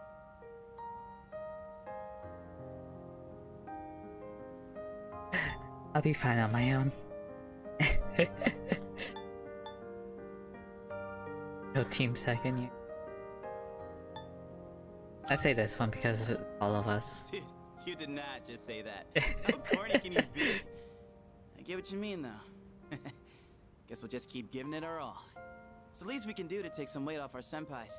A: I'll be fine on my own. No team second you. I say this one because of all of us.
J: Dude, you did not just say that. How corny can you be? I get what you mean, though. Guess we'll just keep giving it our all. It's the least we can do to take some weight off our senpais.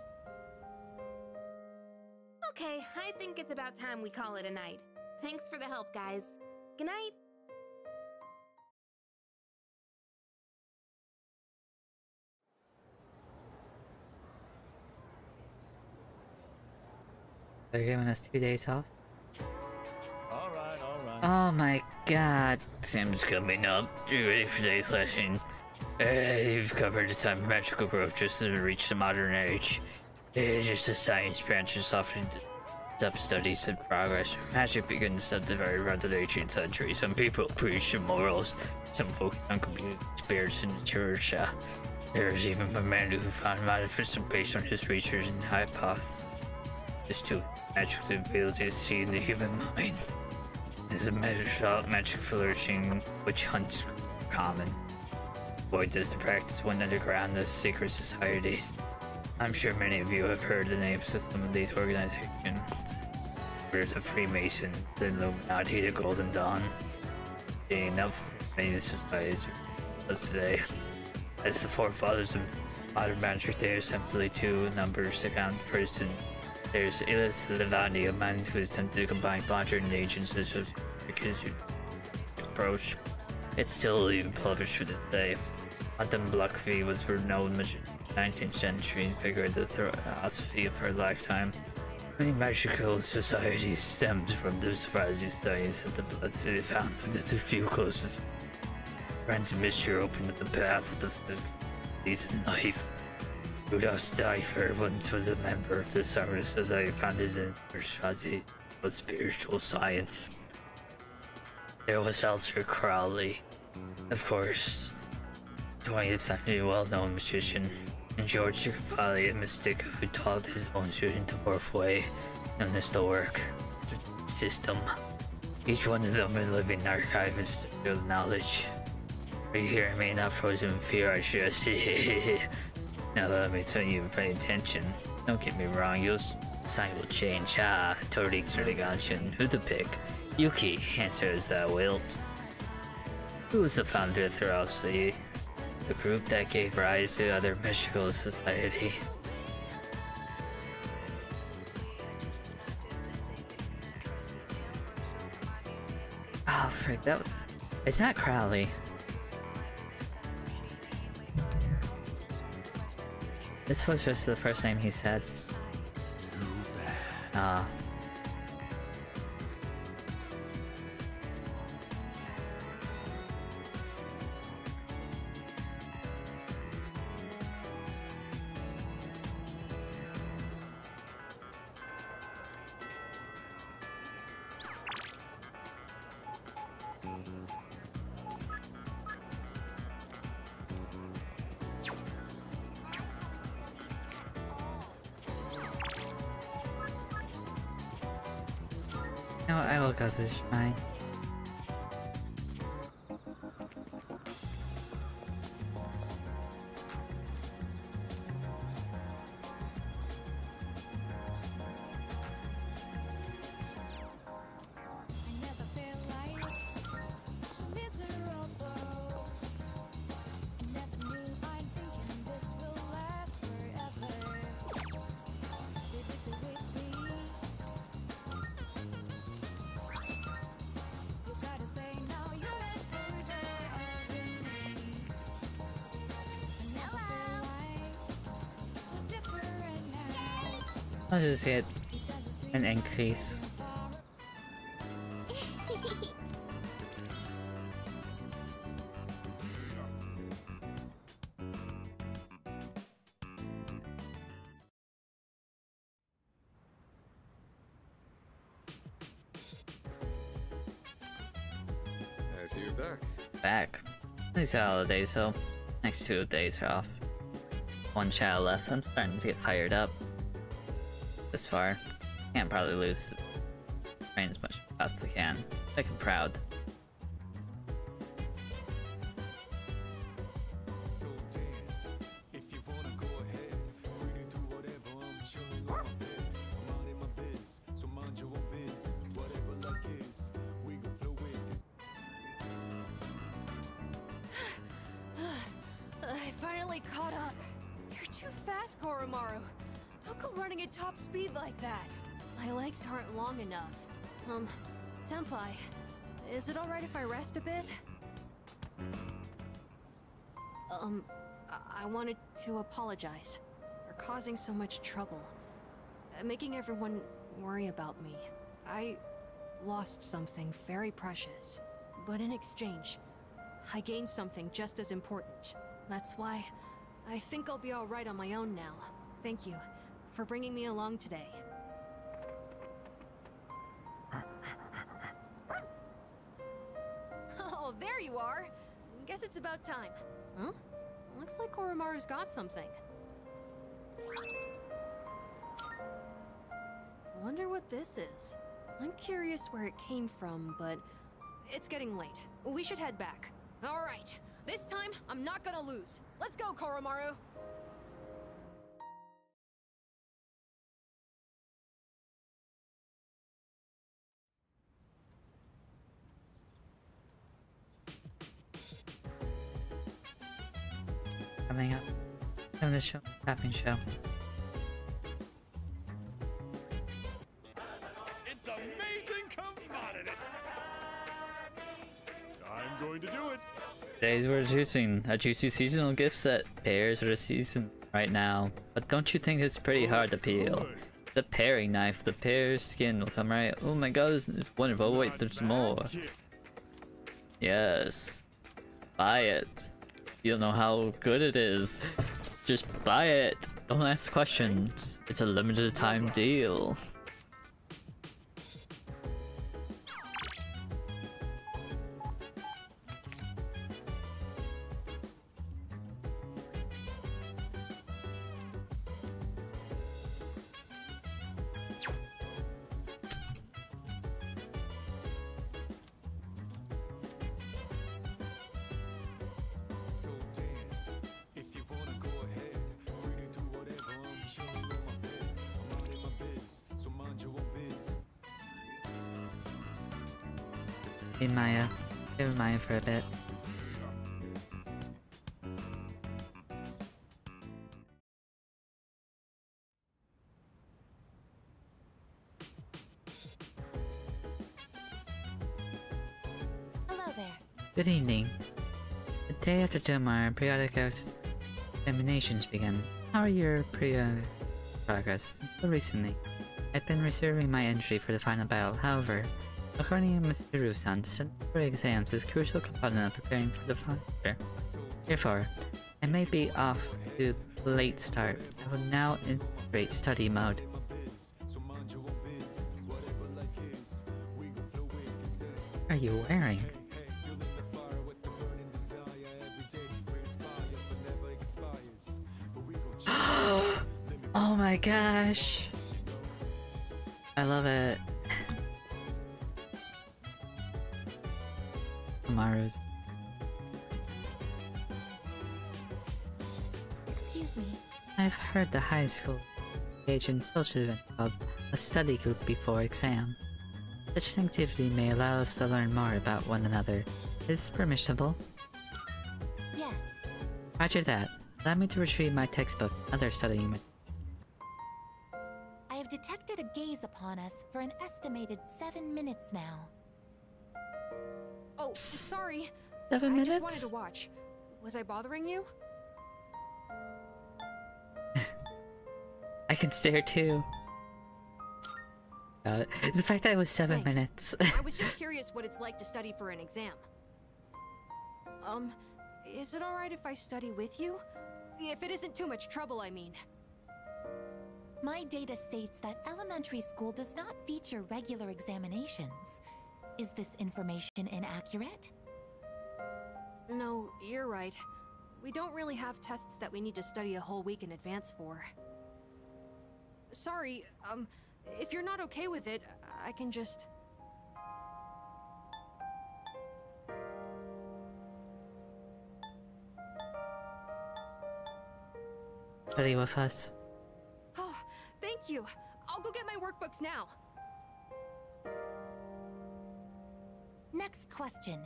K: Okay, I think it's about time we call it a night. Thanks for the help, guys. Good night.
A: They're giving us 2 days off.
D: Alright.
A: Oh my god.
D: Sam's coming up. You ready for today's session? You've covered the time of magical growth just to reach the modern age. Just the science branches often up studies and progress. Magic begins at the very around the 18th century. Some people preach the morals, some focus on computing spirits in the church. There's even a man who found manifestation based on his research and hypothesis. This too magical ability to see in the human mind. This is a magic flourishing which hunts common. Avoid this to practice one underground as secret societies. I'm sure many of you have heard the names of some of these organizations. There's a Freemason, the Illuminati, the Golden Dawn. Enough many societies as today. As the forefathers of modern magic, there are simply two numbers to count. First, there's Ilis Levandi, a man who attempted to combine modern agents such as approach. It's still even published to this day. Adam Blackfee was a renowned magician in the 19th century and figured the philosophy of her lifetime. Many magical societies stemmed from the surprising science of the philosophy found that the few closest friends of mystery opened the path of the decent life. Rudolf Steifer once was a member of the Summer Society founded in Persuasive of spiritual science. There was Elster Crowley, of course, 20th century well-known magician, and George Capali, a mystic who taught his own student the fourth way, known as the work system. Each one of them is a living archive of spiritual knowledge. Are you hearing me? Not frozen in fear, I should say. Now let me tell you, pay attention. Don't get me wrong, your sign will change. Torik Ganshin. Who to pick? Yuki answers that wilt. Who was the founder of Thralsty? The group that gave rise to other mystical society. Oh frick, that was... It's not Crowley. This was just the first name he said. No, I will go to the shrine. I'll just get an increase.
H: I see you're back.
D: Back. It's a holiday, so next 2 days are off. One child left. I'm starting to get fired up. This far, can't probably lose. Train as much as I possibly can. Like I'm proud.
F: I finally caught up. You're too fast, Koromaru. Don't go running at top speed like that. My legs aren't long enough. Senpai, is it alright if I rest a bit? I wanted to apologize for causing so much trouble, making everyone worry about me. I lost something very precious, but in exchange, I gained something just as important. That's why I think I'll be alright on my own now. Thank you for bringing me along today. Oh, there you are! Guess it's about time. Huh? Looks like Koromaru's got something. Wonder what this is. I'm curious where it came from, but it's getting late. We should head back. Alright, this time I'm not gonna lose. Let's go, Koromaru!
A: Coming up on the show, tapping show.
C: It's amazing commodity. I'm going to do it.
D: Today's we're choosing a juicy seasonal gift set. Pears are the season right now, but don't you think it's pretty hard to peel? The paring knife, the pear skin will come right. Oh my god, it's wonderful. Wait, there's more. Yes. Buy it. You don't know how good it is. Just buy it. Don't ask questions. It's a limited time deal.
A: Hey Maya. Give Maya for a bit.
B: Hello there.
A: Good evening. The day after tomorrow, periodic examinations begin. How are your periodic progress? Until recently, I've been reserving my entry for the final battle. However, according to Mitsuru-san, studying for exams is a crucial component of preparing for the future. Therefore, I may be off to a late start. I will now integrate study mode. What are you wearing? Oh my gosh! I love it. Amaru's.
B: Excuse me.
A: I've heard the high school engage in social event called a study group before exam. Such an activity may allow us to learn more about one another. Is this permissible?
B: Yes.
A: Roger that. Allow me to retrieve my textbook and other studying materials.
B: I have detected a gaze upon us for an estimated 7 minutes now.
F: Oh, sorry.
A: 7 minutes?
F: I just wanted to watch. Was I bothering you?
A: I can stare too. Got it. The fact that it was 7
F: Thanks.
A: minutes.
F: I was just curious what it's like to study for an exam. Is it alright if I study with you? If it isn't too much trouble, I mean.
B: My data states that elementary school does not feature regular examinations. Is this information inaccurate?
F: No, you're right. We don't really have tests that we need to study a whole week in advance for. Sorry, if you're not okay with it, I can just...
A: Study with us.
F: Oh, thank you. I'll go get my workbooks now.
B: Next question.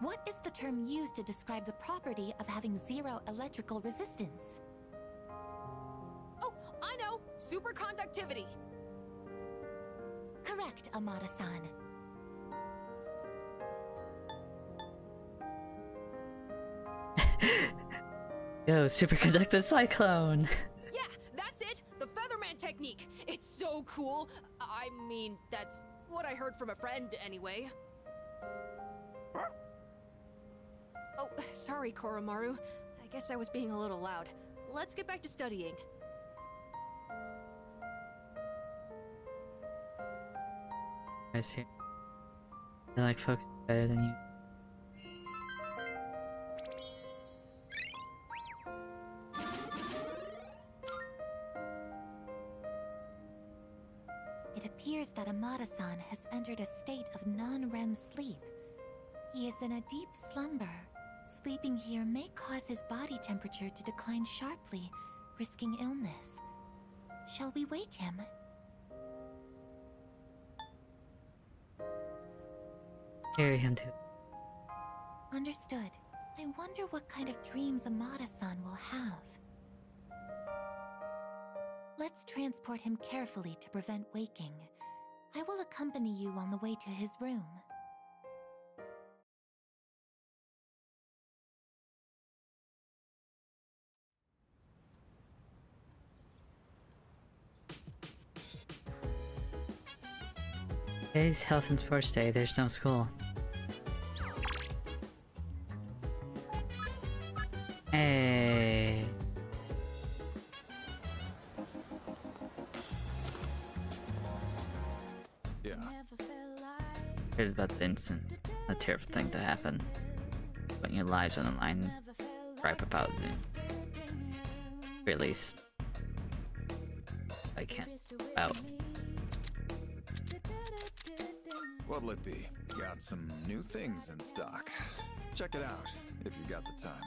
B: What is the term used to describe the property of having zero electrical resistance?
F: Oh, I know! Superconductivity!
B: Correct, Amada-san.
A: Yo, superconductive cyclone!
F: Yeah, that's it! The Featherman technique! It's so cool! I mean, that's what I heard from a friend, anyway. Oh, sorry, Koromaru. I guess I was being a little loud. Let's get back to studying.
A: Guys here. I like folks better than you.
B: It appears that Amada-san has entered a state of non-REM sleep. He is in a deep slumber. Sleeping here may cause his body temperature to decline sharply, risking illness. Shall we wake him?
A: Carry him to.
B: Understood. I wonder what kind of dreams Amada-san will have. Let's transport him carefully to prevent waking. I will accompany you on the way to his room.
A: Today's health and sports day, there's no school. Hey.
Q: Yeah.
D: Heard about the incident. A terrible thing to happen. Putting your lives on the line. Gripe about it. Or at least I can't out.
Q: What'll it be? Got some new things in stock. Check it out, if you got the time.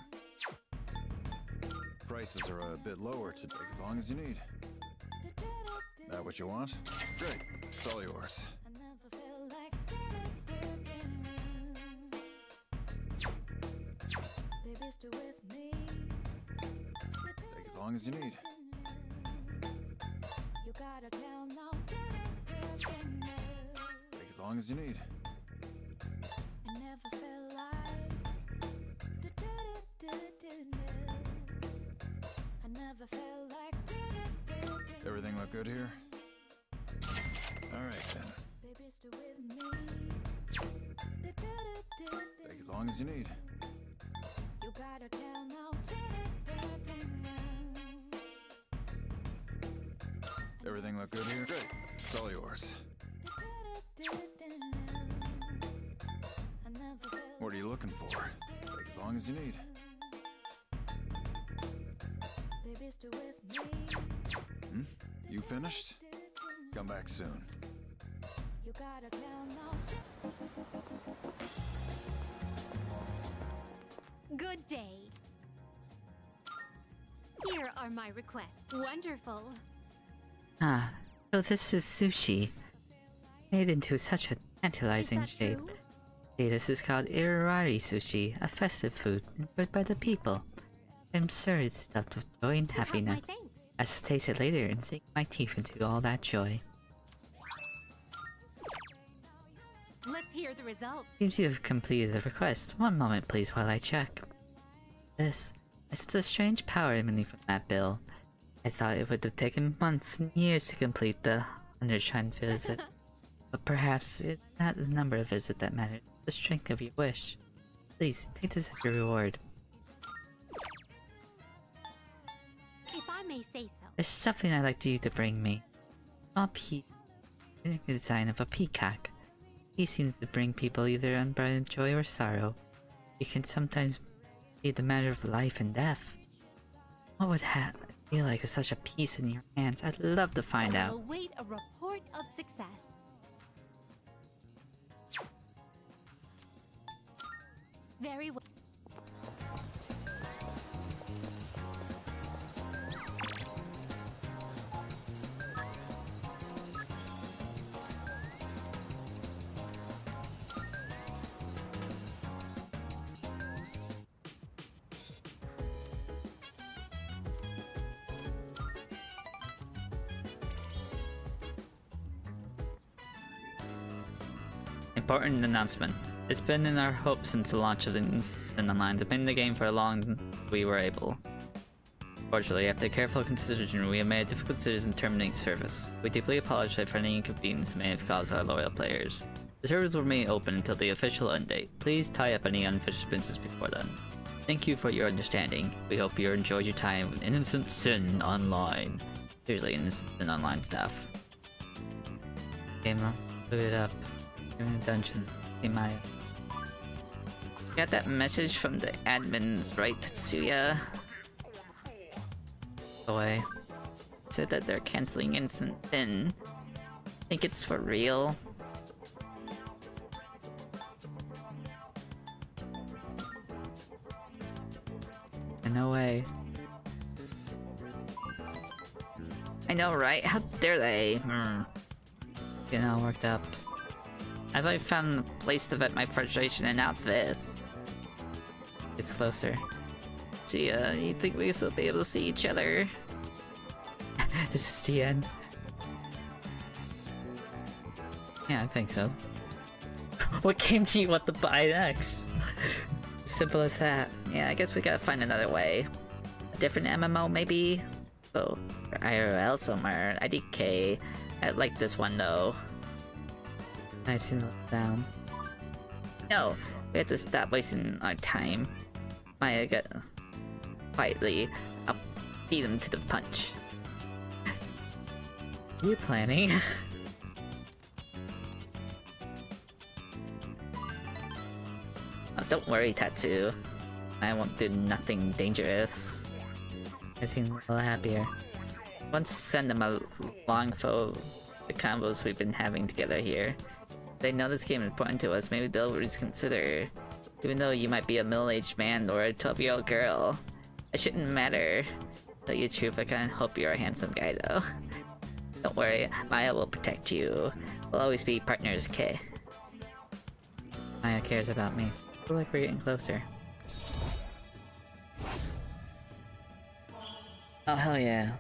Q: Prices are a bit lower today, as long as you need. That what you want? Great, it's all yours. Take as long as you need. Take as long as you need. Everything look good here? Alright then. Take as long as you need. Everything look good here? Great. It's all yours. What are you looking for? Take as long as you need. You finished? Come back soon.
P: Good day. Here are my requests. Wonderful.
A: Ah, so this is sushi. Made into such a tantalizing shape. Hey, this is called irari sushi, a festive food enjoyed by the people. I'm sure it's stuffed with joy and happiness. As to taste it later and sink my teeth into all that joy.
P: Let's hear the results.
A: Seems you have completed the request. One moment please while I check. This is a strange power emanating from that bill. I thought it would have taken months and years to complete the 100 visit. But perhaps it's not the number of visits that matters, the strength of your wish. Please, take this as your reward.
P: If I may say so.
A: There's something I'd like you to bring me. A peacock. The design of a peacock. He seems to bring people either unbridled joy or sorrow. It can sometimes be the matter of life and death. What would feel like with such a piece in your hands? I'd love to find out.
P: Await a report of success. Very well.
D: Important announcement. It's been in our hope since the launch of the instant online to bring the game for as long as we were able. Fortunately, after careful consideration, we have made a difficult decision in terminating service. We deeply apologize for any inconvenience may have caused our loyal players. The servers will remain open until the official end date. Please tie up any unfinished business before then. Thank you for your understanding. We hope you enjoyed your time with Innocent Sin Online. Seriously, Innocent Sin Online stuff. Game up, look it up. I'm in a dungeon. In my. Got that message from the admins, right, Tetsuya? Away. Said that they're canceling Innocent Sin. Think it's for real? No way. I know, right? How dare they? Getting all worked up. I thought I found a place to vent my frustration and not this. It's closer. See, you think we will still be able to see each other? This is the end. Yeah, I think so. What game do you want to buy next? Simple as that. Yeah, I guess we gotta find another way. A different MMO, maybe? Oh, or IRL somewhere. IDK. I like this one though. Nice and down. No, we have to stop wasting our time. Maya got quietly. I'll beat him to the punch. Are you planning? Oh, don't worry, Tatsu. I won't do nothing dangerous. I seem a little happier. Once send them along for the combos we've been having together here. If they know this game is important to us, maybe they'll reconsider. Even though you might be a middle-aged man or a 12-year-old girl. It shouldn't matter. Tell you the truth, I kinda hope you're a handsome guy though. Don't worry, Maya will protect you. We'll always be partners, okay? Maya cares about me. I feel like we're getting closer. Oh hell yeah.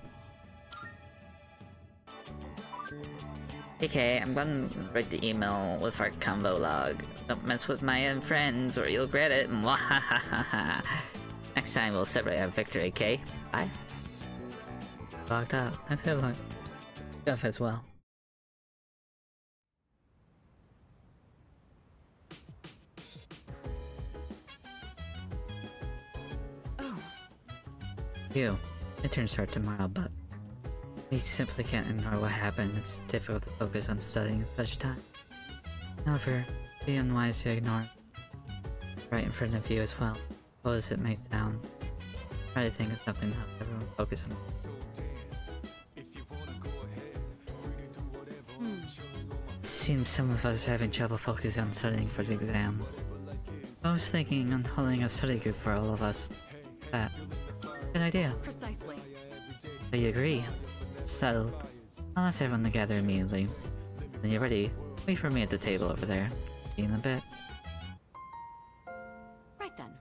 D: Okay, I'm gonna write the email with our convo log. Don't mess with Maya and friends or you'll regret it. Mwahahaha. Next time we'll celebrate our victory, okay? Bye. Logged up. Let's have like stuff as well.
B: Oh.
D: You. Midterms start tomorrow, but we simply can't ignore what happened. It's difficult to focus on studying at such time. However, it'd be unwise to ignore right in front of you as well. What as it may sound, try to think of something to help everyone focus on. Seems some of us are having trouble focusing on studying for the exam. I was thinking on holding a study group for all of us. Good idea.
F: Precisely.
D: So you agree? Settled. I'll ask everyone to gather immediately. When you're ready, wait for me at the table over there. See you in a bit.
M: Right then.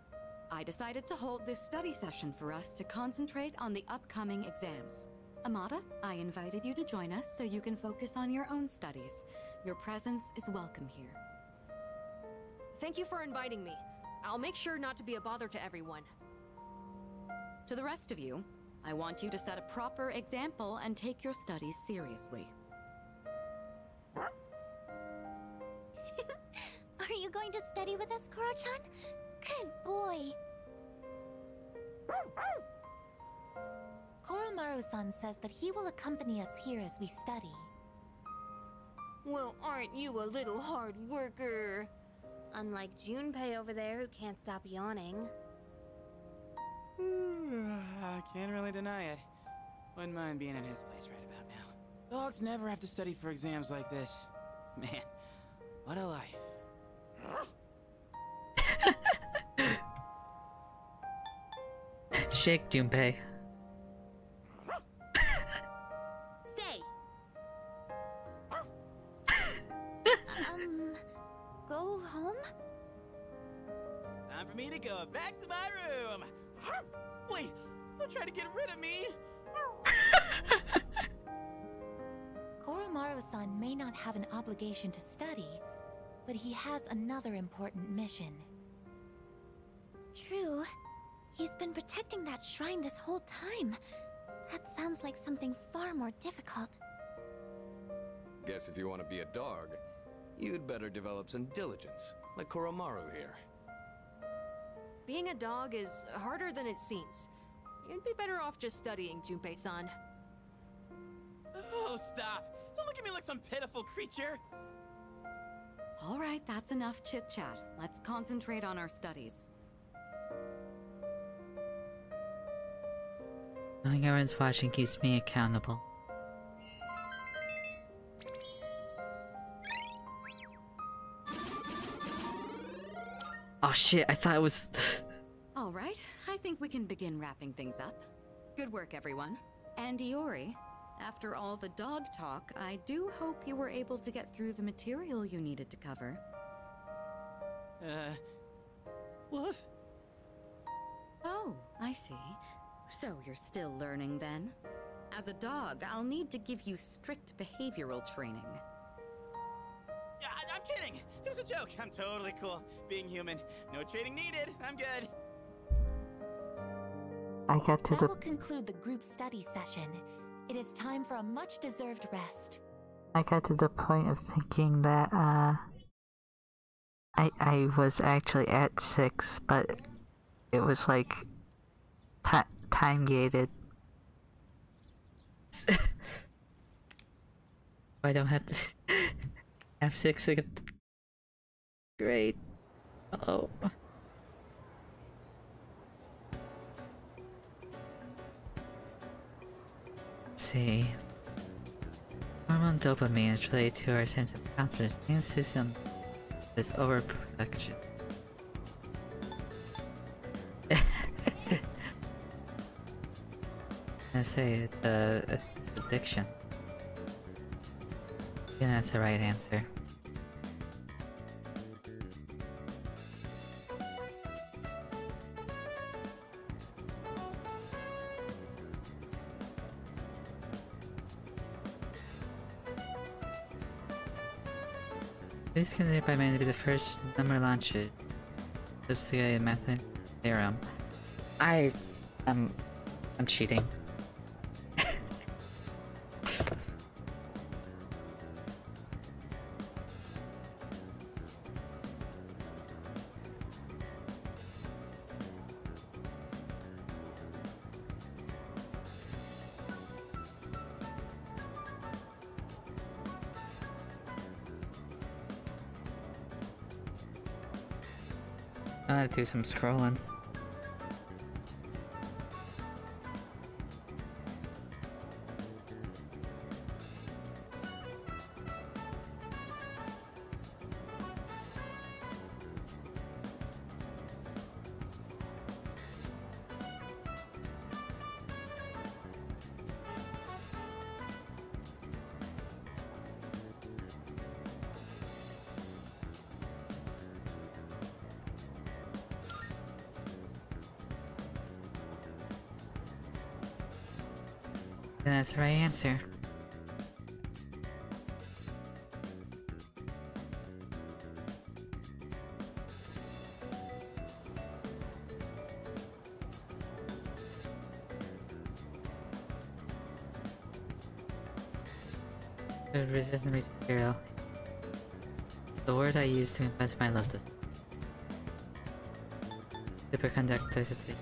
M: I decided to hold this study session for us to concentrate on the upcoming exams. Amada, I invited you to join us so you can focus on your own studies. Your presence is welcome here.
F: Thank you for inviting me. I'll make sure not to be a bother to everyone.
M: To the rest of you, I want you to set a proper example and take your studies seriously.
B: Are you going to study with us, Koro-chan? Good boy. Koromaru-san says that he will accompany us here as we study.
K: Well, aren't you a little hard worker? Unlike Junpei over there who can't stop yawning.
J: I can't really deny it. Wouldn't mind being in his place right about now. Dogs never have to study for exams like this. Man, what a life.
D: Shake, Junpei.
K: Stay.
B: Go home?
J: Time for me to go back to my room. Wait, don't try to get rid of me.
B: Koromaru-san may not have an obligation to study, but he has another important mission. True. He's been protecting that shrine this whole time. That sounds like something far more difficult.
H: Guess if you want to be a dog, you'd better develop some diligence, like Koromaru here.
F: Being a dog is harder than it seems. You'd be better off just studying, Junpei-san.
J: Oh, stop! Don't look at me like some pitiful creature!
M: All right, that's enough chit-chat. Let's concentrate on our studies.
A: Knowing everyone's watching keeps me accountable. Oh shit, I thought it was...
M: All right, I think we can begin wrapping things up. Good work, everyone. And Iori, after all the dog talk, I do hope you were able to get through the material you needed to cover.
J: What?
M: Oh, I see. So you're still learning then? As a dog, I'll need to give you strict behavioral training.
J: I'm kidding! It was a joke! I'm totally cool. Being human. No training needed. I'm good.
A: I got to
P: That
A: the...
P: will conclude the group study session. It is time for a much-deserved rest.
A: I got to the point of thinking that, I was actually at 6, but it was like... time-gated. I don't have to... have 6 again. Great. Oh. Let's see. Hormone dopamine is related to our sense of confidence. The system is overproduction. I say it's addiction. Yeah, that's the right answer. It is considered by many to be the first number launched. Just to get a method theorem. I'm cheating. I'm gonna do some scrolling. And that's the right answer. Resistant material. The word I use to express my love is superconductivity.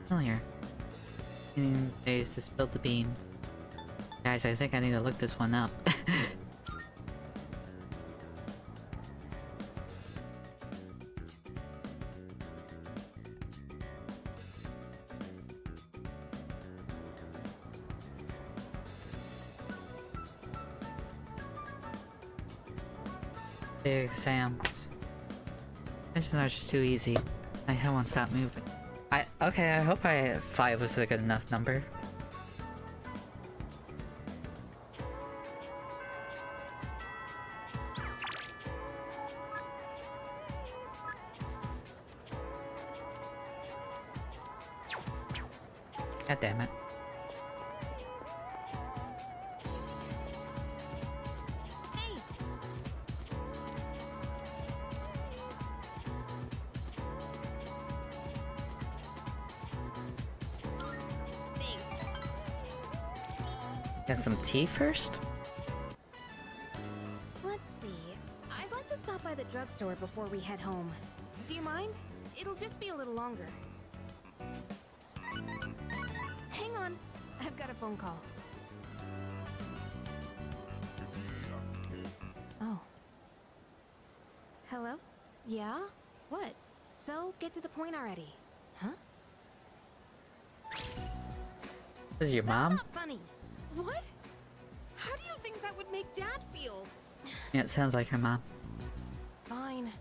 A: Familiar. Meaning days to spill the beans. Guys, I think I need to look this one up. The exams. Questions are just too easy. My head won't stop moving. Okay, I hope 5 was a good enough number. God damn it.
D: Get some tea first?
K: Let's see. I'd like to stop by the drugstore before we head home. Do you mind? It'll just be a little longer. Hang on. I've got a phone call. Oh. Hello? Yeah? What? So, get to the point already. Huh?
D: This is your mom?
K: Not funny. What? How do you think that would make Dad feel?
D: Yeah, it sounds like her mom.
K: Fine.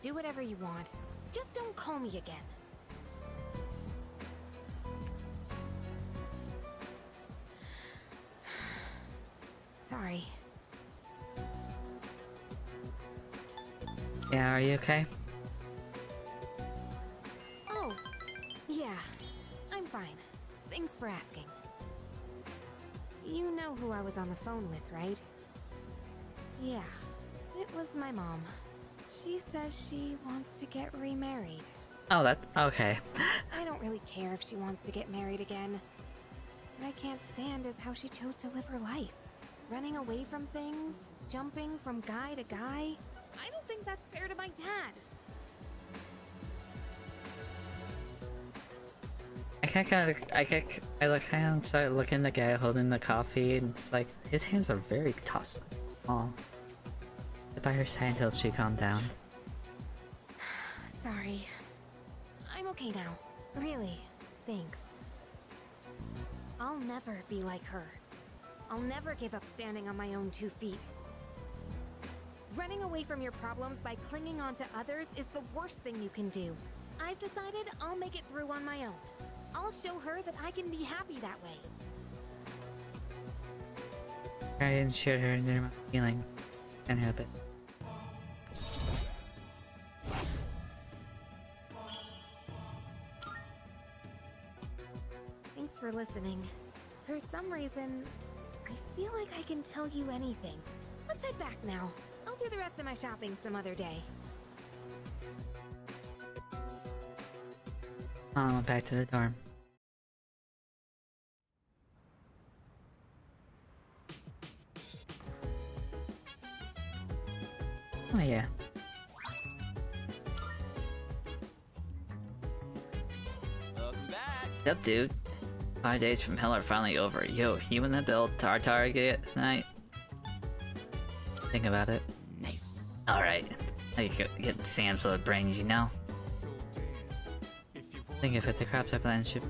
K: Do whatever you want. Just don't call me again. Sorry.
D: Yeah, are you okay?
K: Oh, yeah. I'm fine. Thanks for asking. You know who I was on the phone with, right? Yeah, it was my mom. She says she wants to get remarried.
D: Oh, that's okay.
K: I don't really care if she wants to get married again. What I can't stand is how she chose to live her life. Running away from things, jumping from guy to guy. I don't think that's fair to my dad.
D: I kind of started looking at the guy holding the coffee, and it's like his hands are very small. Sit by her side until she calmed down.
K: Sorry. I'm okay now. Really. Thanks. I'll never be like her. I'll never give up standing on my own 2 feet. Running away from your problems by clinging on to others is the worst thing you can do. I've decided I'll make it through on my own. I'll show her that I can be happy that way.
D: I didn't share her their feelings. Can't help it.
K: Thanks for listening. For some reason, I feel like I can tell you anything. Let's head back now. I'll do the rest of my shopping some other day.
D: Mom went back to the dorm. Oh yeah.
J: Welcome back.
D: What's up, dude? 5 days from hell are finally over. Yo, you and that old tartar get tonight? Think about it.
J: Nice.
D: Alright. I could get Sam's little brains, you know? Think if it's the crops I plan ship.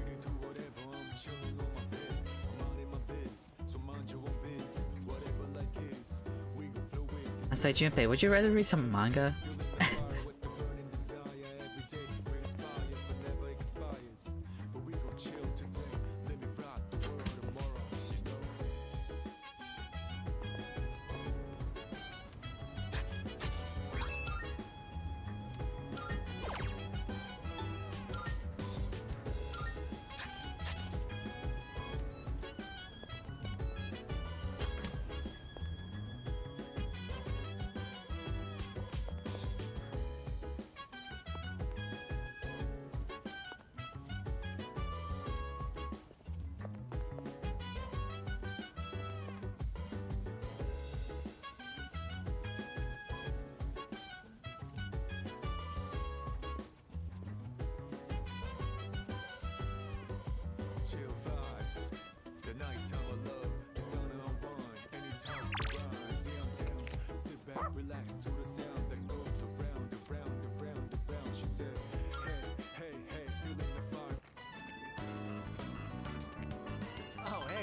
D: I say, Junpei, would you rather read some manga?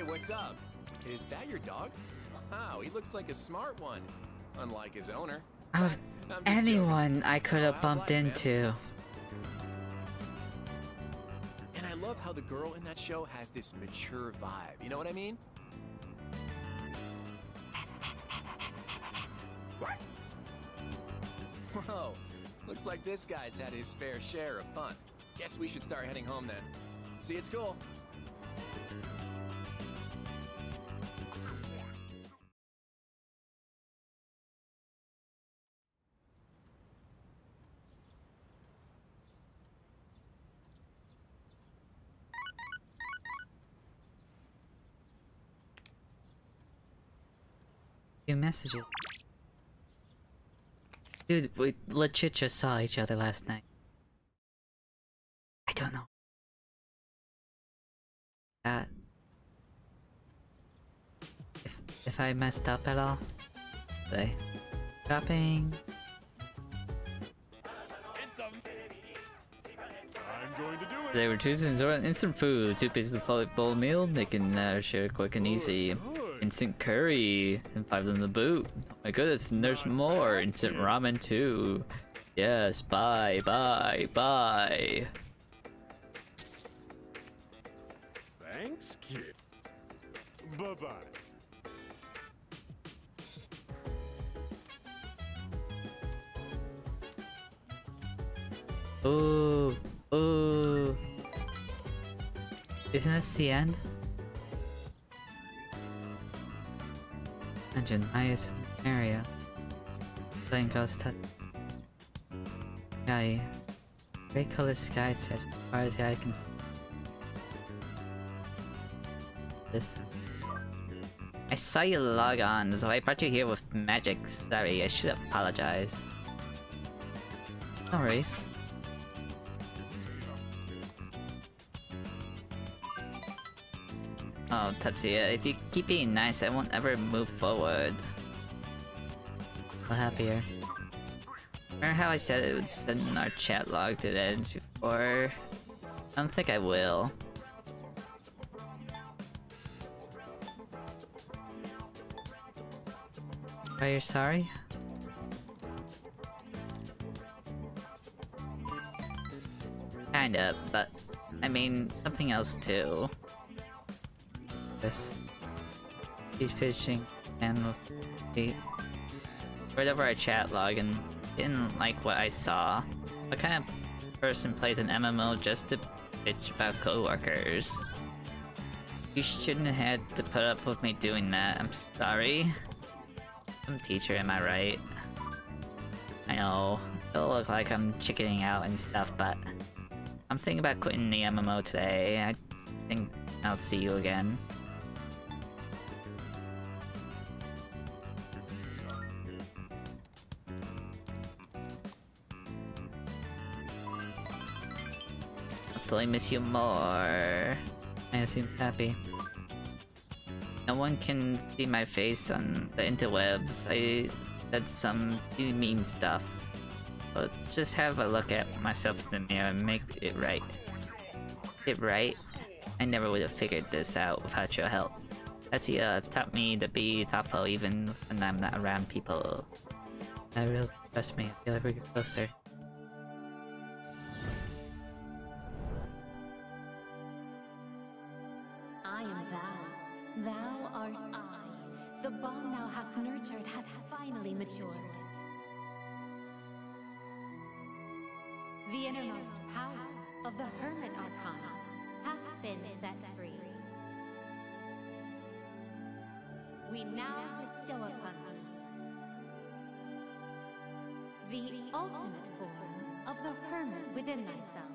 L: What's up? Is that your dog? Wow, he looks like a smart one. Unlike his owner.
D: Of anyone I could have bumped into.
L: And I love how the girl in that show has this mature vibe. You know what I mean? Whoa, looks like this guy's had his fair share of fun. Guess we should start heading home then. See you at school.
A: 2 messages. Dude, we legit just saw each other last night. I don't know. If I messed up at all, play. Shopping.
C: I'm going to do it.
D: They were choosing instant food, 2 pieces of fully bowl meal, making share quick and easy. Instant curry, and 5 in the boot. Oh my goodness, and there's more. Instant ramen too. Yes, bye, bye, bye.
C: Thanks, kid. Bye-bye.
A: Ooh, ooh. Isn't this the end? Engine, highest area. Playing ghost test. Sky. Gray colored sky set as far as the eye can see. This. I saw you log on, so I brought you here with magic. Sorry, I should apologize. No worries. Oh, Tatsuya, if you keep being nice, I won't ever move forward. Feel happier. Remember how I said it would send our chat log to the edge before? I don't think I will. Are you sorry? Kind of, but I mean something else too. He's fishing and he read over our chat log and didn't like what I saw. What kind of person plays an MMO just to bitch about coworkers? You shouldn't have had to put up with me doing that. I'm sorry. I'm a teacher, am I right? I know, it'll look like I'm chickening out and stuff, but I'm thinking about quitting the MMO today. I think I'll see you again. Hopefully miss you more. I seem happy. No one can see my face on the interwebs. I said some mean stuff. But just have a look at myself in the mirror and make it right. It right? I never would have figured this out without your help. Tatsuya taught me to be thoughtful even when I'm not around people. I really trust me. I feel like we get closer.
P: I am thou. Thou art I. The bond thou hast nurtured hath finally matured. The innermost power of the Hermit Arcana hath been set free. We now bestow upon thee the ultimate form of the Hermit within thyself.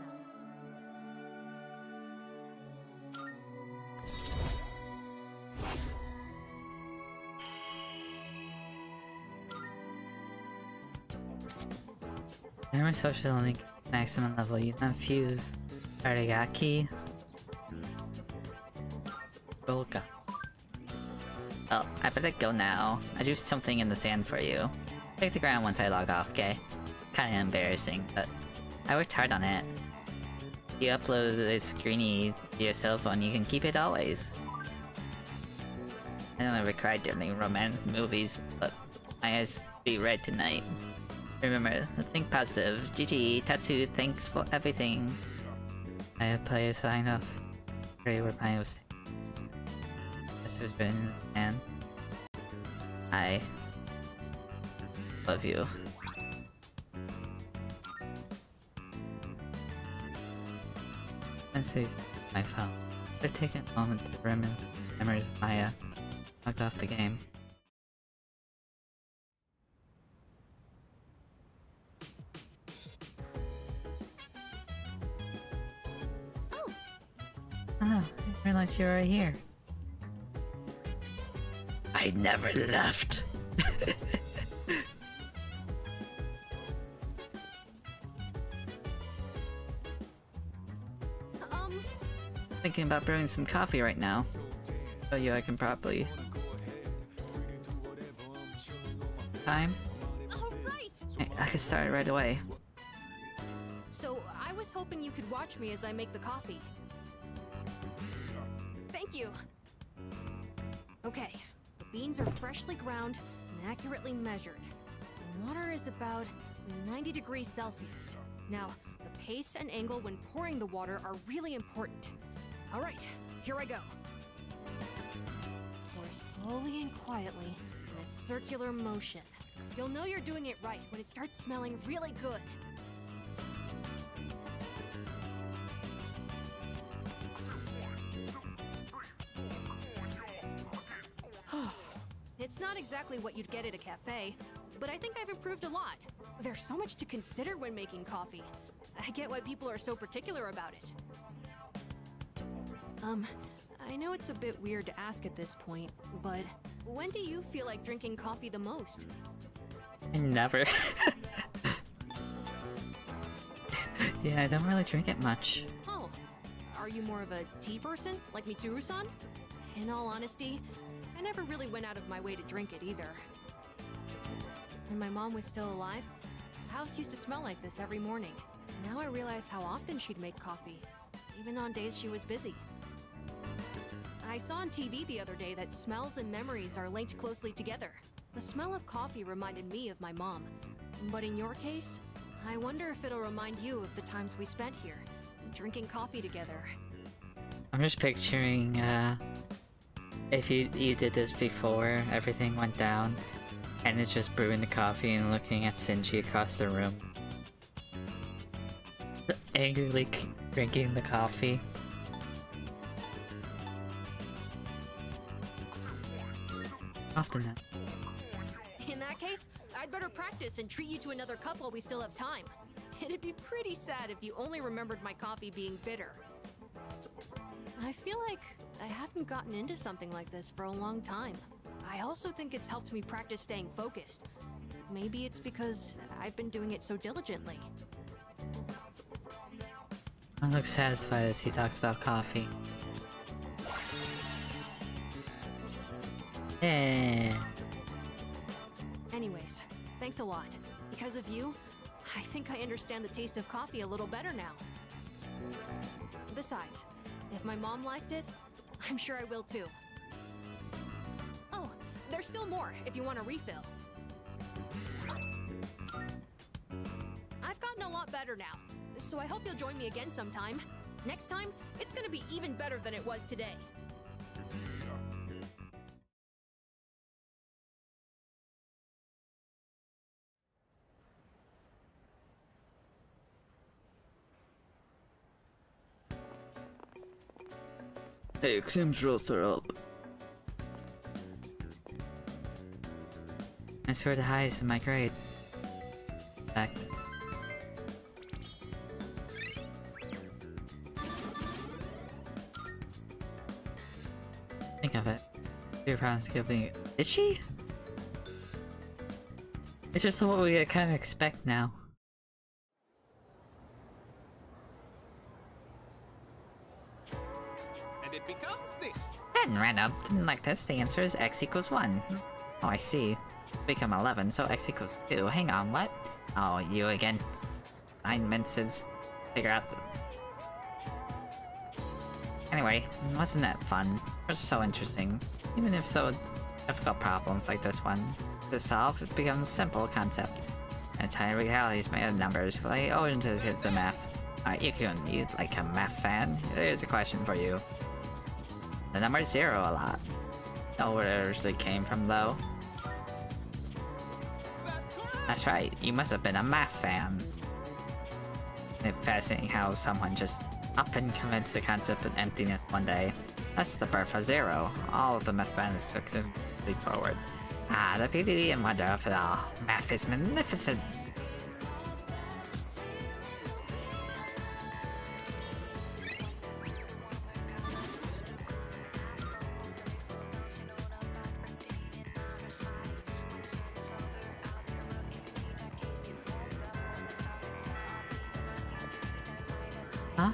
A: Remember social link maximum level, you can fuse Aragaki. Golga. Well, I better go now. I do something in the sand for you. Take the ground once I log off, okay? Kinda embarrassing, but I worked hard on it. If you upload this screeny to your cell phone, you can keep it always. I don't ever cry during romance movies, but my eyes be red tonight. Remember, think positive. GG, Tatsu, thanks for everything. I play a sign off. Pray where my was. This was written in his hand. I love you. Let's see my phone. I've taken a moment to reminisce memories of Maya. Logged off the game. Oh, I didn't realize you were right here.
D: I never left.
A: Thinking about brewing some coffee right now. Show you I can properly. Time? I can start right away.
F: So, I was hoping you could watch me as I make the coffee. Thank you. Okay, the beans are freshly ground and accurately measured. The water is about 90 degrees Celsius. Now, the pace and angle when pouring the water are really important. All right, here I go. Pour slowly and quietly in a circular motion. You'll know you're doing it right when it starts smelling really good. It's not exactly what you'd get at a cafe, but I think I've improved a lot. There's so much to consider when making coffee. I get why people are so particular about it. I know it's a bit weird to ask at this point, but when do you feel like drinking coffee the most?
A: Never. Yeah, I don't really drink it much.
F: Oh, are you more of a tea person, like Mitsuru-san? In all honesty, I never really went out of my way to drink it either. When my mom was still alive, the house used to smell like this every morning. Now I realize how often she'd make coffee, even on days she was busy. I saw on TV the other day that smells and memories are linked closely together. The smell of coffee reminded me of my mom. But in your case, I wonder if it'll remind you of the times we spent here, drinking coffee together.
A: I'm just picturing, if you did this before everything went down, and it's just brewing the coffee and looking at Shinji across the room. Angrily drinking the coffee. Often not.
F: In that case, I'd better practice and treat you to another cup while we still have time. It'd be pretty sad if you only remembered my coffee being bitter. I feel like I haven't gotten into something like this for a long time. I also think it's helped me practice staying focused. Maybe it's because I've been doing it so diligently.
A: I look satisfied as he talks about coffee. Eh.
F: Anyways, thanks a lot. Because of you, I think I understand the taste of coffee a little better now. Besides, if my mom liked it, I'm sure I will too. Oh, there's still more if you want a refill. I've gotten a lot better now, so I hope you'll join me again sometime. Next time, it's gonna be even better than it was today.
A: Hey, exams results are up. I scored the highest in my grade. Back. Think of it. Your parents giving. Did she? It's just what we kind of expect now.
L: And it becomes this.
A: Hadn't ran up. Didn't like this. The answer is x equals 1. Oh, I see. Become 11, so x equals 2. Hang on, what? Oh, you against 9 minces. Figure out the... Anyway, wasn't that fun? It was so interesting. Even if so difficult problems like this one, to solve, it becomes a simple concept. Entire reality is made of numbers, but I always hit the math. You can use like a math fan. Here's a question for you. The number 0 a lot. Know where it originally came from though? That's right, you must have been a math fan. It's fascinating how someone just up and convinced the concept of emptiness one day. That's the birth of 0. All of the mathematics took to leap forward. Ah, the beauty and wonder of it all. Math is magnificent. Huh?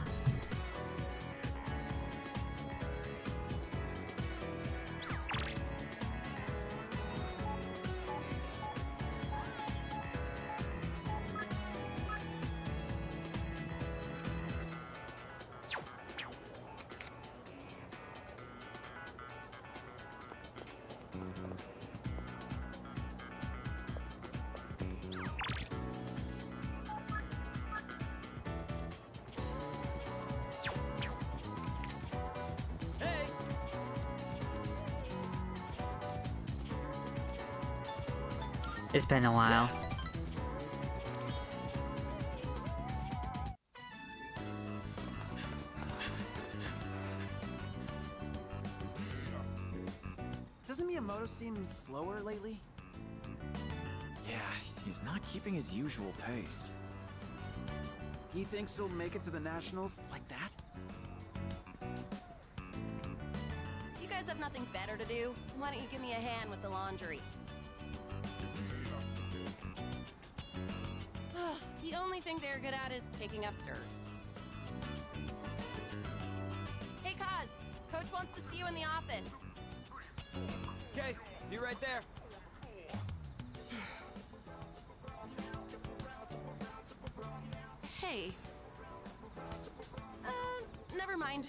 A: It's been a while.
J: Doesn't Miyamoto seem slower lately? Yeah, he's not keeping his usual pace. He thinks he'll make it to the Nationals like that?
U: You guys have nothing better to do? Why don't you give me a hand with the laundry? The only thing they're good at is kicking up dirt. Hey, Kaz! Coach wants to see you in the office.
V: Okay, be right there.
U: Hey. Never mind.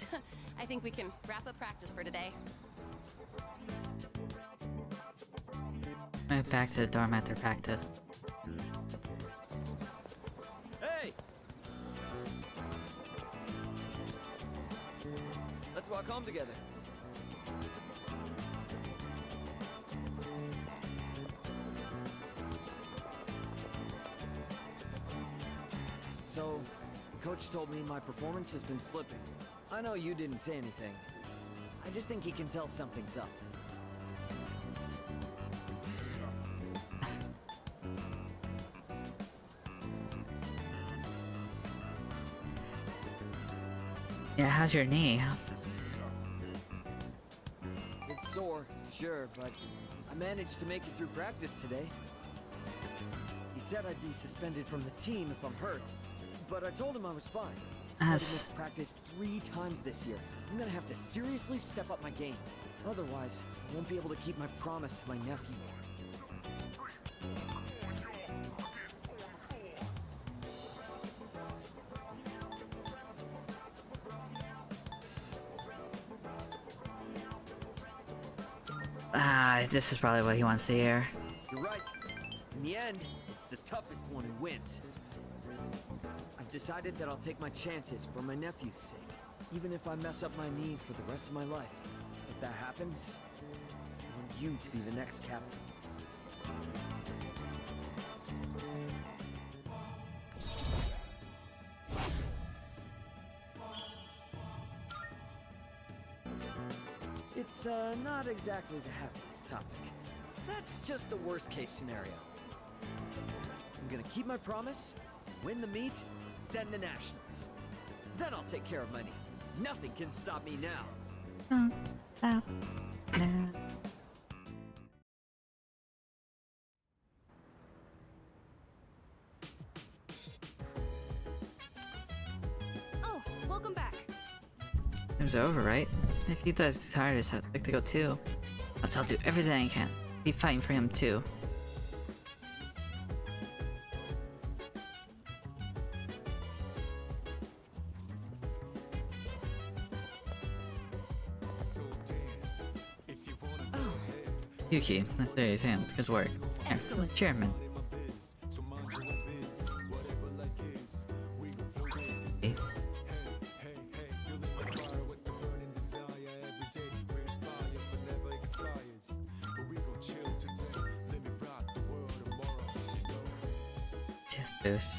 U: I think we can wrap up practice for today.
A: Move back to the dorm after practice.
V: Hey! Let's walk home together. So, Coach told me my performance has been slipping. I know you didn't say anything. I just think he can tell something's up.
A: Yeah, how's your knee?
V: It's sore, sure, but I managed to make it through practice today. He said I'd be suspended from the team if I'm hurt, but I told him I was fine. I had to miss practice 3 times this year. I'm gonna have to seriously step up my game. Otherwise, I won't be able to keep my promise to my nephew.
A: This is probably what he wants to hear.
V: You're right. In the end, it's the toughest one who wins. I've decided that I'll take my chances for my nephew's sake, even if I mess up my knee for the rest of my life. If that happens, I want you to be the next captain. It's not exactly the happiest topic. That's just the worst case scenario. I'm gonna keep my promise, win the meet, then the Nationals. Then I'll take care of my knee. Nothing can stop me now.
F: Oh, welcome back.
A: Game's over, right? If he does tired, I'd like to go too. I'll do everything I can. Be fighting for him too.
F: Oh,
A: Yuki, that's very Sam. Good work.
F: excellent.
A: Chairman. Hey. Boost.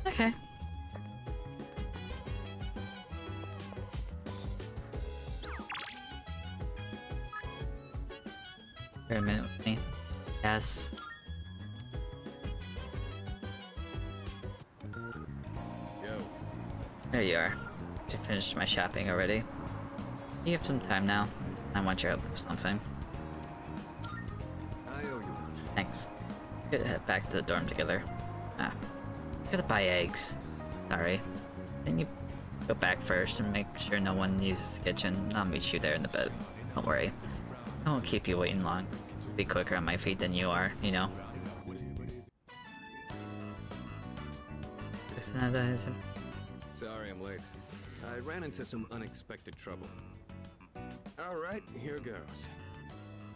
A: Okay. Wait a minute with me. Yes.
H: Yo.
A: There you are. I finished my shopping already. You have some time now. I want your help with something.
H: I owe you one.
A: Thanks. We could head back to the dorm together. Gotta buy eggs. Sorry. Then you go back first and make sure no one uses the kitchen. I'll meet you there in the bed. Don't worry. I won't keep you waiting long. Be quicker on my feet than you are, you know?
H: Sorry I'm late. I ran into some unexpected trouble. Alright, here goes.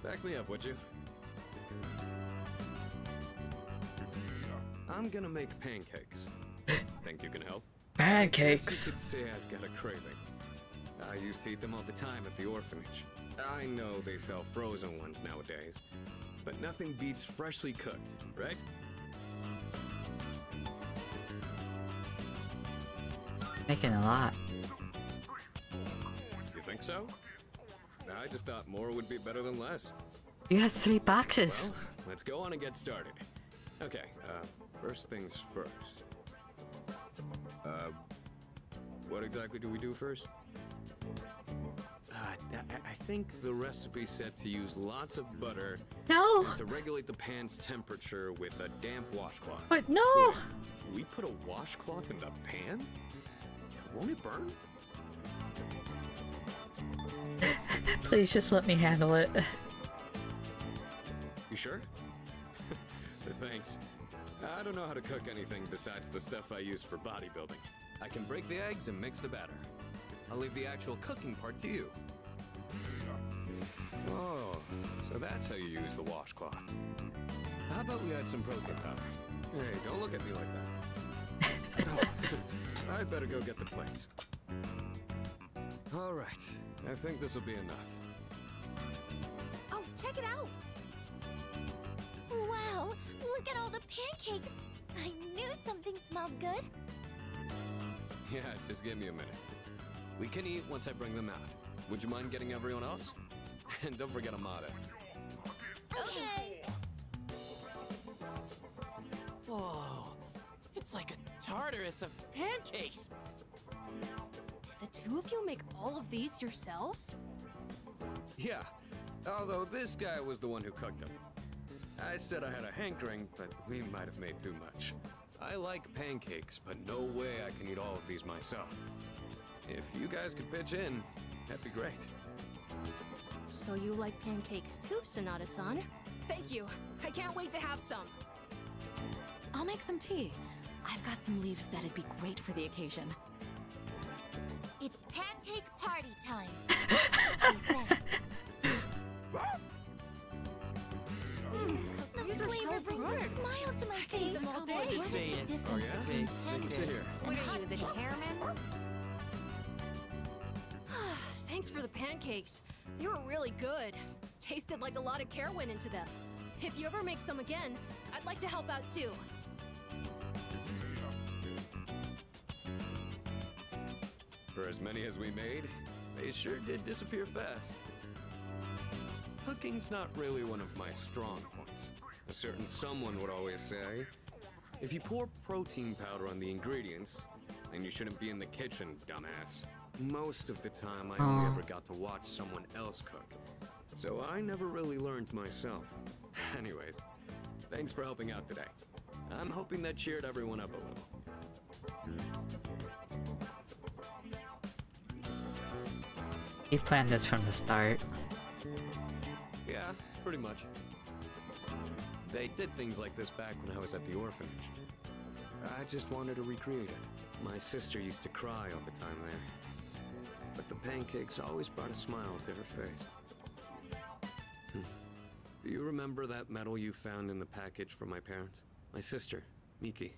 H: Back me up, would you? I'm gonna make pancakes. Think you can help?
A: Pancakes!
H: I guess you could say I've got a craving. I used to eat them all the time at the orphanage. I know they sell frozen ones nowadays, but nothing beats freshly cooked, right?
A: Making a lot.
H: You think so? I just thought more would be better than less.
A: You have 3 boxes.
H: Well, let's go on and get started. Okay, first things first. What exactly do we do first? I think the recipe said to use lots of butter.
A: No!
H: And to regulate the pan's temperature with a damp washcloth.
A: But no!
H: We put a washcloth in the pan? Won't it burn?
A: Please just let me handle it.
H: You sure? Thanks. I don't know how to cook anything besides the stuff I use for bodybuilding. I can break the eggs and mix the batter. I'll leave the actual cooking part to you. Oh, so that's how you use the washcloth. How about we add some protein powder? Hey, don't look at me like that. Oh, I'd better go get the plates. All right, I think this will be enough.
B: Oh, check it out! Wow, look at all the pancakes! I knew something smelled good.
H: Yeah, just give me a minute. We can eat once I bring them out. Would you mind getting everyone else? And don't forget Amada.
B: Okay.
J: Whoa, it's like a Tartarus of pancakes.
F: Did the two of you make all of these yourselves?
H: Yeah, although this guy was the one who cooked them. I said I had a hankering, but we might have made too much. I like pancakes, but no way I can eat all of these myself. If you guys could pitch in, that'd be great.
F: So you like pancakes too, Sonata-san? Thank you. I can't wait to have some.
M: I'll make some tea. I've got some leaves that'd be great for the occasion.
B: It's pancake party time. As they say. The flavor brings a smile to my face.
J: What did you say?
H: Oh yeah? Good to hear.
K: What are you, the chairman?
F: Thanks for the pancakes. They were really good. Tasted like a lot of care went into them. If you ever make some again, I'd like to help out too.
H: For as many as we made, they sure did disappear fast. Cooking's not really one of my strong points. A certain someone would always say, if you pour protein powder on the ingredients, then you shouldn't be in the kitchen, dumbass. Most of the time, I only ever got to watch someone else cook. So I never really learned myself. Anyways, thanks for helping out today. I'm hoping that cheered everyone up a little.
A: He planned this from the start.
H: Yeah, pretty much. They did things like this back when I was at the orphanage. I just wanted to recreate it. My sister used to cry all the time there. But the pancakes always brought a smile to her face. Do you remember that medal you found in the package from my parents? My sister, Miki.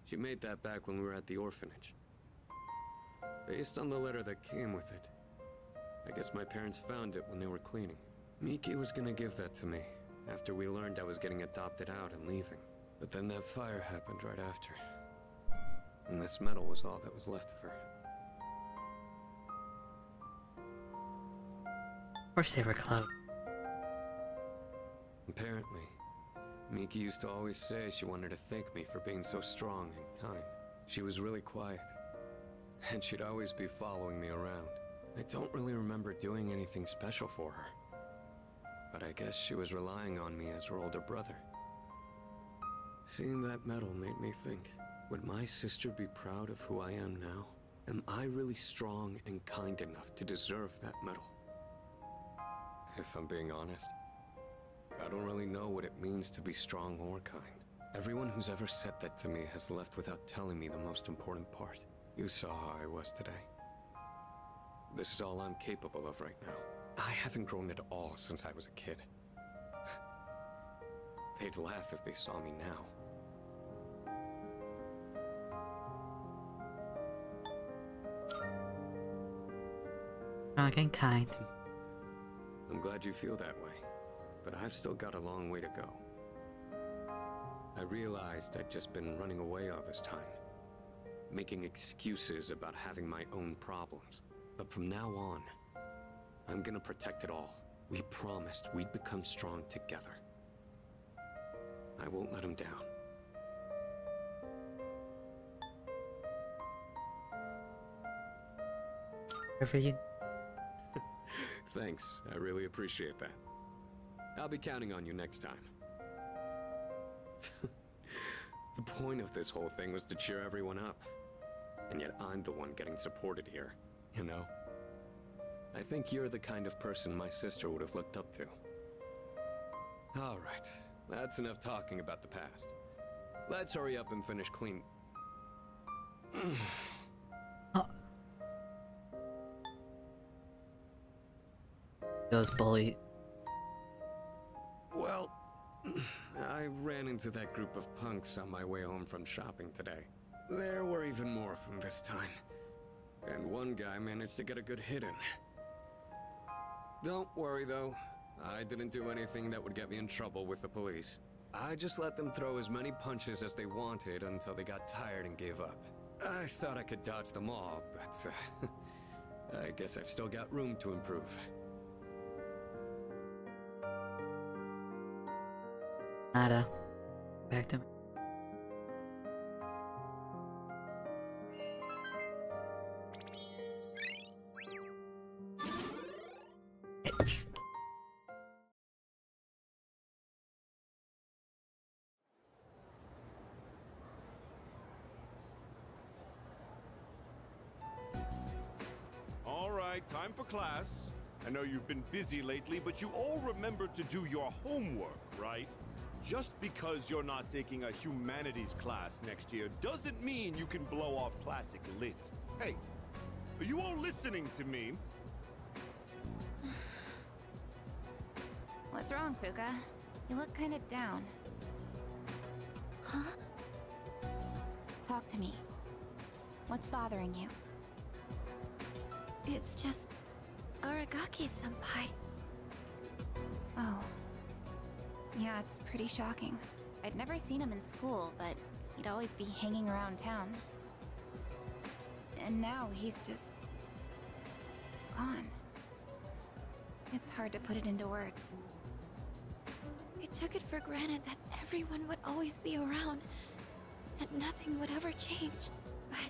H: She made that back when we were at the orphanage. Based on the letter that came with it. I guess my parents found it when they were cleaning. Miki was gonna give that to me after we learned I was getting adopted out and leaving. But then that fire happened right after. And this medal was all that was left of her.
A: Of course they were close.
H: Apparently, Miki used to always say she wanted to thank me for being so strong and kind. She was really quiet, and she'd always be following me around. I don't really remember doing anything special for her, but I guess she was relying on me as her older brother. Seeing that medal made me think, would my sister be proud of who I am now? Am I really strong and kind enough to deserve that medal? If I'm being honest, I don't really know what it means to be strong or kind. Everyone who's ever said that to me has left without telling me the most important part. You saw how I was today. This is all I'm capable of right now. I haven't grown at all since I was a kid. They'd laugh if they saw me now.
A: Strong and kind.
H: I'm glad you feel that way, but I've still got a long way to go. I realized I'd just been running away all this time, making excuses about having my own problems. But from now on, I'm gonna protect it all. We promised we'd become strong together. I won't let him down.
A: Whatever you...
H: Thanks, I really appreciate that. I'll be counting on you next time. The point of this whole thing was to cheer everyone up. And yet I'm the one getting supported here, you know? I think you're the kind of person my sister would have looked up to. Alright, that's enough talking about the past. Let's hurry up and finish clean...
A: Those bullies.
H: Well, I ran into that group of punks on my way home from shopping today. There were even more from this time. And one guy managed to get a good hit in. Don't worry though, I didn't do anything that would get me in trouble with the police. I just let them throw as many punches as they wanted until they got tired and gave up. I thought I could dodge them all, but I guess I've still got room to improve.
A: Nada. Back to me.
E: All right, time for class. I know you've been busy lately, but you all remember to do your homework, right? Just because you're not taking a humanities class next year doesn't mean you can blow off classic lit. Hey, are you all listening to me?
B: What's wrong, Fuka? You look kind of down. Huh? Talk to me. What's bothering you? It's just... Aragaki-senpai. Oh. Yeah, it's pretty shocking. I'd never seen him in school, but he'd always be hanging around town. And now he's just... gone. It's hard to put it into words. I took it for granted that everyone would always be around, that nothing would ever change. But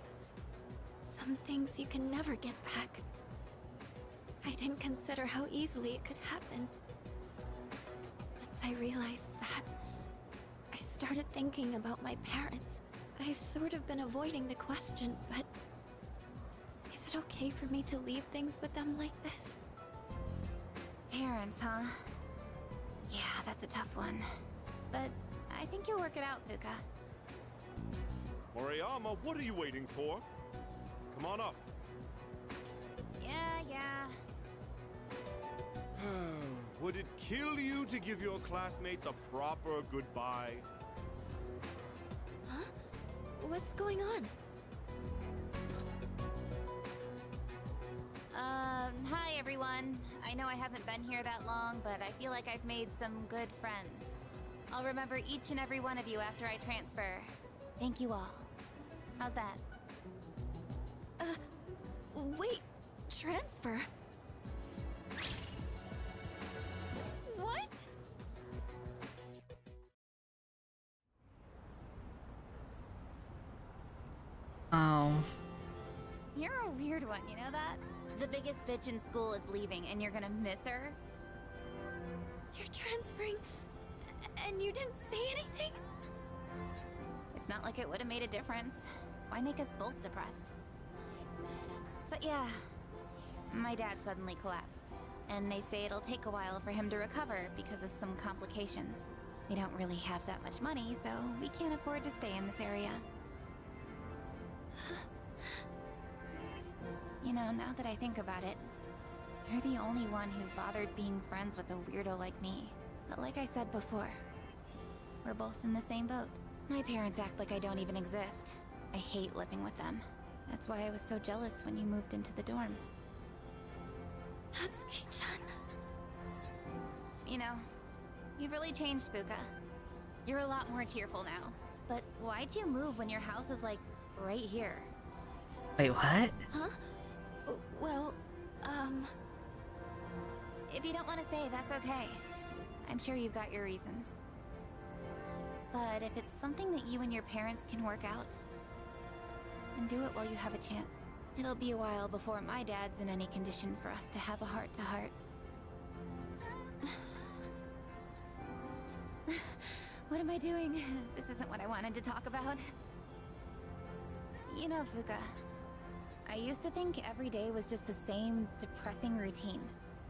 B: some things you can never get back. I didn't consider how easily it could happen. Once I realized that, I started thinking about my parents. I've sort of been avoiding the question, but is it okay for me to leave things with them like this? Parents, huh? Yeah, that's a tough one. But I think you'll work it out, Fuka.
E: Moriyama, what are you waiting for? Come on up.
B: Yeah.
E: Would it kill you to give your classmates a proper goodbye?
B: Huh? What's going on? Hi everyone. I know I haven't been here that long, but I feel like I've made some good friends. I'll remember each and every one of you after I transfer. Thank you all. How's that? Wait, transfer? What?
A: Oh.
B: You're a weird one, you know that? The biggest bitch in school is leaving and you're gonna miss her? You're transferring and you didn't say anything? It's not like it would have made a difference. Why make us both depressed? But yeah, my dad suddenly collapsed. And they say it'll take a while for him to recover because of some complications. We don't really have that much money, so we can't afford to stay in this area. You know, now that I think about it, you're the only one who bothered being friends with a weirdo like me. But like I said before, we're both in the same boat. My parents act like I don't even exist. I hate living with them. That's why I was so jealous when you moved into the dorm. Natsuki-chan. You know, you've really changed, Fuka. You're a lot more cheerful now. But why'd you move when your house is, like, right here?
A: Wait, what?
B: Huh? Well, if you don't want to say, that's okay. I'm sure you've got your reasons. But if it's something that you and your parents can work out, then do it while you have a chance. It'll be a while before my dad's in any condition for us to have a heart-to-heart. What am I doing? This isn't what I wanted to talk about. You know, Fuka, I used to think every day was just the same depressing routine.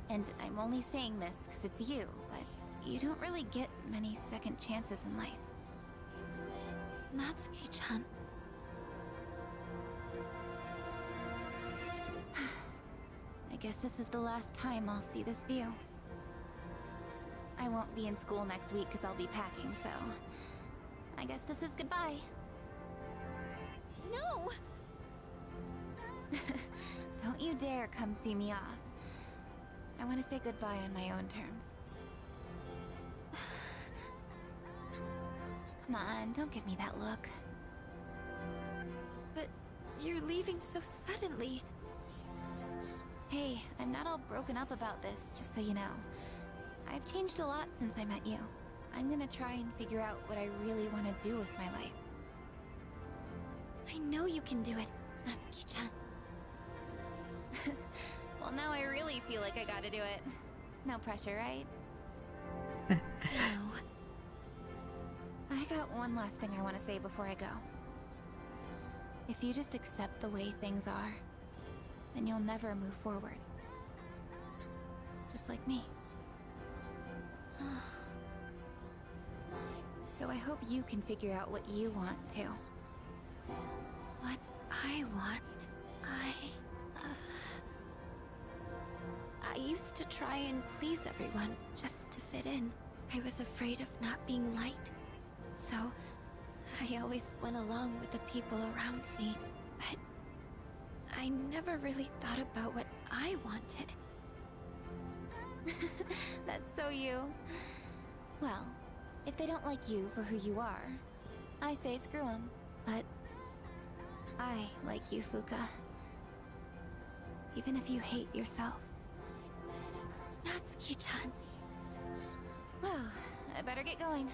B: And I'm only saying this because it's you, but you don't really get many second chances in life. Natsuki-chan. I guess this is the last time I'll see this view. I won't be in school next week because I'll be packing, so... I guess this is goodbye. No! Don't you dare come see me off. I want to say goodbye on my own terms. Come on, don't give me that look. But you're leaving so suddenly. Hey, I'm not all broken up about this, just so you know. I've changed a lot since I met you. I'm gonna try and figure out what I really want to do with my life. I know you can do it, Natsuki-chan. Well, now I really feel like I gotta do it. No pressure, right? No. I got one last thing I want to say before I go. If you just accept the way things are, then you'll never move forward. Just like me. So I hope you can figure out what you want too. What I want, I used to try and please everyone just to fit in. I was afraid of not being liked. So, I always went along with the people around me. But I never really thought about what I wanted. That's so you. Well, if they don't like you for who you are, I say screw them. But I like you, Fuka. Even if you hate yourself. Natsuki-chan. Well, I better get going.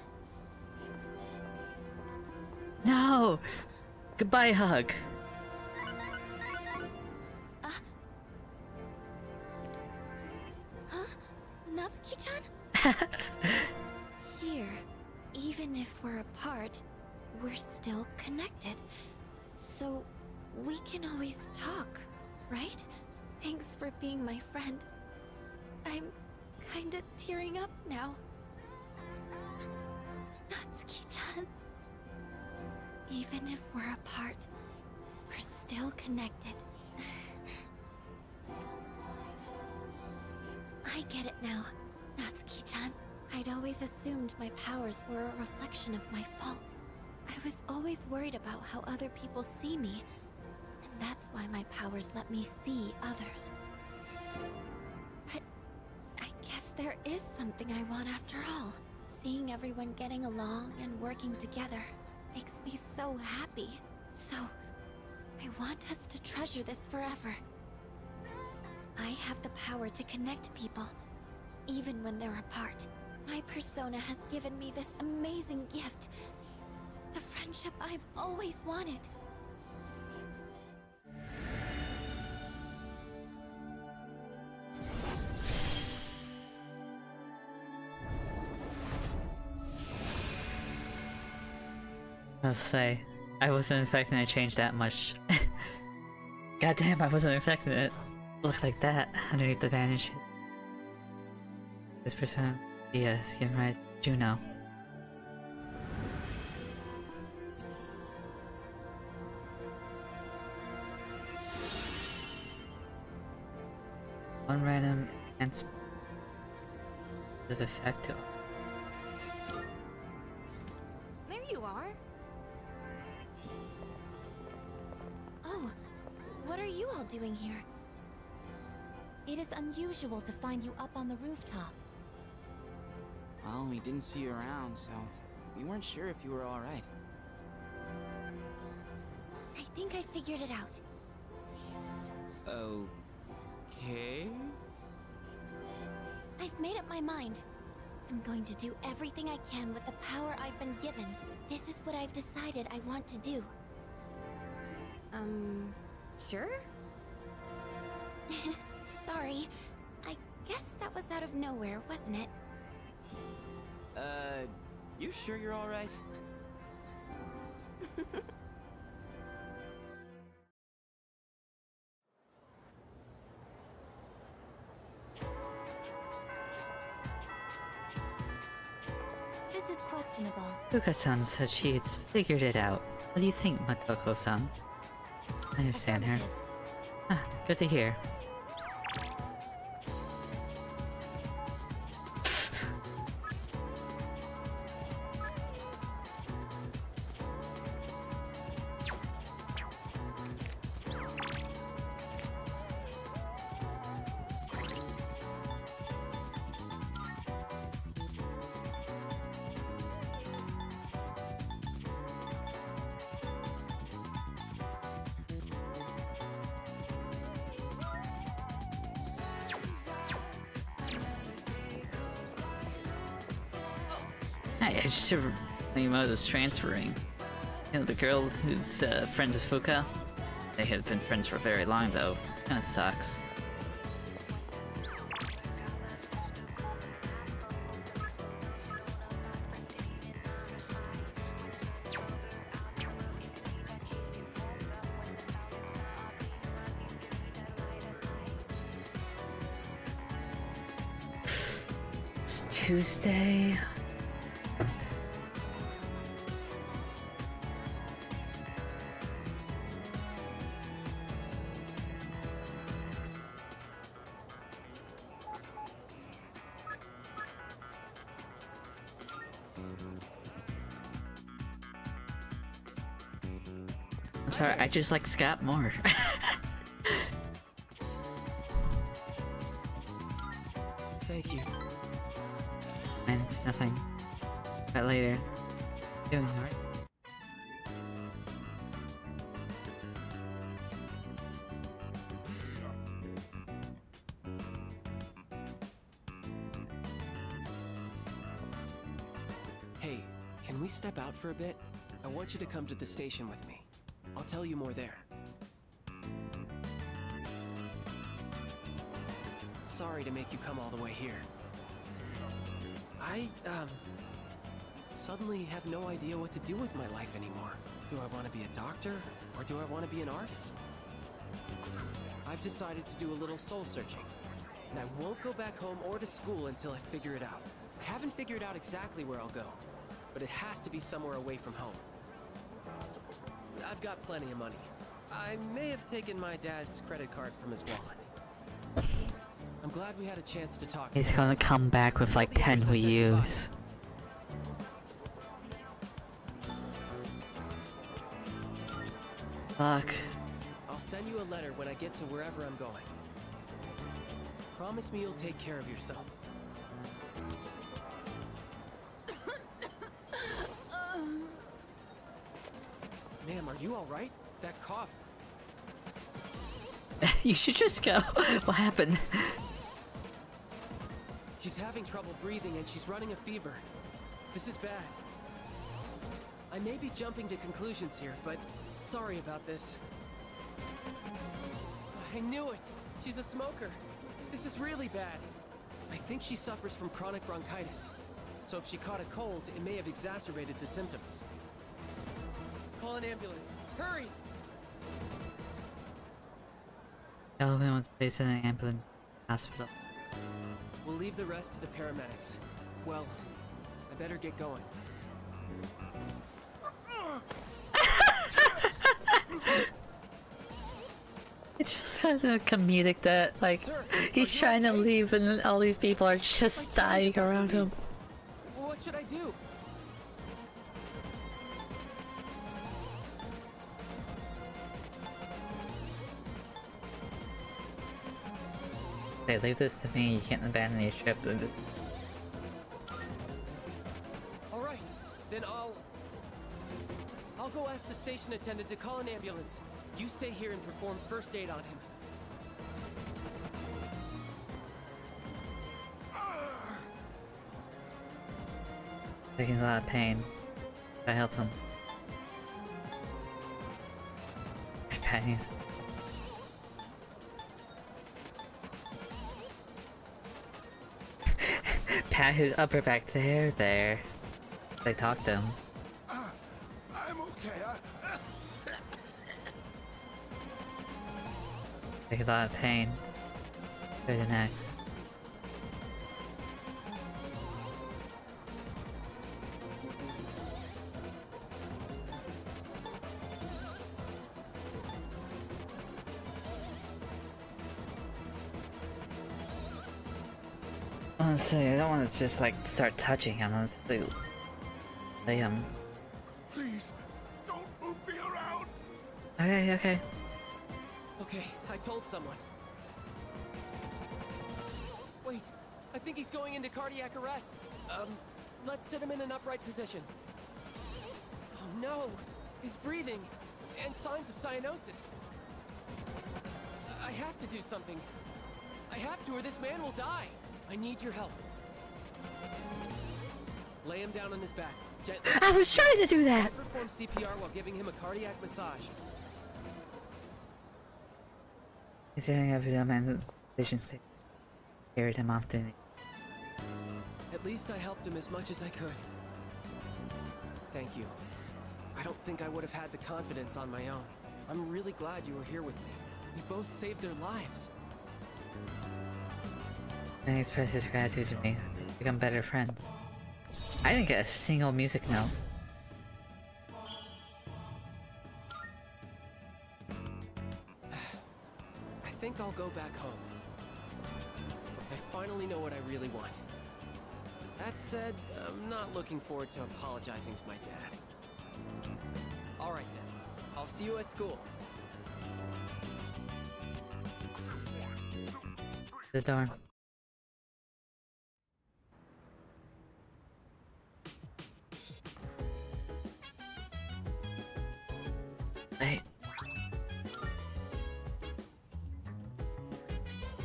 A: No! Goodbye, hug.
B: Huh? Natsuki-chan? Here, even if we're apart, we're still connected. So, we can always talk, right? Thanks for being my friend. I'm kinda tearing up now. Natsuki-chan. Even if we're apart, we're still connected. I get it now, Natsuki-chan. I'd always assumed my powers were a reflection of my faults. I was always worried about how other people see me, and that's why my powers let me see others. But I guess there is something I want after all. Seeing everyone getting along and working together makes me so happy. So, I want us to treasure this forever. I have the power to connect people, even when they're apart. My persona has given me this amazing gift. The friendship I've always wanted.
A: I'll say, I wasn't expecting to change that much. Goddamn, I wasn't expecting it to look like that underneath the bandage. This person, yes, give rise to Juno. One random enhancement of effect.
K: There you are.
B: Oh, what are you all doing here?
P: It is unusual to find you up on the rooftop.
J: Well, we didn't see you around, so we weren't sure if you were alright.
B: I think I figured it out.
J: Okay?
B: I've made up my mind. I'm going to do everything I can with the power I've been given. This is what I've decided I want to do.
K: Sure?
B: Sorry. I guess that was out of nowhere, wasn't it?
J: You sure you're alright?
B: This is questionable.
A: Fuka-san said she's figured it out. What do you think, Motoko-san? I understand her. Ah, good to hear. I just remember was transferring. You know, the girl who's friends with Fuka? They have been friends for very long, though. Kinda sucks. It's Tuesday. I'm sorry, I just like Scott more.
T: Thank you.
A: And it's nothing. But later. Doing alright.
T: Hey, can we step out for a bit? I want you to come to the station with me. I'll tell you more there. Sorry to make you come all the way here. I, suddenly have no idea what to do with my life anymore. Do I want to be a doctor, or do I want to be an artist? I've decided to do a little soul searching, and I won't go back home or to school until I figure it out. I haven't figured out exactly where I'll go, but it has to be somewhere away from home. I've got plenty of money. I may have taken my dad's credit card from his wallet. I'm glad we had a chance to talk.
A: He's gonna come back with like 10 Wii U's. Fuck.
T: I'll send you a letter when I get to wherever I'm going. Promise me you'll take care of yourself. Ma'am, are you alright? That cough.
A: You should just go. What happened?
T: She's having trouble breathing and she's running a fever. This is bad. I may be jumping to conclusions here, but sorry about this. I knew it! She's a smoker! This is really bad. I think she suffers from chronic bronchitis. So if she caught a cold, it may have exacerbated the symptoms. Call an ambulance. Hurry!
A: Elvin was placed in an ambulance hospital.
T: We'll leave the rest to the paramedics. Well, I better get going.
A: It's just kind of comedic that, like, he's trying to leave and then all these people are just dying around him.
T: What should I do?
A: Hey, leave this to me. You can't abandon your ship.
I: I'll go ask the station attendant to call an ambulance. You stay here and perform first aid on him.
A: I think he's in a lot of pain. I help him. Pennies. Pat his upper back there. They talk to him.
C: I'm okay.
A: Take a lot of pain. Go to the next. Honestly, I don't want to just like start touching him. Let's lay him.
C: Please, don't move me around.
A: Okay.
I: Okay, I told someone. Wait, I think he's going into cardiac arrest. Let's sit him in an upright position. Oh no, he's breathing, and signs of cyanosis. I have to do something. I have to, or this man will die. I need your help. Lay him down on his back. Gently.
A: I was trying to do that!
I: Perform CPR while giving him a cardiac massage.
A: He's sitting up his own man's station state. Carried him off to.
I: At least I helped him as much as I could. Thank you. I don't think I would have had the confidence on my own. I'm really glad you were here with me. We both saved their lives.
A: And he expressed his gratitude to me. Become better friends. I didn't get a single music note.
I: I think I'll go back home. I finally know what I really want. That said, I'm not looking forward to apologizing to my dad. Alright then. I'll see you at school.
A: The dorm. Hey.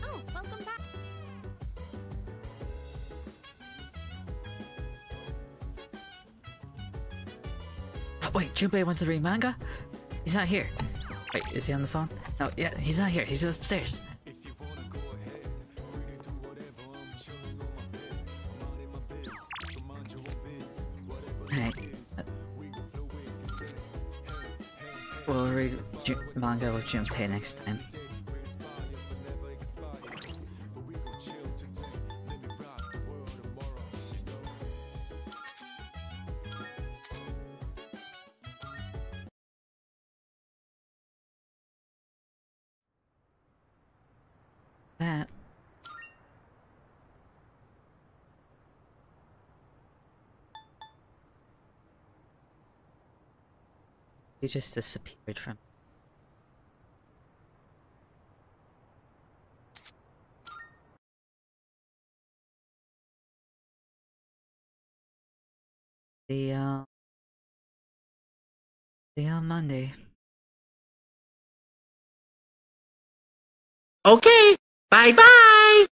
K: Oh, welcome back.
A: Oh, wait, Junpei wants to read manga? He's not here. Wait, is he on the phone? No, yeah, he's not here. He's upstairs. Alright. We'll read manga with Junpei next time. That. He just disappeared from. See you on Monday.
O: Okay, bye-bye!